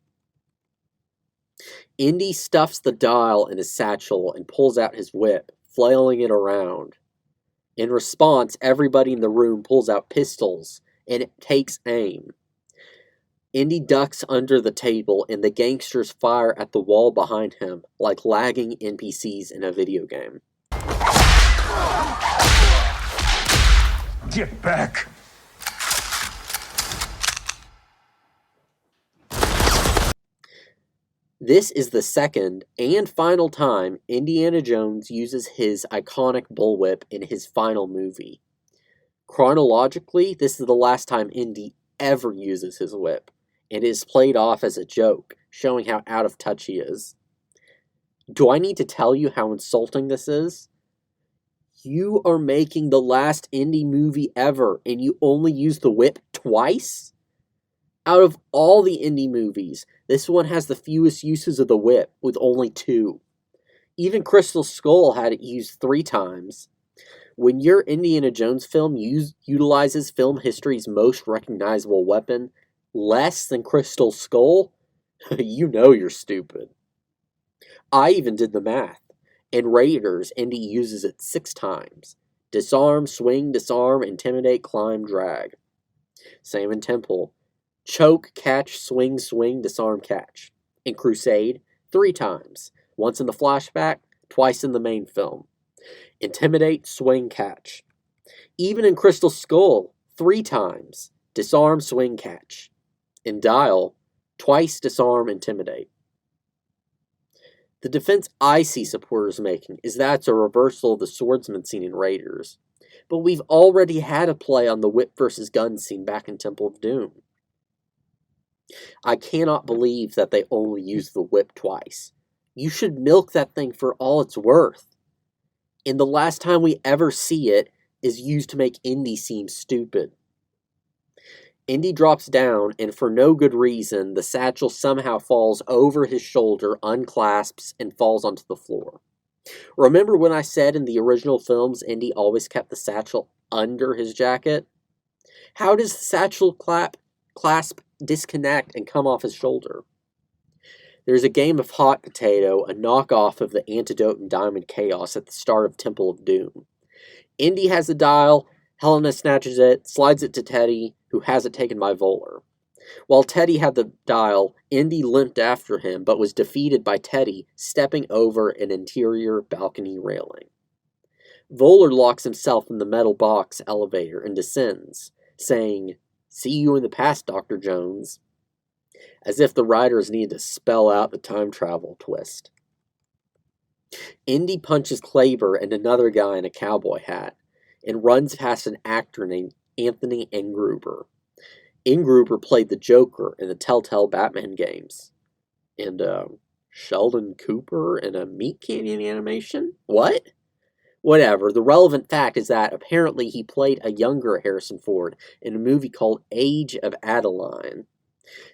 Indy stuffs the dial in his satchel and pulls out his whip, flailing it around. In response, everybody in the room pulls out pistols and takes aim. Indy ducks under the table and the gangsters fire at the wall behind him like lagging NPCs in a video game.
Get back!
This is the second and final time Indiana Jones uses his iconic bullwhip in his final movie. Chronologically, this is the last time Indy ever uses his whip, and it is played off as a joke, showing how out of touch he is. Do I need to tell you how insulting this is? You are making the last Indy movie ever, and you only use the whip twice? Out of all the Indy movies, this one has the fewest uses of the whip, with only 2. Even Crystal Skull had it used 3 times. When your Indiana Jones film utilizes film history's most recognizable weapon less than Crystal Skull, you know you're stupid. I even did the math. In Raiders, Indy uses it 6 times. Disarm, swing, disarm, intimidate, climb, drag. Same in Temple. Choke, catch, swing, swing, disarm, catch. In Crusade, 3 times. Once in the flashback, twice in the main film. Intimidate, swing, catch. Even in Crystal Skull, 3 times. Disarm, swing, catch. In Dial, twice disarm, intimidate. The defense I see supporters making is that it's a reversal of the swordsman scene in Raiders. But we've already had a play on the whip versus gun scene back in Temple of Doom. I cannot believe that they only used the whip twice. You should milk that thing for all it's worth. And the last time we ever see it is used to make Indy seem stupid. Indy drops down, and for no good reason, the satchel somehow falls over his shoulder, unclasps, and falls onto the floor. Remember when I said in the original films Indy always kept the satchel under his jacket? How does the satchel clasp disconnect and come off his shoulder? There's a game of Hot Potato, a knockoff of the Antidote and Diamond Chaos at the start of Temple of Doom. Indy has the dial, Helena snatches it, slides it to Teddy, who has it taken by Voller. While Teddy had the dial, Indy limped after him, but was defeated by Teddy stepping over an interior balcony railing. Voller locks himself in the metal box elevator and descends, saying, "See you in the past, Dr. Jones," as if the writers needed to spell out the time travel twist. Indy punches Klaber and another guy in a cowboy hat, and runs past an actor named Anthony Engruber. Engruber played the Joker in the Telltale Batman games. And, Sheldon Cooper in a Meat Canyon animation? What? Whatever, the relevant fact is that apparently he played a younger Harrison Ford in a movie called Age of Adeline.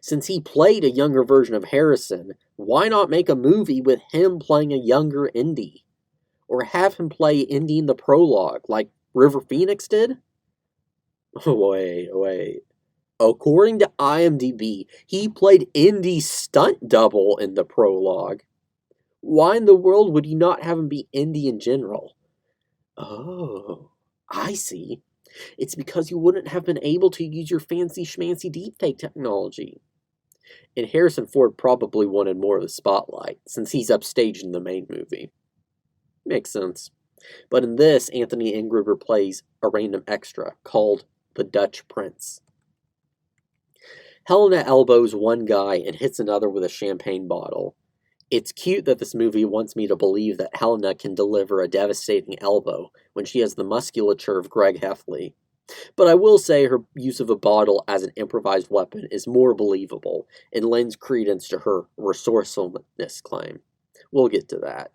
Since he played a younger version of Harrison, why not make a movie with him playing a younger Indy? Or have him play Indy in the prologue, like River Phoenix did? Wait. According to IMDb, he played Indy's stunt double in the prologue. Why in the world would you not have him be Indy in general? Oh, I see. It's because you wouldn't have been able to use your fancy schmancy deepfake technology. And Harrison Ford probably wanted more of the spotlight, since he's upstaged in the main movie. Makes sense. But in this, Anthony Engruber plays a random extra called the Dutch Prince. Helena elbows one guy and hits another with a champagne bottle. It's cute that this movie wants me to believe that Helena can deliver a devastating elbow when she has the musculature of Greg Heffley. But I will say her use of a bottle as an improvised weapon is more believable and lends credence to her resourcefulness claim. We'll get to that.